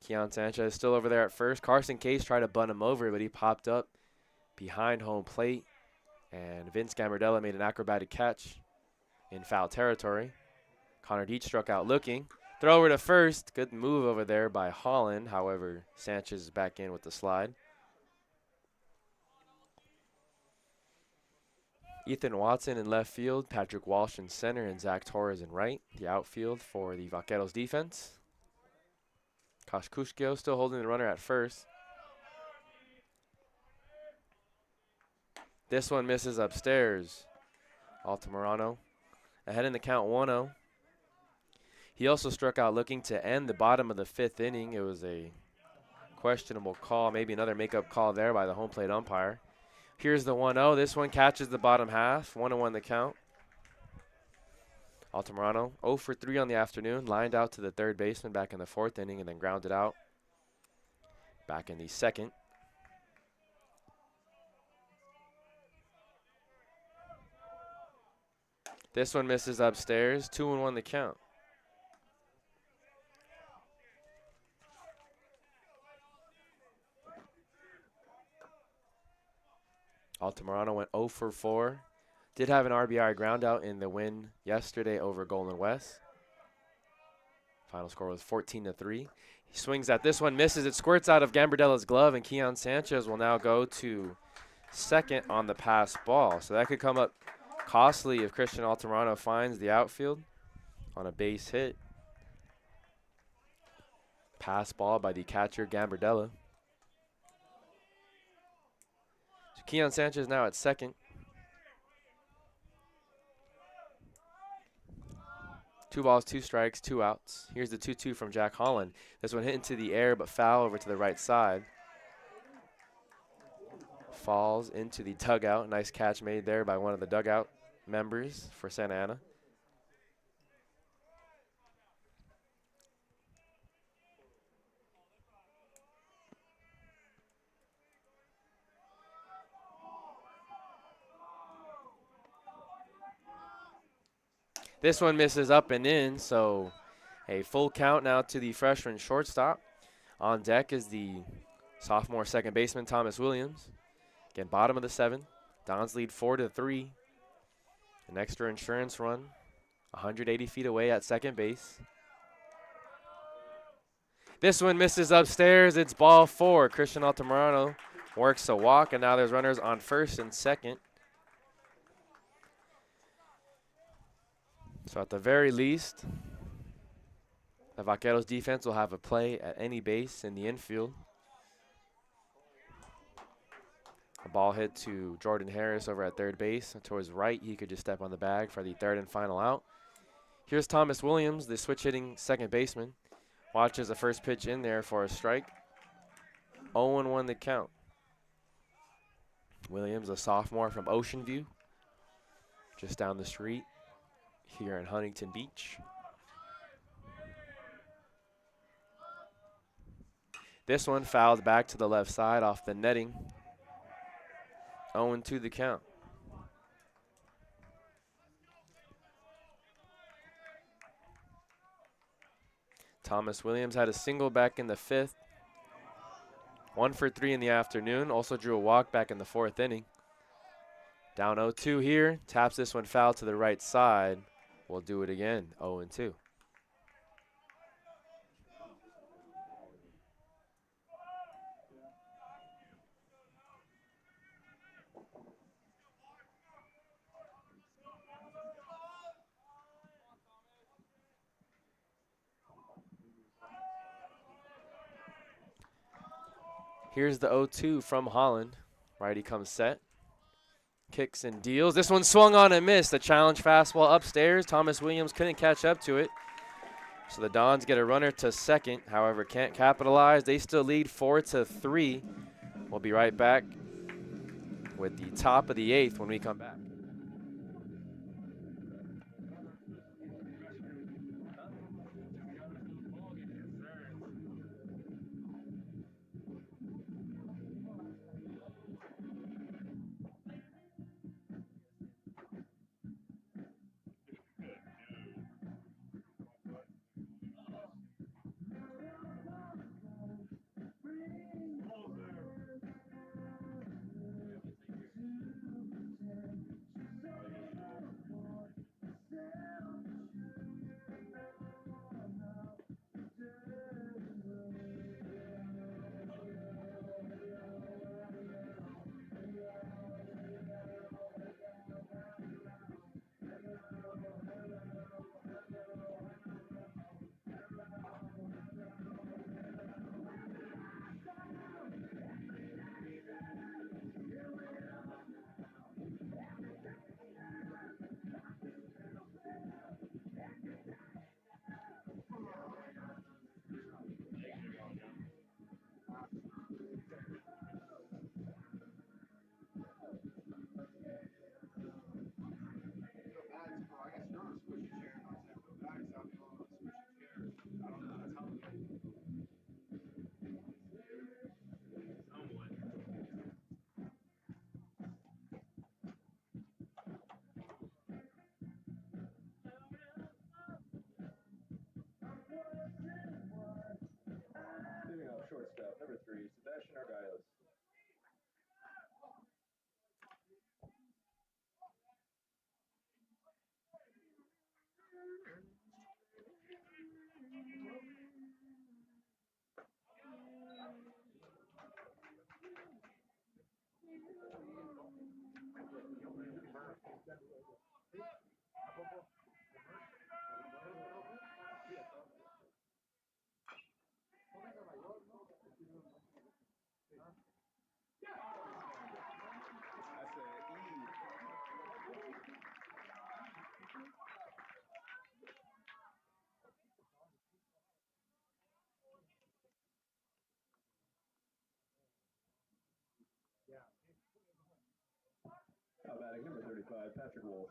Keon Sanchez still over there at first. Carson Case tried to bunt him over, but he popped up behind home plate. And Vince Gambardella made an acrobatic catch in foul territory. Connor Deach struck out looking. Throw over to first. Good move over there by Holland. However, Sanchez is back in with the slide. Ethan Watson in left field, Patrick Walsh in center, and Zach Torres in right. The outfield for the Vaqueros defense. Koshkushkio still holding the runner at first. This one misses upstairs. Altamirano ahead in the count 1-0. He also struck out looking to end the bottom of the 5th inning. It was a questionable call, maybe another makeup call there by the home plate umpire. Here's the 1-0. This one catches the bottom half. 1-1 the count. Altamirano 0 for 3 on the afternoon. Lined out to the third baseman back in the 4th inning and then grounded out back in the 2nd. This one misses upstairs. 2-1 the count. Altamirano went 0 for 4. Did have an RBI ground out in the win yesterday over Golden West. Final score was 14-3. He swings at this one, misses. It squirts out of Gambardella's glove, and Keon Sanchez will now go to second on the pass ball. So that could come up costly if Christian Altamirano finds the outfield on a base hit. Pass ball by the catcher, Gambardella. So Keon Sanchez now at second. 2 balls, 2 strikes, 2 outs. Here's the 2-2 from Jack Holland. This one hit into the air but foul over to the right side. Falls into the dugout. Nice catch made there by one of the dugout members for Santa Ana. This one misses up and in, so a full count now to the freshman shortstop. On deck is the sophomore second baseman, Thomas Williams. Again, bottom of the 7th. Dons lead 4-3. An extra insurance run, 180 feet away at second base. This one misses upstairs. It's ball 4. Christian Altamirano works a walk, and now there's runners on first and second. So at the very least, the Vaqueros defense will have a play at any base in the infield. A ball hit to Jordan Harris over at third base. To his right, he could just step on the bag for the third and final out. Here's Thomas Williams, the switch hitting second baseman. Watches the first pitch in there for a strike. 0-1 the count. Williams, a sophomore from Ocean View, just down the street here in Huntington Beach. This one fouled back to the left side off the netting. 0-2 the count. Thomas Williams had a single back in the 5th. 1 for 3 in the afternoon. Also drew a walk back in the 4th inning. Down 0-2 here. Taps this one foul to the right side. We'll do it again. 0-2. Here's the 0-2 from Holland. Righty comes set. Kicks and deals. This one swung on and missed. A challenge fastball upstairs. Thomas Williams couldn't catch up to it. So the Dons get a runner to second. However, can't capitalize. They still lead 4-3. We'll be right back with the top of the 8th when we come back. by Patrick Walsh.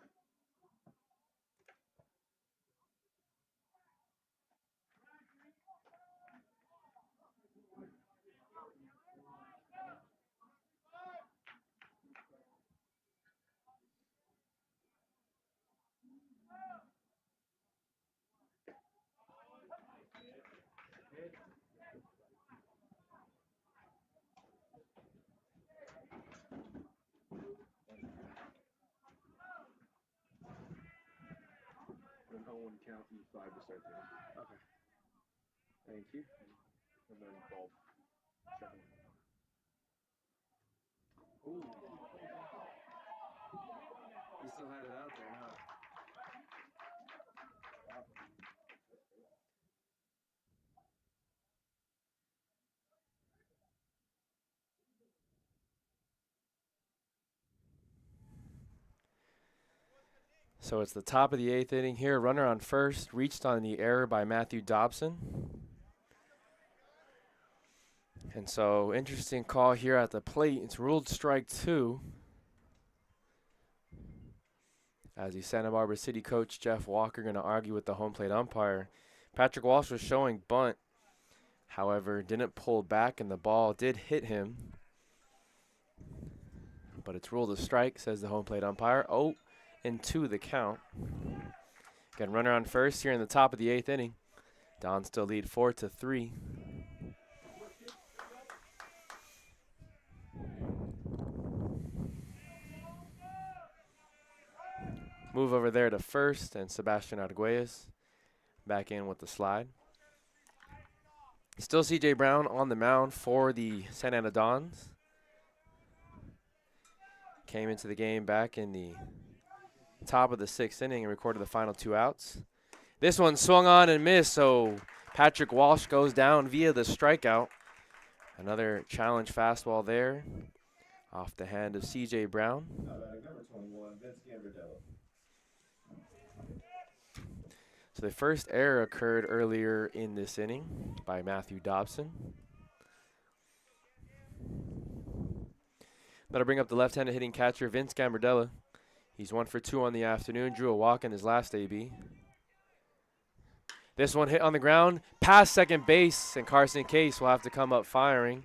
And on one count from 5 to start the game. Okay. Thank you. And then ball checking. Ooh. You still had it out there, huh? So it's the top of the 8th inning here. Runner on first, reached on the error by Matthew Dobson. And so interesting call here at the plate. It's ruled strike 2. As the Santa Barbara City coach, Jeff Walker, going to argue with the home plate umpire. Patrick Walsh was showing bunt, however, didn't pull back, and the ball did hit him. But it's ruled a strike, says the home plate umpire. 0-2 the count. Again, runner on first here in the top of the 8th inning. Dons still lead 4-3. Move over there to first, and Sebastian Arguelles back in with the slide. Still C.J. Brown on the mound for the Santa Ana Dons. Came into the game back in the top of the 6th inning and recorded the final 2 outs. This one swung on and missed, so Patrick Walsh goes down via the strikeout. Another challenge fastball there off the hand of C.J. Brown. Number 21, Vince Gambardello. So the first error occurred earlier in this inning by Matthew Dobson. That'll bring up the left-handed hitting catcher, Vince Gambardella. He's 1 for 2 on the afternoon, drew a walk in his last AB. This one hit on the ground, past second base, and Carson Case will have to come up firing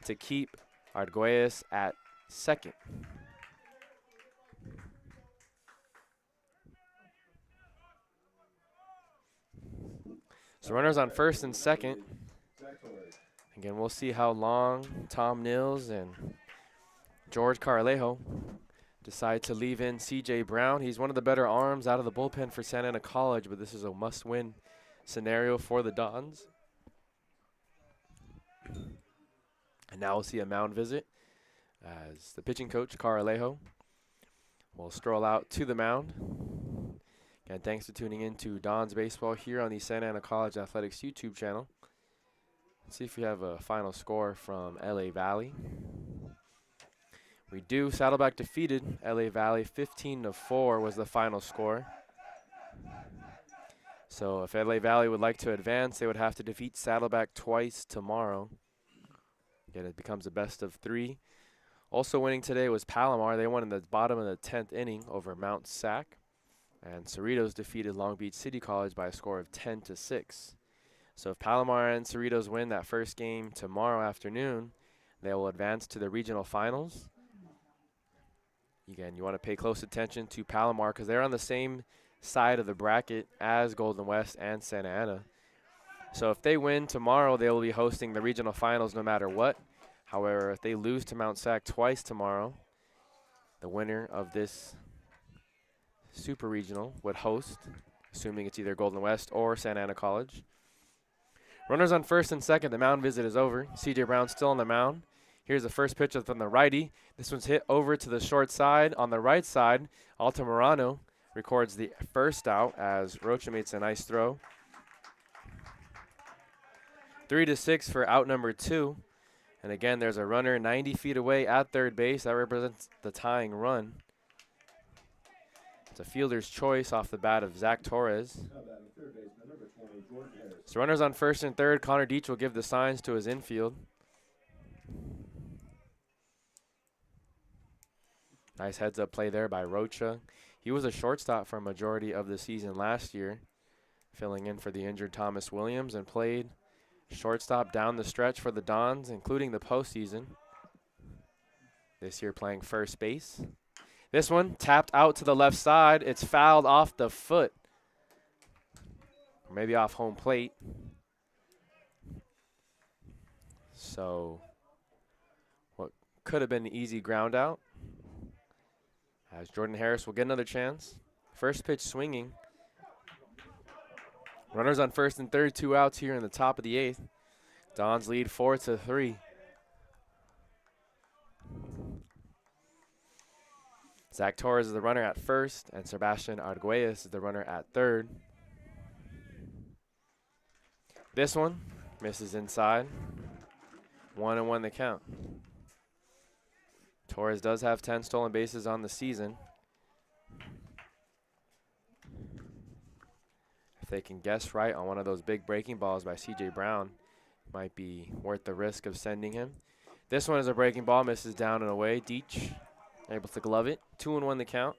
to keep Arguelles at second. So runners on first and second. Again, we'll see how long Tom Nils and George Caralejo decide to leave in C.J. Brown. He's one of the better arms out of the bullpen for Santa Ana College, but this is a must-win scenario for the Dons. And now we'll see a mound visit as the pitching coach, Caralejo, will stroll out to the mound. And thanks for tuning in to Dons Baseball here on the Santa Ana College Athletics YouTube channel. Let's see if we have a final score from LA Valley. We do. Saddleback defeated LA Valley 15-4 was the final score. So if LA Valley would like to advance, they would have to defeat Saddleback twice tomorrow. Again, it becomes a best of 3. Also winning today was Palomar. They won in the bottom of the 10th inning over Mount SAC. And Cerritos defeated Long Beach City College by a score of 10-6. So if Palomar and Cerritos win that first game tomorrow afternoon, they will advance to the regional finals. Again, you want to pay close attention to Palomar because they're on the same side of the bracket as Golden West and Santa Ana. So if they win tomorrow, they will be hosting the regional finals no matter what. However, if they lose to Mount SAC twice tomorrow, the winner of this Super Regional would host, assuming it's either Golden West or Santa Ana College. Runners on first and second. The mound visit is over. C.J. Brown still on the mound. Here's the first pitch from the righty. This one's hit over to the short side. On the right side, Altamirano records the first out as Rocha makes a nice throw. 3-6 for out number 2. And again, there's a runner 90 feet away at third base. That represents the tying run. It's a fielder's choice off the bat of Zach Torres. So runners on first and third. Connor Deach will give the signs to his infield. Nice heads-up play there by Rocha. He was a shortstop for a majority of the season last year, filling in for the injured Thomas Williams, and played shortstop down the stretch for the Dons, including the postseason. This year playing first base. This one tapped out to the left side. It's fouled off the foot. Or maybe off home plate. So what could have been an easy ground out, as Jordan Harris will get another chance. First pitch swinging. Runners on first and third, 2 outs here in the top of the 8th. Dons lead 4-3. Zach Torres is the runner at first, and Sebastian Arguelles is the runner at third. This one misses inside. 1-1 the count. Torres does have 10 stolen bases on the season. If they can guess right on one of those big breaking balls by C.J. Brown, might be worth the risk of sending him. This one is a breaking ball, misses down and away. Deach able to glove it. 2-1 the count.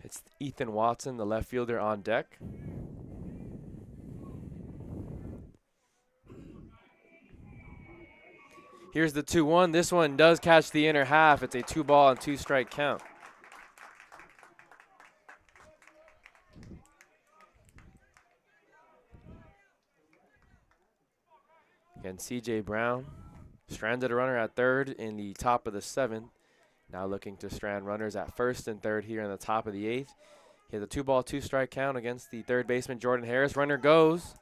It's Ethan Watson, the left fielder, on deck. Here's the 2-1. This one does catch the inner half. It's a 2-ball and 2-strike count. Again, C.J. Brown stranded a runner at third in the top of the 7th. Now looking to strand runners at first and third here in the top of the 8th. He has a 2-ball, 2-strike count against the third baseman, Jordan Harris. Runner goes.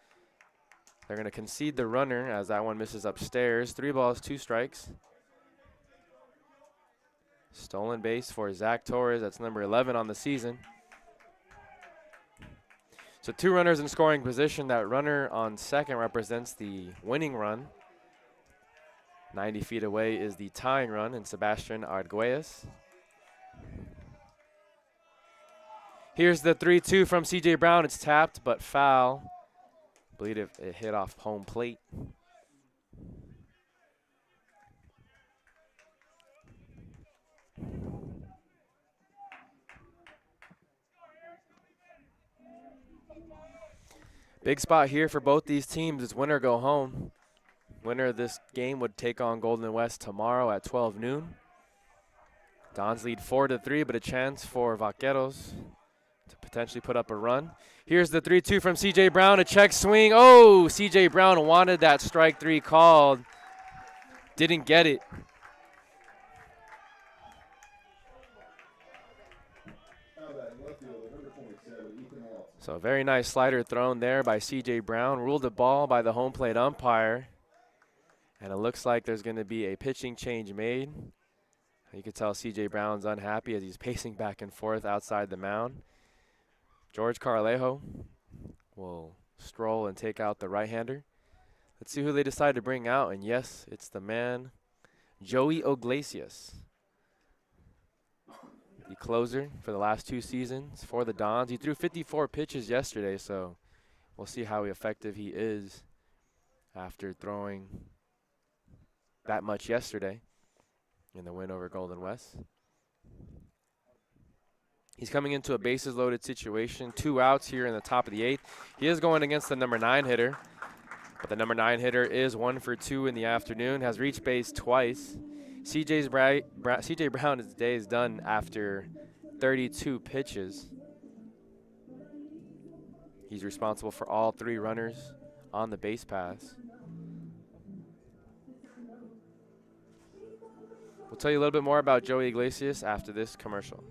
They're going to concede the runner as that one misses upstairs. 3 balls, 2 strikes. Stolen base for Zach Torres. That's number 11 on the season. So 2 runners in scoring position. That runner on second represents the winning run. 90 feet away is the tying run, and Sebastian Arguelles. Here's the 3-2 from C.J. Brown. It's tapped, but foul. I believe it hit off home plate. Big spot here for both these teams. It's win or go home. Winner of this game would take on Golden West tomorrow at 12 noon. Dons lead 4-3, but a chance for Vaqueros to potentially put up a run. Here's the 3-2 from C.J. Brown, a check swing. Oh, C.J. Brown wanted that strike 3 called. Didn't get it. So a very nice slider thrown there by C.J. Brown. Ruled the ball by the home plate umpire. And it looks like there's going to be a pitching change made. You can tell C.J. Brown's unhappy as he's pacing back and forth outside the mound. George Carlejo will stroll and take out the right-hander. Let's see who they decide to bring out. And yes, it's the man, Joey Iglesias, the closer for the last 2 seasons for the Dons. He threw 54 pitches yesterday, so we'll see how effective he is after throwing that much yesterday in the win over Golden West. He's coming into a bases loaded situation. 2 outs here in the top of the 8th. He is going against the number 9 hitter, but the number 9 hitter is 1 for 2 in the afternoon, has reached base twice. C.J. Brown's day is done after 32 pitches. He's responsible for all 3 runners on the base paths. We'll tell you a little bit more about Joey Iglesias after this commercial.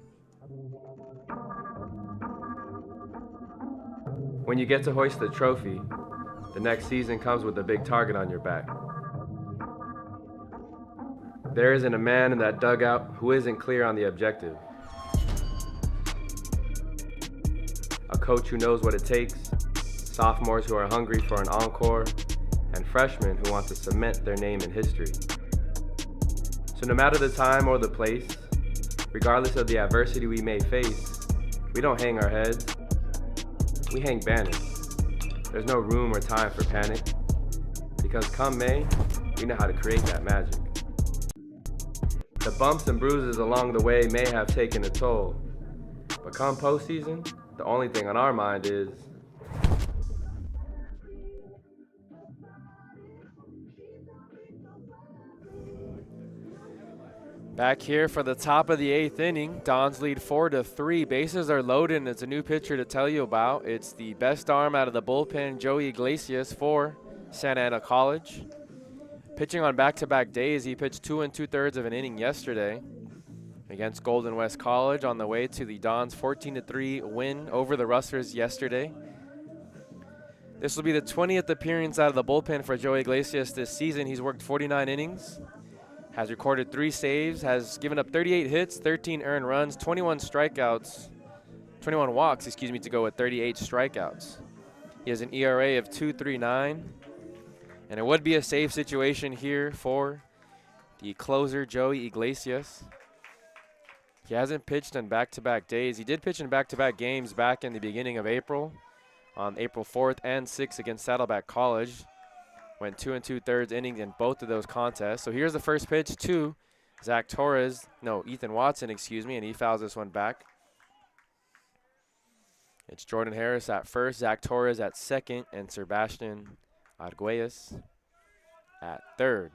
When you get to hoist the trophy, the next season comes with a big target on your back. There isn't a man in that dugout who isn't clear on the objective. A coach who knows what it takes, sophomores who are hungry for an encore, and freshmen who want to cement their name in history. So no matter the time or the place, regardless of the adversity we may face, we don't hang our heads, we hang banners. There's no room or time for panic, because come May, we know how to create that magic. The bumps and bruises along the way may have taken a toll, but come postseason, the only thing on our mind is back here for the top of the 8th inning. Dons lead 4-3. Bases are loaded, and it's a new pitcher to tell you about. It's the best arm out of the bullpen, Joey Iglesias for Santa Ana College. Pitching on back-to-back days, he pitched 2 2/3 of an inning yesterday against Golden West College on the way to the Dons' 14-3 win over the Rustlers yesterday. This will be the 20th appearance out of the bullpen for Joey Iglesias this season. He's worked 49 innings. Has recorded 3 saves, has given up 38 hits, 13 earned runs, 21 walks, to go with 38 strikeouts. He has an ERA of 2.39, and it would be a safe situation here for the closer, Joey Iglesias. He hasn't pitched on back-to-back days. He did pitch in back-to-back games back in the beginning of April, on April 4th and 6th against Saddleback College. Went 2 2/3 innings in both of those contests. So here's the first pitch to Ethan Watson, and he fouls this one back. It's Jordan Harris at first, Zach Torres at second, and Sebastian Arguelles at third.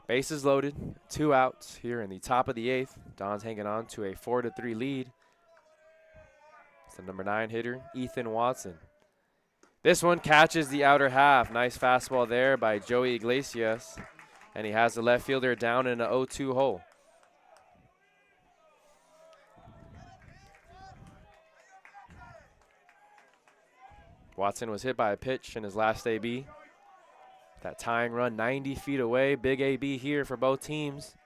Bases loaded, 2 outs here in the top of the 8th. Don's hanging on to a 4-3 lead. It's the number 9 hitter, Ethan Watson. This one catches the outer half. Nice fastball there by Joey Iglesias. And he has the left fielder down in an 0-2 hole. Watson was hit by a pitch in his last AB. That tying run 90 feet away. Big AB here for both teams.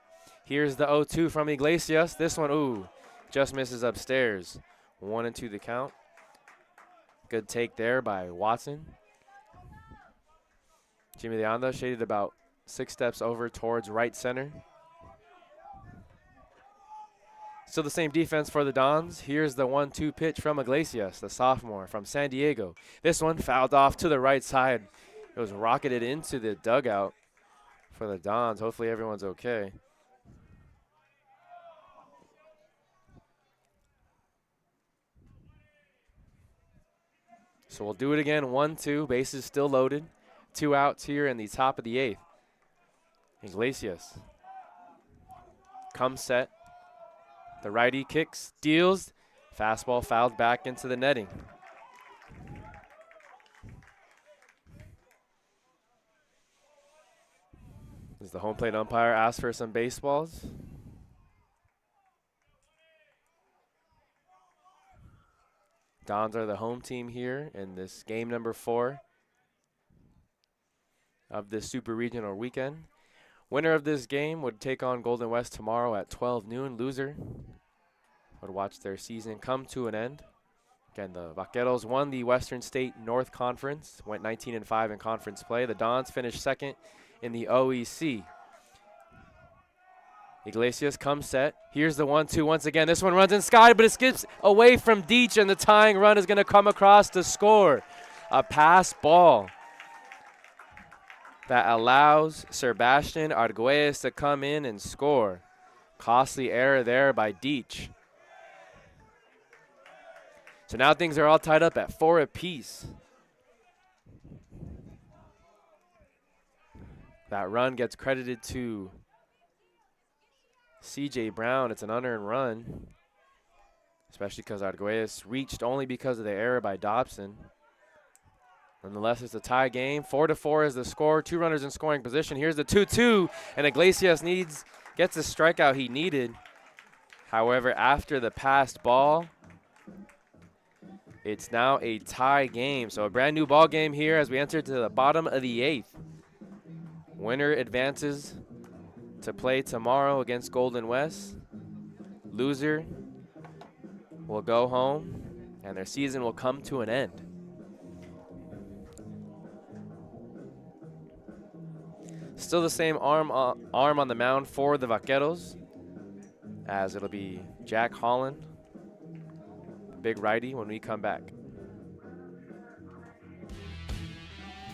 Here's the 0-2 from Iglesias. This one, just misses upstairs. 1-2 the count. Good take there by Watson. Jimmy Leanda shaded about 6 steps over towards right center. Still the same defense for the Dons. Here's the 1-2 pitch from Iglesias, the sophomore from San Diego. This one fouled off to the right side. It was rocketed into the dugout for the Dons. Hopefully everyone's okay. So we'll do it again, 1-2, bases still loaded. 2 outs here in the top of the 8th. Iglesias comes set. The righty kicks, deals. Fastball fouled back into the netting. Does the home plate umpire ask for some baseballs? Dons are the home team here in this game number 4 of this Super Regional weekend. Winner of this game would take on Golden West tomorrow at 12 noon. Loser would watch their season come to an end. Again, the Vaqueros won the Western State North Conference, went 19-5 in conference play. The Dons finished second in the OEC. Iglesias comes set. Here's the 1-2 once again. This one runs in sky, but it skips away from Deach, and the tying run is going to come across to score. A pass ball that allows Sebastian Arguelles to come in and score. Costly error there by Deach. So now things are all tied up at 4 apiece. That run gets credited to C.J. Brown. It's an unearned run, especially because Arguelles reached only because of the error by Dobson. Nonetheless, it's a tie game. 4-4 is the score. 2 runners in scoring position. Here's the 2-2, and Iglesias gets the strikeout he needed. However, after the passed ball, it's now a tie game. So a brand new ball game here as we enter to the bottom of the 8th. Winner advances to play tomorrow against Golden West. Loser will go home, and their season will come to an end. Still the same arm on the mound for the Vaqueros, as it'll be Jack Holland, big righty, when we come back.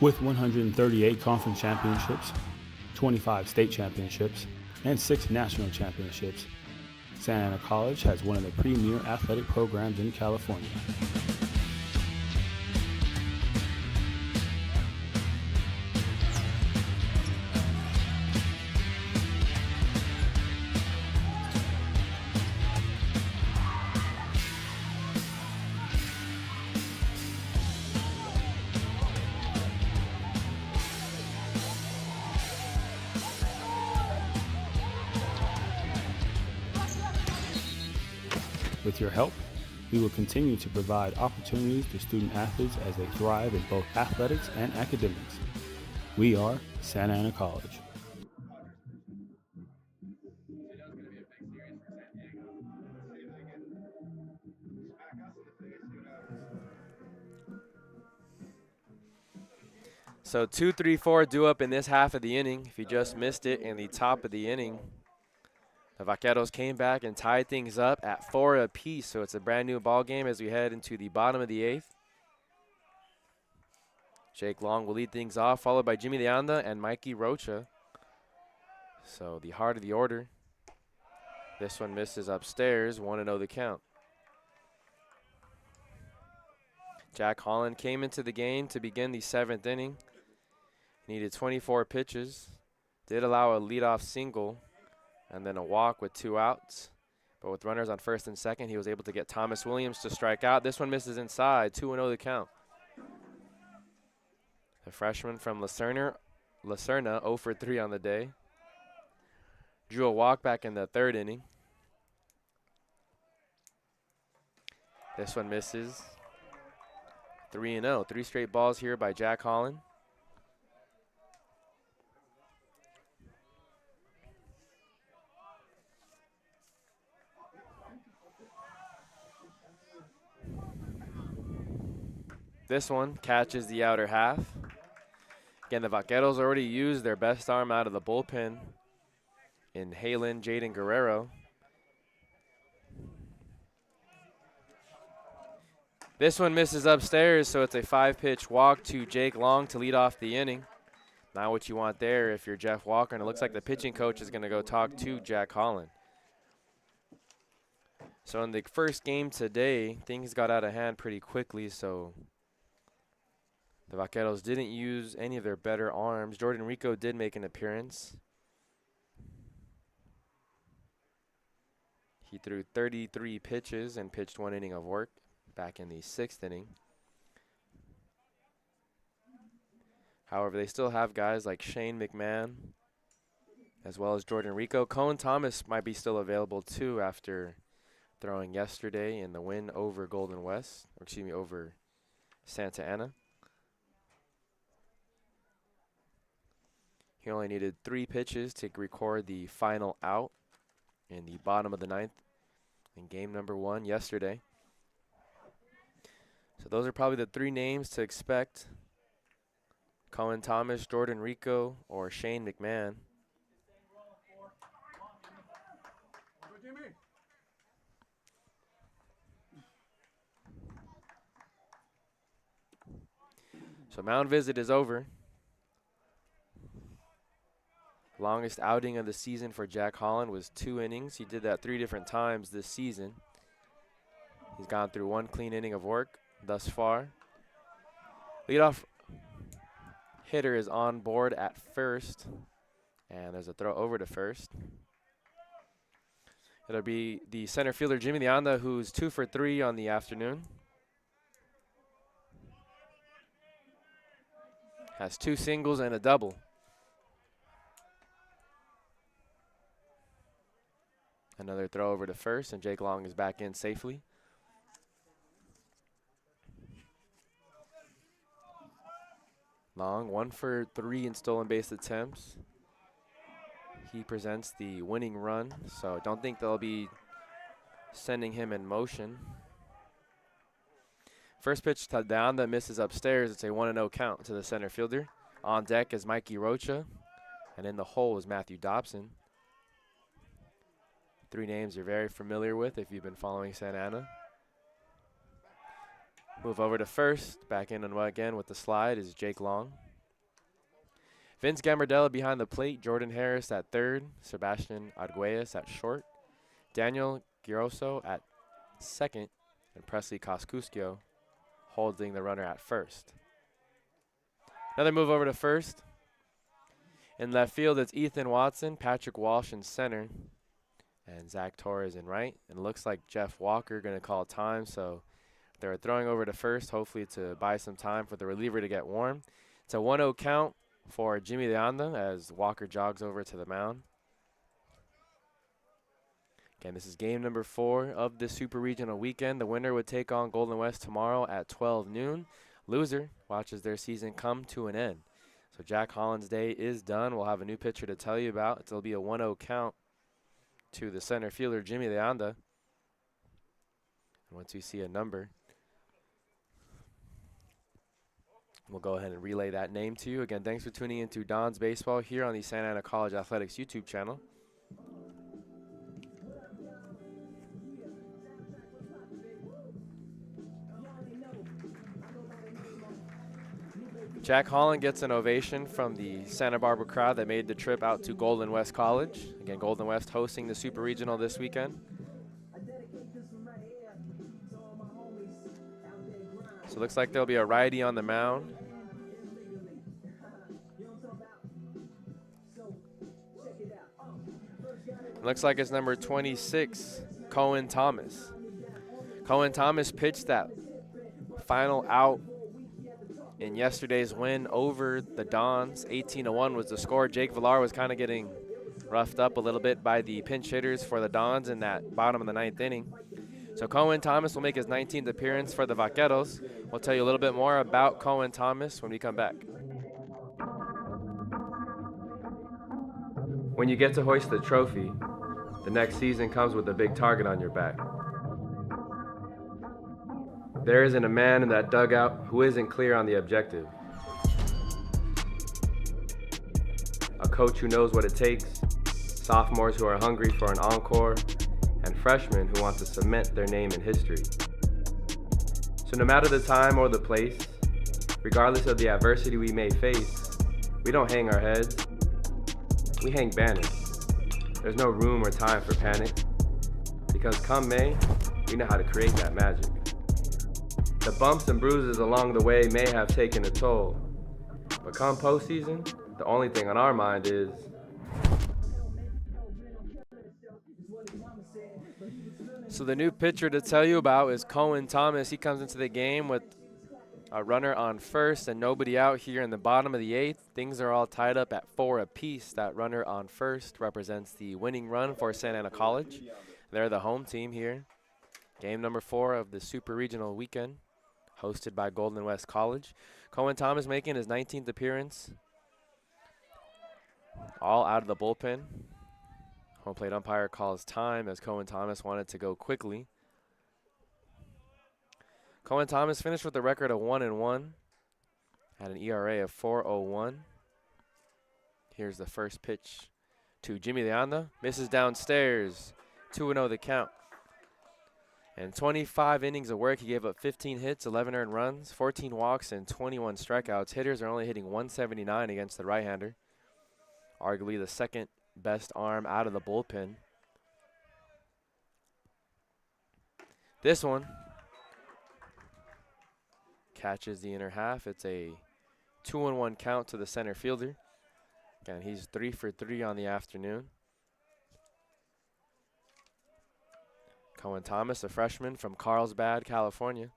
With 138 conference championships, 25 state championships, and 6 national championships, Santa Ana College has one of the premier athletic programs in California. With your help, we will continue to provide opportunities to student athletes as they thrive in both athletics and academics. We are Santa Ana College. So 2, 3, 4 due up in this half of the inning. If you just missed it in the top of the inning, the Vaqueros came back and tied things up at 4 apiece. So it's a brand new ball game as we head into the bottom of the 8th. Jake Long will lead things off, followed by Jimmy Leanda and Mikey Rocha. So the heart of the order. This one misses upstairs, 1-0 the count. Jack Holland came into the game to begin the 7th inning. Needed 24 pitches. Did allow a leadoff single and then a walk with 2 outs. But with runners on first and second, he was able to get Thomas Williams to strike out. This one misses inside, 2-0 the count. The freshman from Lacerna 0 for 3 on the day. Drew a walk back in the 3rd inning. This one misses. 3-0. 3 straight balls here by Jack Holland. This one catches the outer half. Again, the Vaqueros already used their best arm out of the bullpen in Halen Jaden Guerrero. This one misses upstairs, so it's a 5-pitch walk to Jake Long to lead off the inning. Not what you want there if you're Jeff Walker, and it looks like the pitching coach is going to go talk to Jack Holland. So in the first game today, things got out of hand pretty quickly, so the Vaqueros didn't use any of their better arms. Jordan Rico did make an appearance. He threw 33 pitches and pitched 1 inning of work back in the 6th inning. However, they still have guys like Shane McMahon as well as Jordan Rico. Cohen Thomas might be still available too after throwing yesterday in the win over Golden West, or excuse me, over Santa Ana. He only needed 3 pitches to record the final out in the bottom of the 9th in game number 1 yesterday. So those are probably the 3 names to expect: Cohen Thomas, Jordan Rico, or Shane McMahon. So mound visit is over. Longest outing of the season for Jack Holland was 2 innings. He did that 3 different times this season. He's gone through 1 clean inning of work thus far. Leadoff hitter is on board at first, and there's a throw over to first. It'll be the center fielder, Jimmy Leanda, who's 2 for 3 on the afternoon. Has 2 singles and a double. Another throw over to first, and Jake Long is back in safely. Long, 1 for 3 in stolen base attempts. He presents the winning run, so don't think they'll be sending him in motion. First pitch to down that misses upstairs. It's a 1-0 count to the center fielder. On deck is Mikey Rocha, and in the hole is Matthew Dobson. 3 names you're very familiar with if you've been following Santa Ana. Move over to first. Back in and again with the slide is Jake Long. Vince Gambardella behind the plate, Jordan Harris at third, Sebastian Arguelles at short, Daniel Giroso at second, and Presley Koskuskio holding the runner at first. Another move over to first. In left field, it's Ethan Watson, Patrick Walsh in center, and Zach Torres in right. And it looks like Jeff Walker going to call time, so they're throwing over to first, hopefully to buy some time for the reliever to get warm. It's a 1-0 count for Jimmy Leanda as Walker jogs over to the mound. Again, this is game number 4 of the Super Regional weekend. The winner would take on Golden West tomorrow at 12 noon. Loser watches their season come to an end. So Jack Holland's day is done. We'll have a new pitcher to tell you about. It'll be a 1-0 count to the center fielder, Jimmy Leanda. And once we see a number, we'll go ahead and relay that name to you. Again, thanks for tuning in to Don's Baseball here on the Santa Ana College Athletics YouTube channel. Jack Holland gets an ovation from the Santa Barbara crowd that made the trip out to Golden West College. Again, Golden West hosting the Super Regional this weekend. So it looks like there'll be a righty on the mound. It looks like it's number 26, Cohen Thomas. Cohen Thomas pitched that final out in yesterday's win over the Dons. 18-1 was the score. Jake Villar was kind of getting roughed up a little bit by the pinch hitters for the Dons in that bottom of the 9th inning. So Cohen Thomas will make his 19th appearance for the Vaqueros. We'll tell you a little bit more about Cohen Thomas when we come back. When you get to hoist the trophy, the next season comes with a big target on your back. There isn't a man in that dugout who isn't clear on the objective. A coach who knows what it takes, sophomores who are hungry for an encore, and freshmen who want to cement their name in history. So no matter the time or the place, regardless of the adversity we may face, we don't hang our heads, we hang banners. There's no room or time for panic, because come May, we know how to create that magic. The bumps and bruises along the way may have taken a toll, but come postseason, the only thing on our mind is so the new pitcher to tell you about is Cohen Thomas. He comes into the game with a runner on first and nobody out here in the bottom of the 8th. Things are all tied up at 4 apiece. That runner on first represents the winning run for Santa Ana College. They're the home team here. Game number 4 of the Super Regional weekend, hosted by Golden West College. Cohen Thomas making his 19th appearance, all out of the bullpen. Home plate umpire calls time as Cohen Thomas wanted to go quickly. Cohen Thomas finished with a record of 1-1, had an ERA of 4.01. Here's the first pitch to Jimmy Leanda. Misses downstairs. 2-0 the count. And 25 innings of work. He gave up 15 hits, 11 earned runs, 14 walks, and 21 strikeouts. Hitters are only hitting 179 against the right-hander. Arguably the second best arm out of the bullpen. This one catches the inner half. It's a 2-1 count to the center fielder. Again, he's 3 for 3 on the afternoon. Cohen Thomas, a freshman from Carlsbad, California.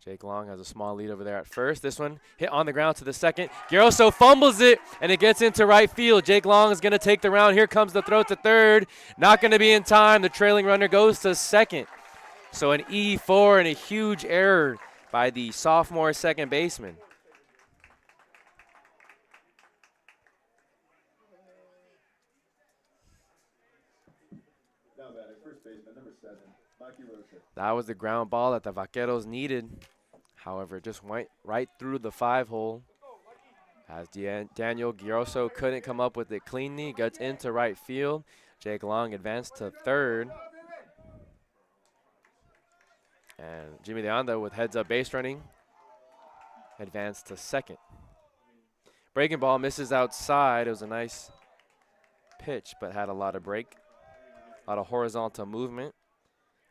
Jake Long has a small lead over there at first. This one hit on the ground to the second. Giroso fumbles it, and it gets into right field. Jake Long is going to take the round. Here comes the throw to third. Not going to be in time. The trailing runner goes to second. So an E4 and a huge error by the sophomore second baseman. That was the ground ball that the Vaqueros needed. However, it just went right through the 5-hole. As Daniel Giroso couldn't come up with it cleanly, gets into right field. Jake Long advanced to third. And Jimmy Leanda with heads-up base running advanced to second. Breaking ball misses outside. It was a nice pitch, but had a lot of break, a lot of horizontal movement.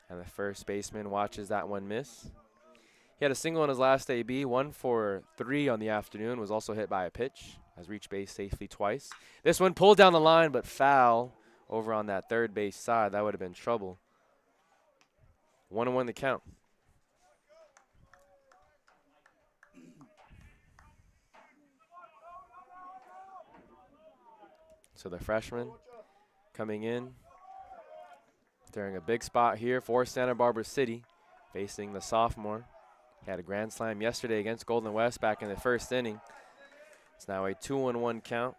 And the first baseman watches that one miss. He had a single in his last AB, 1 for 3 on the afternoon, was also hit by a pitch, has reached base safely twice. This one pulled down the line, but foul over on that third base side. That would have been trouble. 1-1 the count. So the freshman coming in during a big spot here for Santa Barbara City, facing the sophomore. He had a grand slam yesterday against Golden West back in the first inning. It's now a 2-1 count.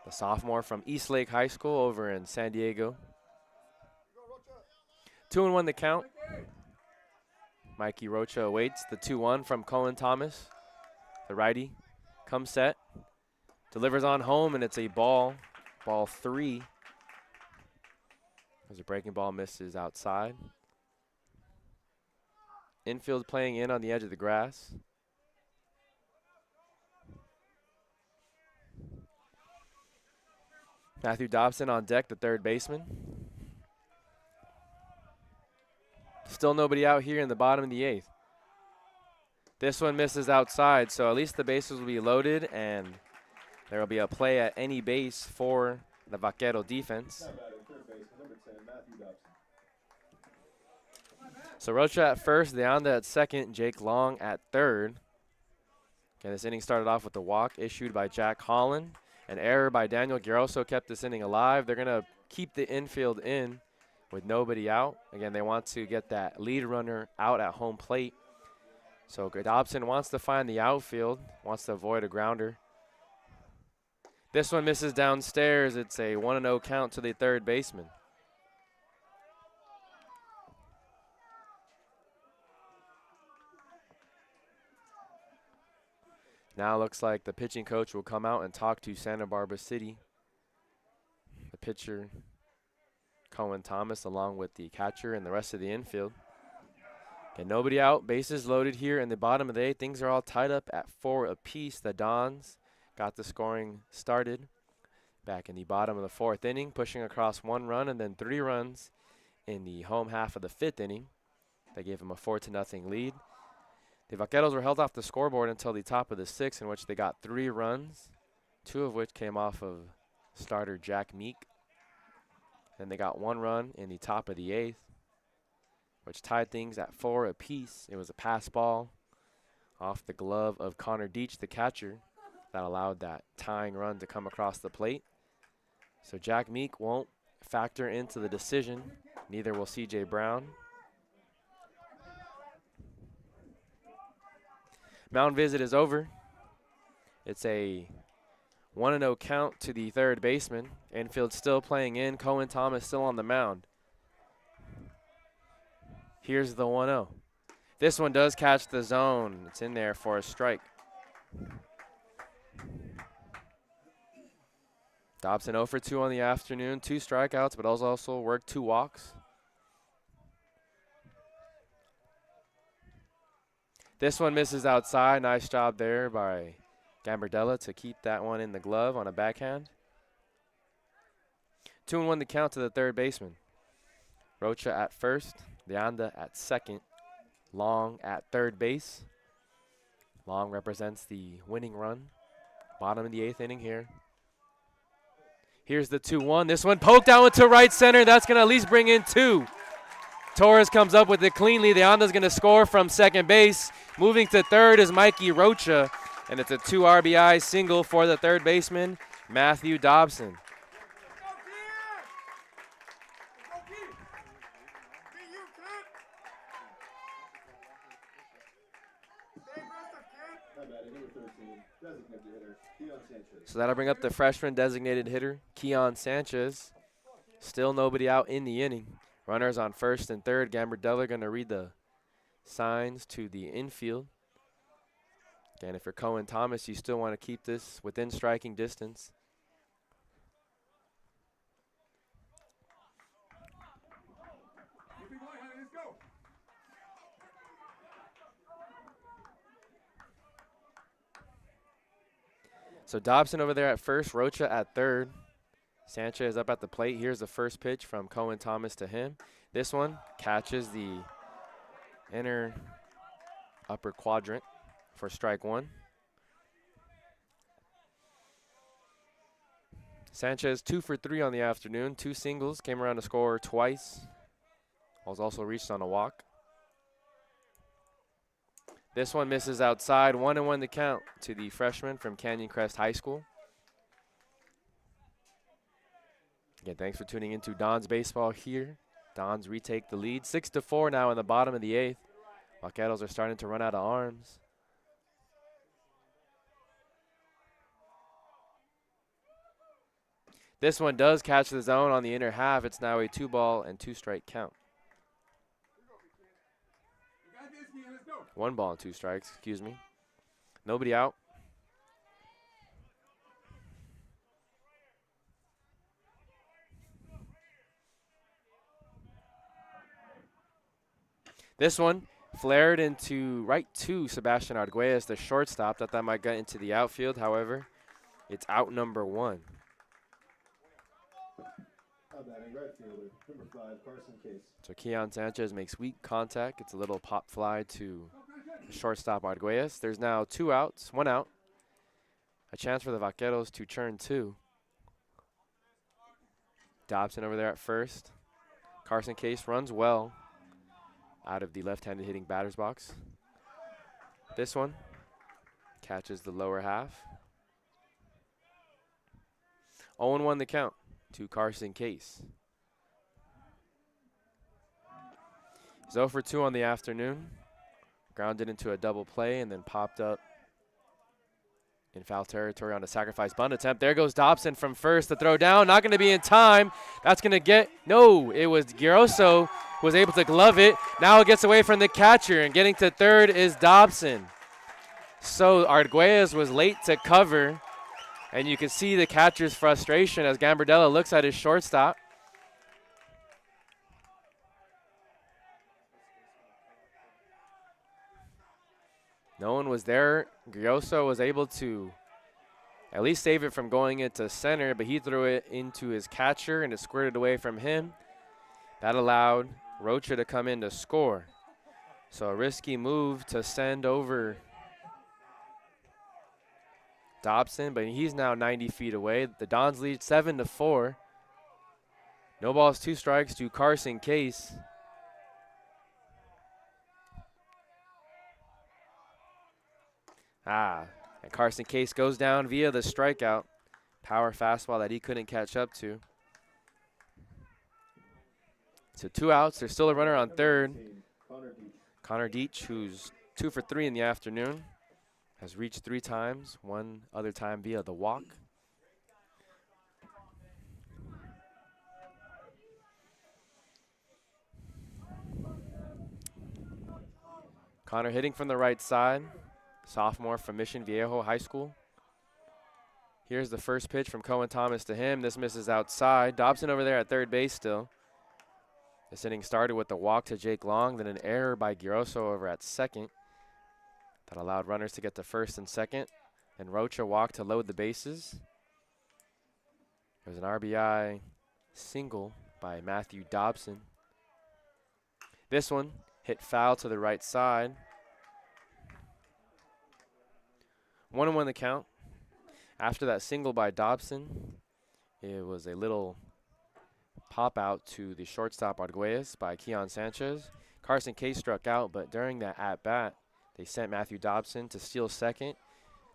The sophomore from Eastlake High School over in San Diego. 2-1 the count. Mikey Rocha awaits the 2-1 from Cohen Thomas. The righty comes set. Delivers on home, and it's a ball 3. As a breaking ball misses outside. Infield playing in on the edge of the grass. Matthew Dobson on deck, the third baseman. Still nobody out here in the bottom of the 8th. This one misses outside, so at least the bases will be loaded, and there will be a play at any base for the Vaquero defense. So Rocha at first, Leanda at second, Jake Long at third. Okay, this inning started off with the walk issued by Jack Holland. An error by Daniel Garoso kept this inning alive. They're going to keep the infield in with nobody out. Again, they want to get that lead runner out at home plate. So Dobson wants to find the outfield, wants to avoid a grounder. This one misses downstairs. It's a 1-0 count to the third baseman. Now looks like the pitching coach will come out and talk to Santa Barbara City. The pitcher, Cohen Thomas, along with the catcher and the rest of the infield. Okay, nobody out, bases loaded here in the bottom of the 8th. Things are all tied up at 4 apiece. The Dons got the scoring started back in the bottom of the 4th inning, pushing across 1 run and then 3 runs in the home half of the 5th inning. They gave them a 4-0 lead. The Vaqueros were held off the scoreboard until the top of the 6th, in which they got 3 runs, 2 of which came off of starter Jack Meek. Then they got 1 run in the top of the 8th, which tied things at 4 apiece. It was a pass ball off the glove of Connor Deach, the catcher, that allowed that tying run to come across the plate. So Jack Meek won't factor into the decision. Neither will C.J. Brown. Mound visit is over. It's a 1-0 count to the third baseman. Infield still playing in. Cohen Thomas still on the mound. Here's the 1-0. This one does catch the zone. It's in there for a strike. Dobson 0 for 2 on the afternoon. 2 strikeouts, but also worked 2 walks. This one misses outside. Nice job there by Gambardella to keep that one in the glove on a backhand. 2-1 the count to the third baseman. Rocha at first, Leanda at second, Long at third base. Long represents the winning run. Bottom of the 8th inning here. Here's the 2-1. This one poked out into right center. That's going to at least bring in 2. Torres comes up with it cleanly. Leanda's going to score from second base. Moving to third is Mikey Rocha, and it's a 2 RBI single for the third baseman, Matthew Dobson. So that'll bring up the freshman designated hitter, Keon Sanchez. Still nobody out in the inning. Runners on first and third. Gambardella going to read the signs to the infield. Again, if you're Cohen Thomas, you still want to keep this within striking distance. So Dobson over there at first, Rocha at third. Sanchez up at the plate. Here's the first pitch from Cohen Thomas to him. This one catches the inner upper quadrant for strike one. Sanchez 2 for 3 on the afternoon. 2 singles, came around to score twice. Was also reached on a walk. This one misses outside. 1-1 the count to the freshman from Canyon Crest High School. Again, thanks for tuning into Don's Baseball here. Dons retake the lead. 6-4 now in the bottom of the 8th. Vaqueros are starting to run out of arms. This one does catch the zone on the inner half. It's now a 2-ball and 2-strike count. 1 ball and 2 strikes, excuse me. Nobody out. This one flared into right to Sebastian Arguelles, the shortstop. Thought that might get into the outfield. However, it's out number 1. Batting right fielder, number 5, Carson Case. So Keon Sanchez makes weak contact. It's a little pop fly to shortstop Arguelles. There's now 2 outs, 1 out. A chance for the Vaqueros to churn 2. Dobson over there at first. Carson Case runs well out of the left-handed hitting batter's box. This one catches the lower half. 0-1 the count to Carson Case. He's 0 for 2 on the afternoon. Grounded into a double play and then popped up in foul territory on a sacrifice bunt attempt. There goes Dobson from first. The throw down, not going to be in time. That's going to get, no, it was Giroso who was able to glove it. Now it gets away from the catcher, and getting to third is Dobson. So Arguelles was late to cover, and you can see the catcher's frustration as Gambardella looks at his shortstop. No one was there. Giroso was able to at least save it from going into center, but he threw it into his catcher and it squirted away from him. That allowed Rocha to come in to score. So a risky move to send over Dobson, but he's now 90 feet away. The Dons lead 7-4. No balls, 2 strikes to Carson Case. And Carson Case goes down via the strikeout. Power fastball that he couldn't catch up to. So 2 outs. There's still a runner on third. Connor Deach, who's 2 for 3 in the afternoon, has reached 3 times, 1 other time via the walk. Connor hitting from the right side. Sophomore from Mission Viejo High School. Here's the first pitch from Cohen Thomas to him. This misses outside. Dobson over there at third base still. This inning started with a walk to Jake Long, then an error by Giroso over at second. That allowed runners to get to first and second. And Rocha walked to load the bases. There's an RBI single by Matthew Dobson. This one hit foul to the right side. 1-1 the count. After that single by Dobson, it was a little pop out to the shortstop Arguelles by Keon Sanchez. Carson Case struck out, but during that at-bat, they sent Matthew Dobson to steal second.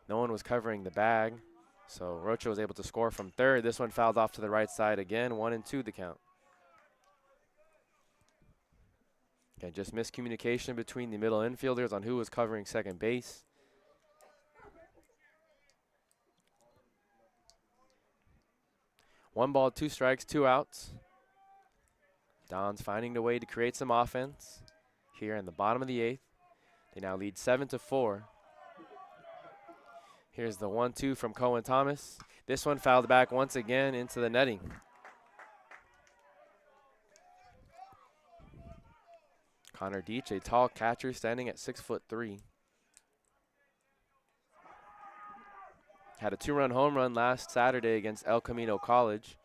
No one was covering the bag, so Rocha was able to score from third. This one fouled off to the right side again. 1-2 the count. Again, just miscommunication between the middle infielders on who was covering second base. One ball, 2 strikes, 2 outs. Dons finding a way to create some offense here in the bottom of the 8th. They now lead 7-4. Here's the 1-2 from Cohen Thomas. This one fouled back once again into the netting. Connor Deach, a tall catcher standing at 6'3". had a 2-run home run last Saturday against El Camino College.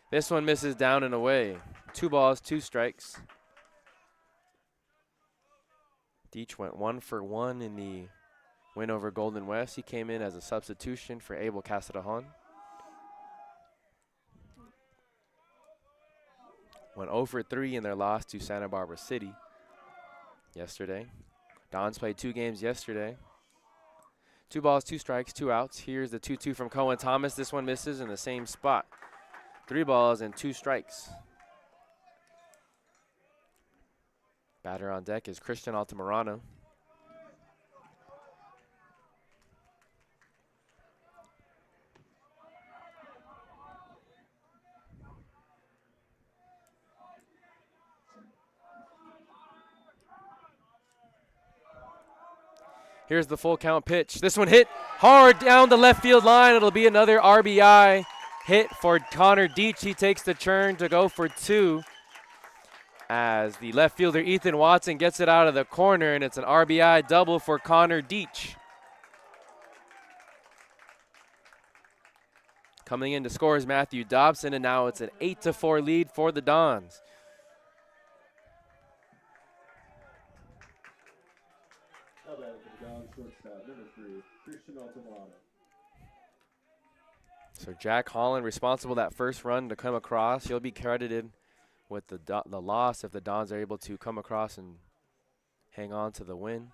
This one misses down and away. 2 balls, 2 strikes. Deach went 1 for 1 in the win over Golden West. He came in as a substitution for Abel Casadejón. Went 0 for 3 in their loss to Santa Barbara City yesterday. Dons played 2 games yesterday. 2 balls, 2 strikes, 2 outs. Here's the 2-2 from Cohen Thomas. This one misses in the same spot. 3 balls and 2 strikes. Batter on deck is Christian Altamirano. Here's the full count pitch. This one hit hard down the left field line. It'll be another RBI hit for Connor Deach. He takes the turn to go for 2 as the left fielder Ethan Watson gets it out of the corner, and it's an RBI double for Connor Deach. Coming in to score is Matthew Dobson, and now it's an 8-4 lead for the Dons. Now batting for the Dons, shortstop, number 3, Christian Altamirano. So Jack Holland responsible that first run to come across. He'll be credited with the loss if the Dons are able to come across and hang on to the win.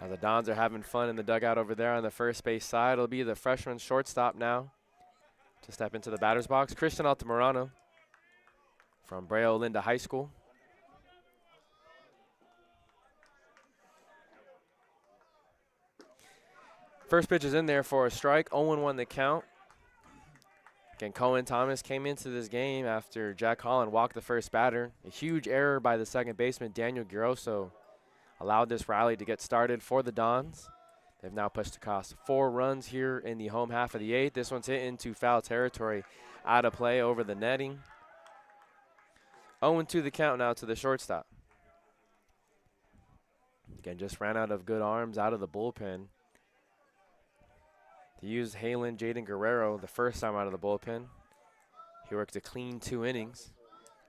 Now the Dons are having fun in the dugout over there on the first base side. It'll be the freshman shortstop now to step into the batter's box. Christian Altamirano from Brea Olinda High School. First pitch is in there for a strike. 0-1 the count. Again, Cohen Thomas came into this game after Jack Holland walked the first batter. A huge error by the second baseman, Daniel Giroso, allowed this rally to get started for the Dons. They've now pushed across 4 runs here in the home half of the 8th. This one's hit into foul territory, out of play over the netting. 0-2 the count now to the shortstop. Again, just ran out of good arms out of the bullpen. They used Halen Jaden Guerrero the first time out of the bullpen. He worked a clean 2 innings.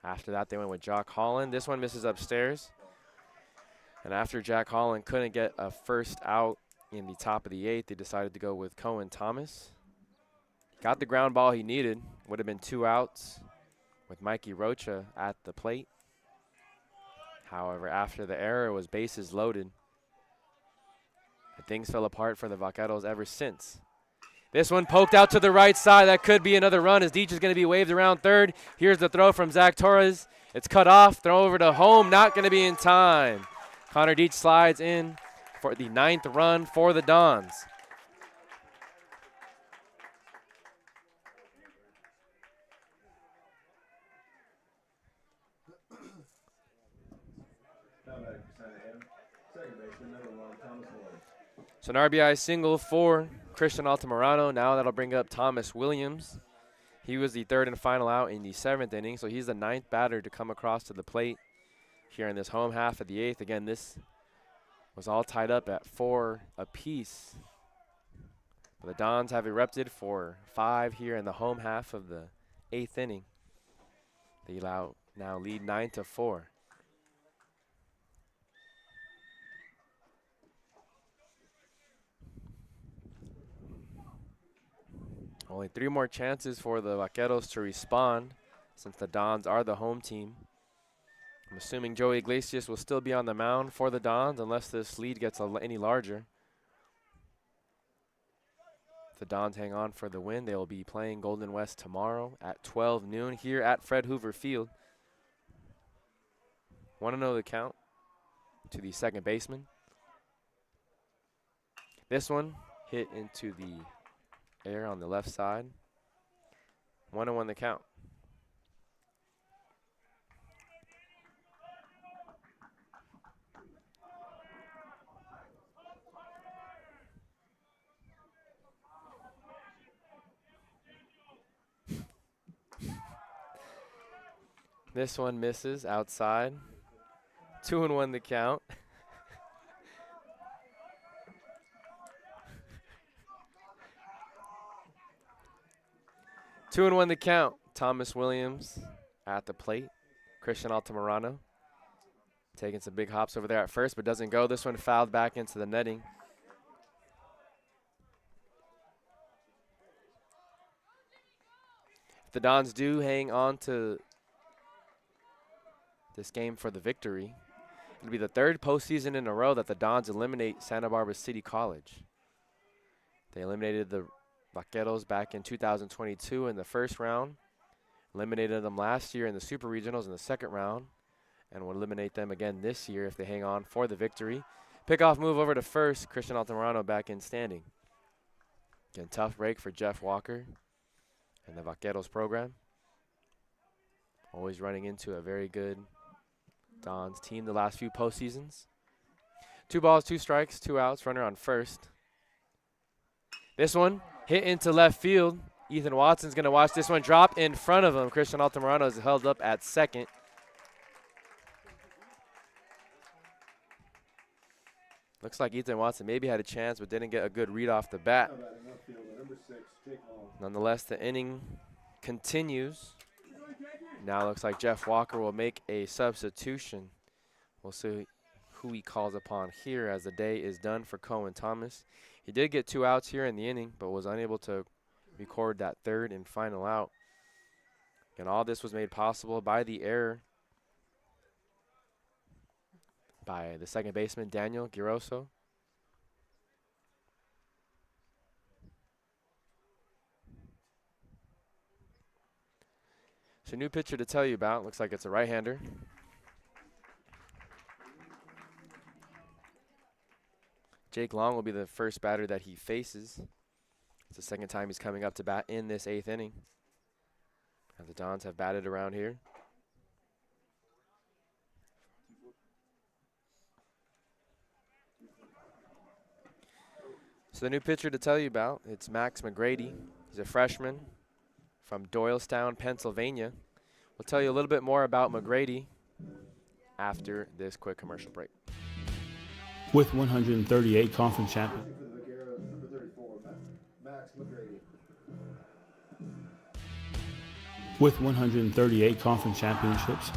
After that, they went with Jack Holland. This one misses upstairs. And after Jack Holland couldn't get a first out in the top of the 8th, they decided to go with Cohen Thomas. Got the ground ball he needed. Would have been 2 outs with Mikey Rocha at the plate. However, after the error, it was bases loaded. And things fell apart for the Vaqueros ever since. This one poked out to the right side. That could be another run as Deach is going to be waved around third. Here's the throw from Zach Torres. It's cut off. Throw over to home. Not going to be in time. Connor Deach slides in for the 9th run for the Dons. Now batting for Santa Ana, second baseman, number 1, Thomas Lloyd. So an RBI single for Christian Altamirano. Now that'll bring up Thomas Williams. He was the 3rd and final out in the 7th inning, so he's the 9th batter to come across to the plate here in this home half of the 8th. Again, this was all tied up at 4 apiece. But the Dons have erupted for 5 here in the home half of the 8th inning. They now lead 9-4. Only 3 more chances for the Vaqueros to respond since the Dons are the home team. I'm assuming Joey Iglesias will still be on the mound for the Dons unless this lead gets any larger. If the Dons hang on for the win, they will be playing Golden West tomorrow at 12 noon here at Fred Hoover Field. 1-0 the count to the second baseman. This one hit into the air on the left side. 1-1 the count. This one misses outside. 2-1 the count. Two and one the count. Thomas Williams at the plate. Christian Altamirano taking some big hops over there at first, but doesn't go. This one fouled back into the netting. If the Dons do hang on to this game for the victory, it'll be the third postseason in a row that the Dons eliminate Santa Barbara City College. They eliminated the Vaqueros back in 2022 in the first round, eliminated them last year in the Super Regionals in the second round, and will eliminate them again this year if they hang on for the victory. Pickoff move over to first, Christian Altamirano back in standing. Again, tough break for Jeff Walker and the Vaqueros program. Always running into a very good Dons team the last few postseasons. 2 balls, 2 strikes, 2 outs, runner on first. This one hit into left field. Ethan Watson's going to watch this one drop in front of him. Christian Altamirano is held up at second. Looks like Ethan Watson maybe had a chance but didn't get a good read off the bat. Nonetheless, the inning continues. Now looks like Jeff Walker will make a substitution. We'll see who he calls upon here as the day is done for Cohen Thomas. He did get 2 outs here in the inning, but was unable to record that third and final out. And all this was made possible by the error by the second baseman, Daniel Giroso. So new pitcher to tell you about. Looks like it's a right-hander. Jake Long will be the first batter that he faces. It's the second time he's coming up to bat in this 8th inning. And the Dons have batted around here. So the new pitcher to tell you about, it's Max McGrady. He's a freshman from Doylestown, Pennsylvania. We'll tell you a little bit more about McGrady after this quick commercial break. With 138 conference champions. With 138 conference championships,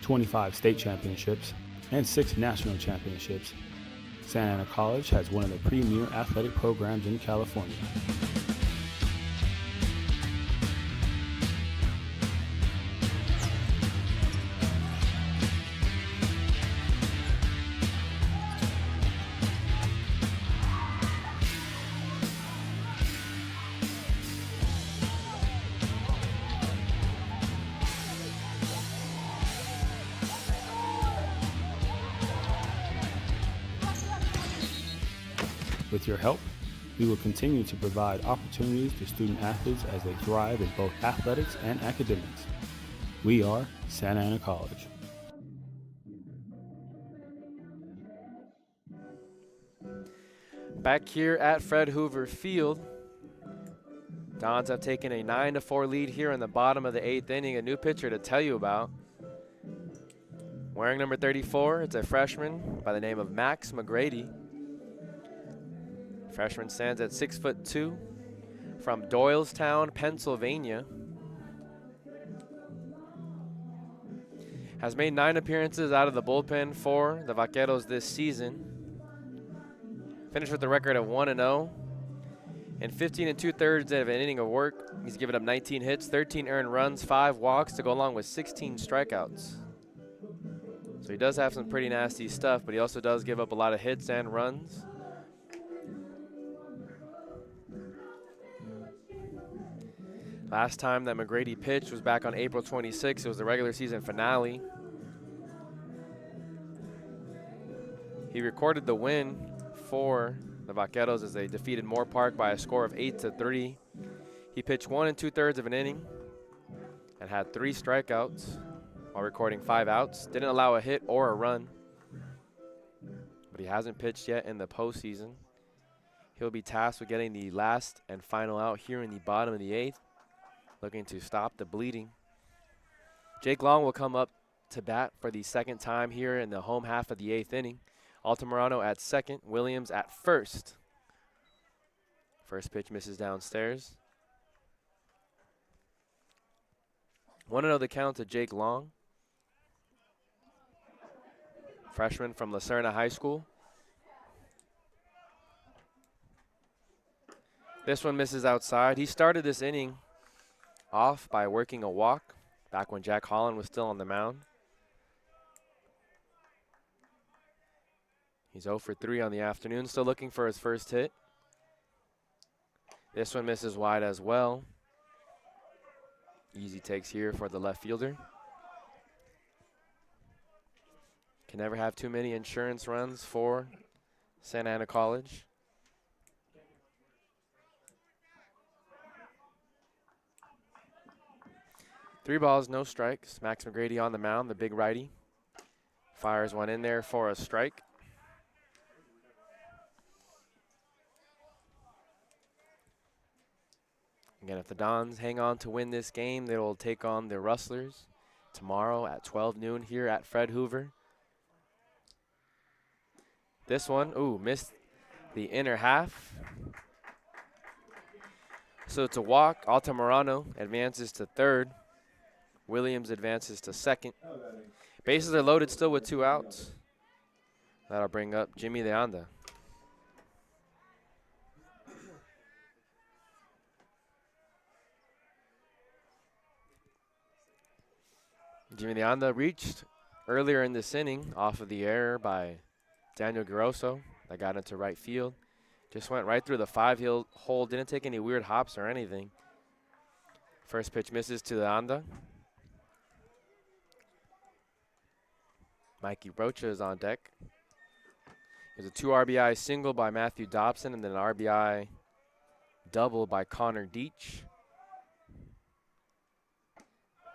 25 state championships, and 6 national championships, Santa Ana College has one of the premier athletic programs in California. With your help, we will continue to provide opportunities to student athletes as they thrive in both athletics and academics. We are Santa Ana College. Back here at Fred Hoover Field, Dons have taken a 9-4 lead here in the bottom of the 8th inning. A new pitcher to tell you about. Wearing number 34, it's a freshman by the name of Max McGrady. Freshman stands at 6'2", from Doylestown, Pennsylvania. Has made 9 appearances out of the bullpen for the Vaqueros this season. Finished with a record of 1-0. In 15 2/3 of an inning of work, he's given up 19 hits, 13 earned runs, 5 walks to go along with 16 strikeouts. So he does have some pretty nasty stuff, but he also does give up a lot of hits and runs. Last time that McGrady pitched was back on April 26th. It was the regular season finale. He recorded the win for the Vaqueros as they defeated Moore Park by a score of 8-3. He pitched 1 2/3 of an inning and had 3 strikeouts while recording 5 outs. Didn't allow a hit or a run, but he hasn't pitched yet in the postseason. He'll be tasked with getting the last and final out here in the bottom of the 8th, looking to stop the bleeding. Jake Long will come up to bat for the second time here in the home half of the 8th inning. Altamirano at second, Williams at first. First pitch misses downstairs. 1-0 the count to Jake Long, freshman from Lucerna High School. This one misses outside. He started this inning off by working a walk back when Jack Holland was still on the mound. He's 0 for 3 on the afternoon, still looking for his first hit. This one misses wide as well. Easy takes here for the left fielder. Can never have too many insurance runs for Santa Ana College. Three balls, no strikes. Max McGrady on the mound, the big righty. Fires one in there for a strike. Again, if the Dons hang on to win this game, they will take on the Rustlers tomorrow at 12 noon here at Fred Hoover. This one, missed the inner half. So it's a walk. Altamirano advances to third. Williams advances to second. Bases are loaded still with 2 outs. That'll bring up Jimmy Leanda. Jimmy Leanda reached earlier in this inning off of the error by Daniel Garoso that got into right field. Just went right through the 5-hole, didn't take any weird hops or anything. First pitch misses to Leanda. Mikey Rocha is on deck. There's a 2 RBI single by Matthew Dobson and then an RBI double by Connor Deach.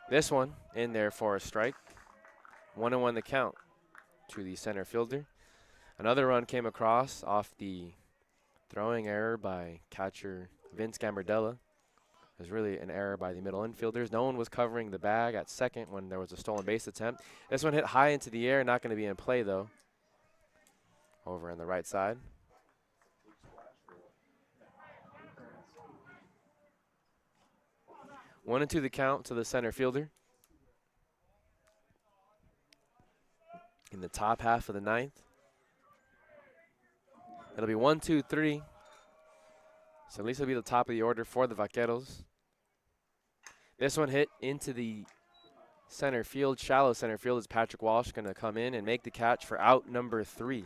This one in there for a strike. 1-1 the count to the center fielder. Another run came across off the throwing error by catcher Vince Gambardella. It was really an error by the middle infielders. No one was covering the bag at second when there was a stolen base attempt. This one hit high into the air, not going to be in play though. Over on the right side. One and 2 the count to the center fielder. In the top half of the 9th. It'll be 1, 2, 3. So at least it'll be the top of the order for the Vaqueros. This one hit into the center field, shallow center field. Is Patrick Walsh going to come in and make the catch for out number 3?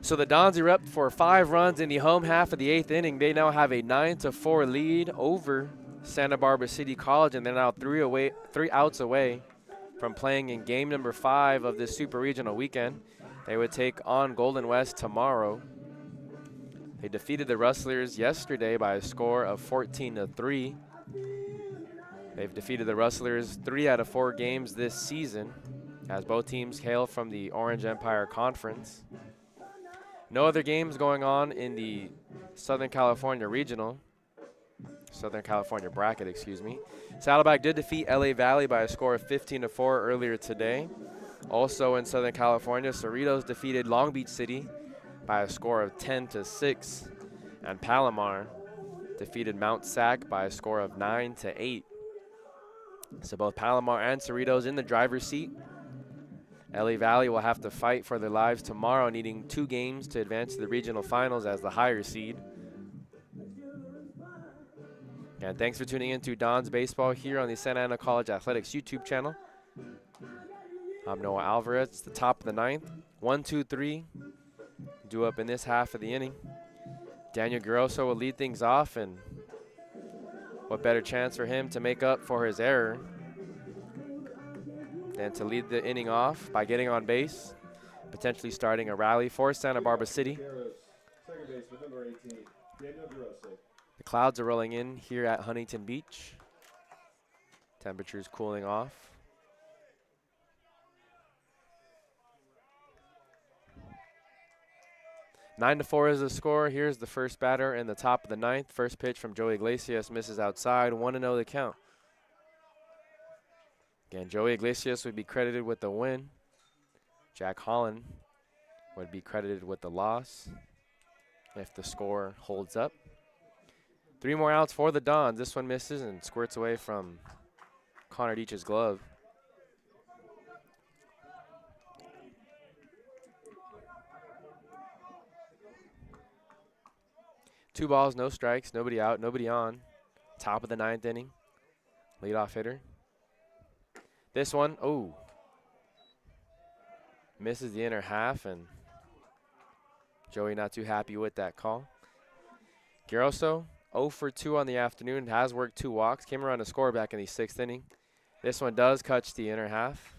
So the Dons are up for 5 runs in the home half of the 8th inning. They now have a 9-4 lead over Santa Barbara City College, and they're now 3 outs away from playing in game number 5 of this Super Regional weekend. They would take on Golden West tomorrow. They defeated the Rustlers yesterday by a score of 14-3. They've defeated the Rustlers 3 out of 4 games this season, as both teams hail from the Orange Empire Conference. No other games going on in the Southern California bracket, excuse me. Saddleback did defeat LA Valley by a score of 15-4 earlier today. Also in Southern California, Cerritos defeated Long Beach City by a score of 10-6. And Palomar defeated Mount SAC by a score of 9-8. So both Palomar and Cerritos in the driver's seat. LA Valley will have to fight for their lives tomorrow, needing 2 games to advance to the regional finals as the higher seed. And thanks for tuning in to Don's Baseball here on the Santa Ana College Athletics YouTube channel. I'm Noah Alvarez. It's the top of the 9th. 1, 2, 3. Due up in this half of the inning. Daniel Garoso will lead things off, and what better chance for him to make up for his error than to lead the inning off by getting on base, potentially starting a rally for Santa Barbara City. Second baseman, number 18, Daniel Garoso. The clouds are rolling in here at Huntington Beach. Temperatures cooling off. 9-4 is the score. Here's the first batter in the top of the ninth. First pitch from Joey Iglesias misses outside. 1-0 the count. Again, Joey Iglesias would be credited with the win. Jack Holland would be credited with the loss if the score holds up. 3 more outs for the Dons. This one misses and squirts away from Connor Deach's glove. Two balls, no strikes, nobody out, nobody on. Top of the ninth inning. Leadoff hitter. This one, oh. Misses the inner half, and Joey not too happy with that call. Garoso, 0 for 2 on the afternoon, has worked 2 walks, came around to score back in the 6th inning. This one does catch the inner half.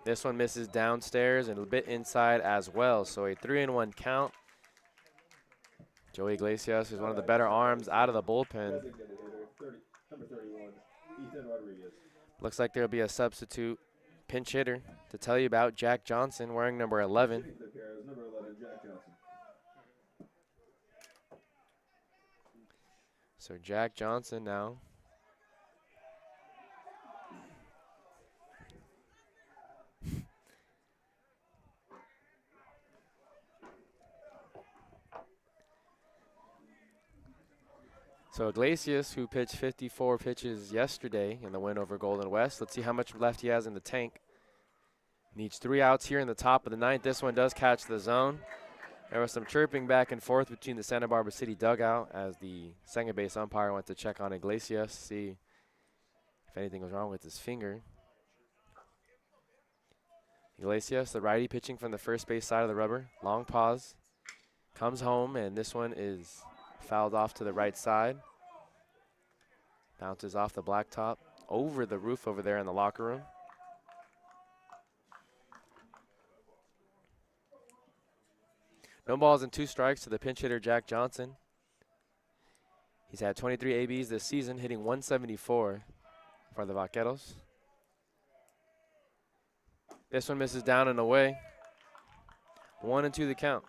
This one misses downstairs and a bit inside as well, so a 3-1 count. Joey Iglesias is one of the better arms out of the bullpen. Looks like there'll be a substitute pinch hitter to tell you about, Jack Johnson, wearing number 11. So Jack Johnson now. So Iglesias, who pitched 54 pitches yesterday in the win over Golden West. Let's see how much left he has in the tank. Needs 3 outs here in the top of the ninth. This one does catch the zone. There was some chirping back and forth between the Santa Barbara City dugout as the second base umpire went to check on Iglesias, see if anything was wrong with his finger. Iglesias, the righty, pitching from the first base side of the rubber. Long pause. Comes home, and this one is fouled off to the right side. Bounces off the blacktop over the roof over there in the locker room. No balls and 2 strikes to the pinch hitter, Jack Johnson. He's had 23 ABs this season, hitting 174 for the Vaqueros. This one misses down and away. 1-2 the count.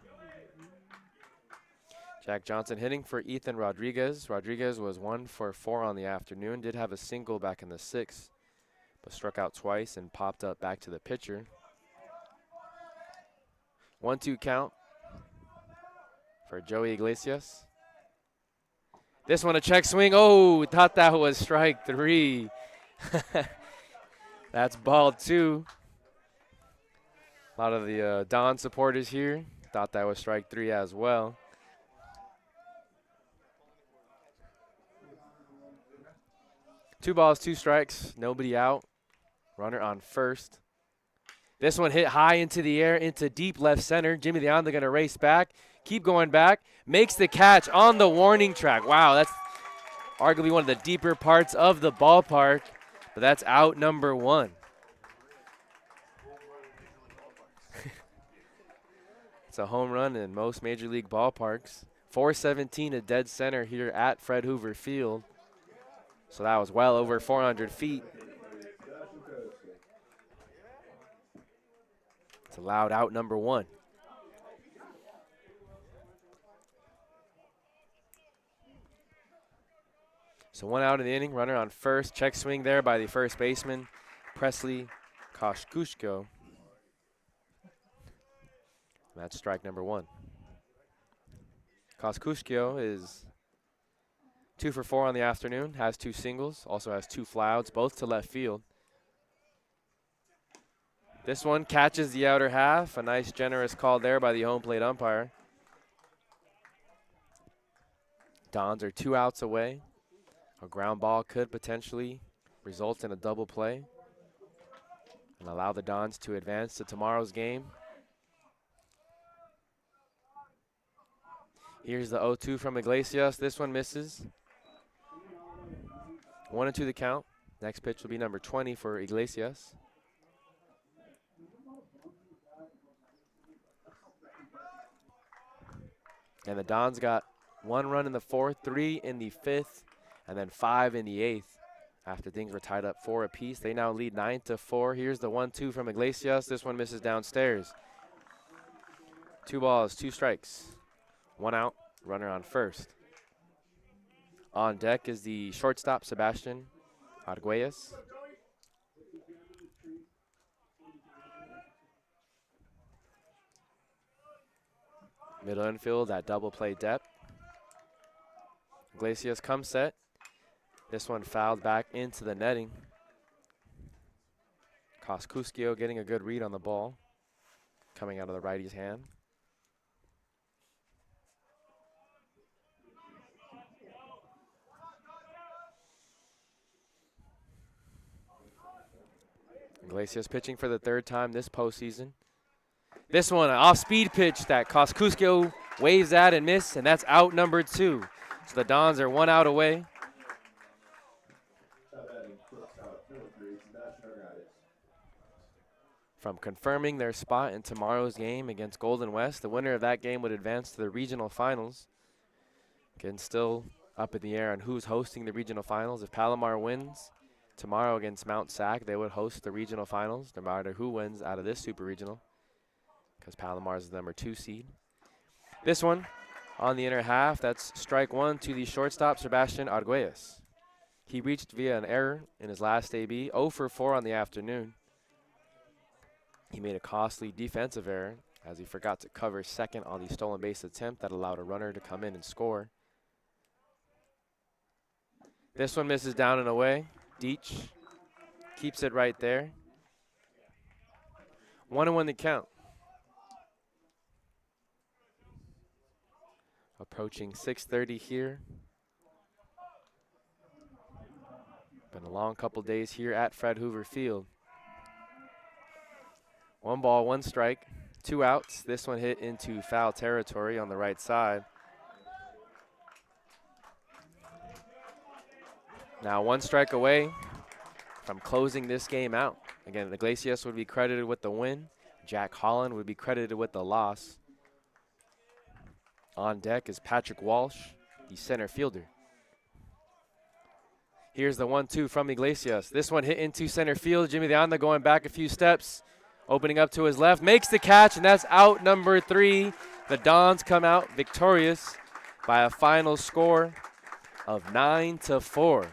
Jack Johnson hitting for Ethan Rodriguez. Rodriguez was 1 for 4 on the afternoon. Did have a single back in the 6th, but struck out twice and popped up back to the pitcher. 1-2 count for Joey Iglesias. This one a check swing. Oh, thought that was strike 3. That's ball 2. A lot of the Don supporters here thought that was strike 3 as well. Two balls, 2 strikes, nobody out. Runner on first. This one hit high into the air, into deep left center. Jimmy Leonda going to race back, keep going back, makes the catch on the warning track. Wow, that's arguably one of the deeper parts of the ballpark, but that's out number 1. It's a home run in most major league ballparks. 417 to dead center here at Fred Hoover Field. So that was well over 400 feet. It's allowed out number 1. So 1 out of the inning, runner on first. Check swing there by the first baseman, Presley Koshkushko. That's strike number 1. Koshkushko is 2 for 4 on the afternoon, has 2 singles, also has 2 flyouts, both to left field. This one catches the outer half. A nice, generous call there by the home plate umpire. Dons are 2 outs away. A ground ball could potentially result in a double play and allow the Dons to advance to tomorrow's game. Here's the 0-2 from Iglesias. This one misses. 1-2 the count. Next pitch will be number 20 for Iglesias. And the Dons got 1 run in the 4th, 3 in the 5th, and then 5 in the 8th. After things were tied up 4 apiece, they now lead 9-4. Here's the 1-2 from Iglesias. This one misses downstairs. 2 balls, 2 strikes. 1 out, runner on first. On deck is the shortstop, Sebastian Arguelles. Middle infield at double play depth. Iglesias comes set. This one fouled back into the netting. Koskuskio getting a good read on the ball, coming out of the righty's hand. Iglesias pitching for the 3rd time this postseason. This one, an off-speed pitch that Koskuskio waves at and misses, and that's out number 2. So the Dons are 1 out away. From confirming their spot in tomorrow's game against Golden West, the winner of that game would advance to the regional finals. Again, still up in the air on who's hosting the regional finals. If Palomar wins tomorrow against Mount SAC, they would host the regional finals, no matter who wins out of this super regional, because Palomar is the number 2 seed. This one on the inner half, that's strike 1 to the shortstop, Sebastian Arguelles. He reached via an error in his last AB, 0 for 4 on the afternoon. He made a costly defensive error as he forgot to cover second on the stolen base attempt that allowed a runner to come in and score. This one misses down and away. Deach keeps it right there. 1-1 the count. Approaching 6:30 here. Been a long couple days here at Fred Hoover Field. 1 ball, 1 strike, 2 outs. This one hit into foul territory on the right side. Now 1 strike away from closing this game out. Again, Iglesias would be credited with the win. Jack Holland would be credited with the loss. On deck is Patrick Walsh, the center fielder. Here's the 1-2 from Iglesias. This one hit into center field. Jimmy Leanda going back a few steps, opening up to his left, makes the catch, and that's out number 3. The Dons come out victorious by a final score of 9-4.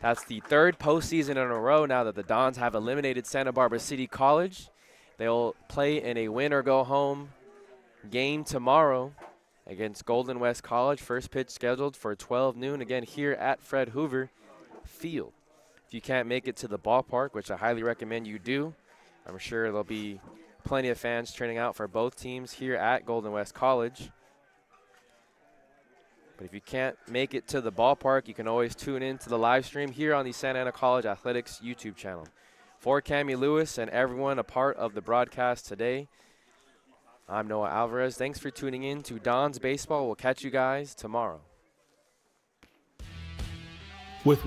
That's the 3rd postseason in a row now that the Dons have eliminated Santa Barbara City College. They'll play in a win or go home game tomorrow against Golden West College. First pitch scheduled for 12 noon, again here at Fred Hoover Field. If you can't make it to the ballpark, which I highly recommend you do, I'm sure there'll be plenty of fans turning out for both teams here at Golden West College. But if you can't make it to the ballpark, you can always tune in to the live stream here on the Santa Ana College Athletics YouTube channel. For Cammie Lewis and everyone a part of the broadcast today, I'm Noah Alvarez. Thanks for tuning in to Don's Baseball. We'll catch you guys tomorrow. With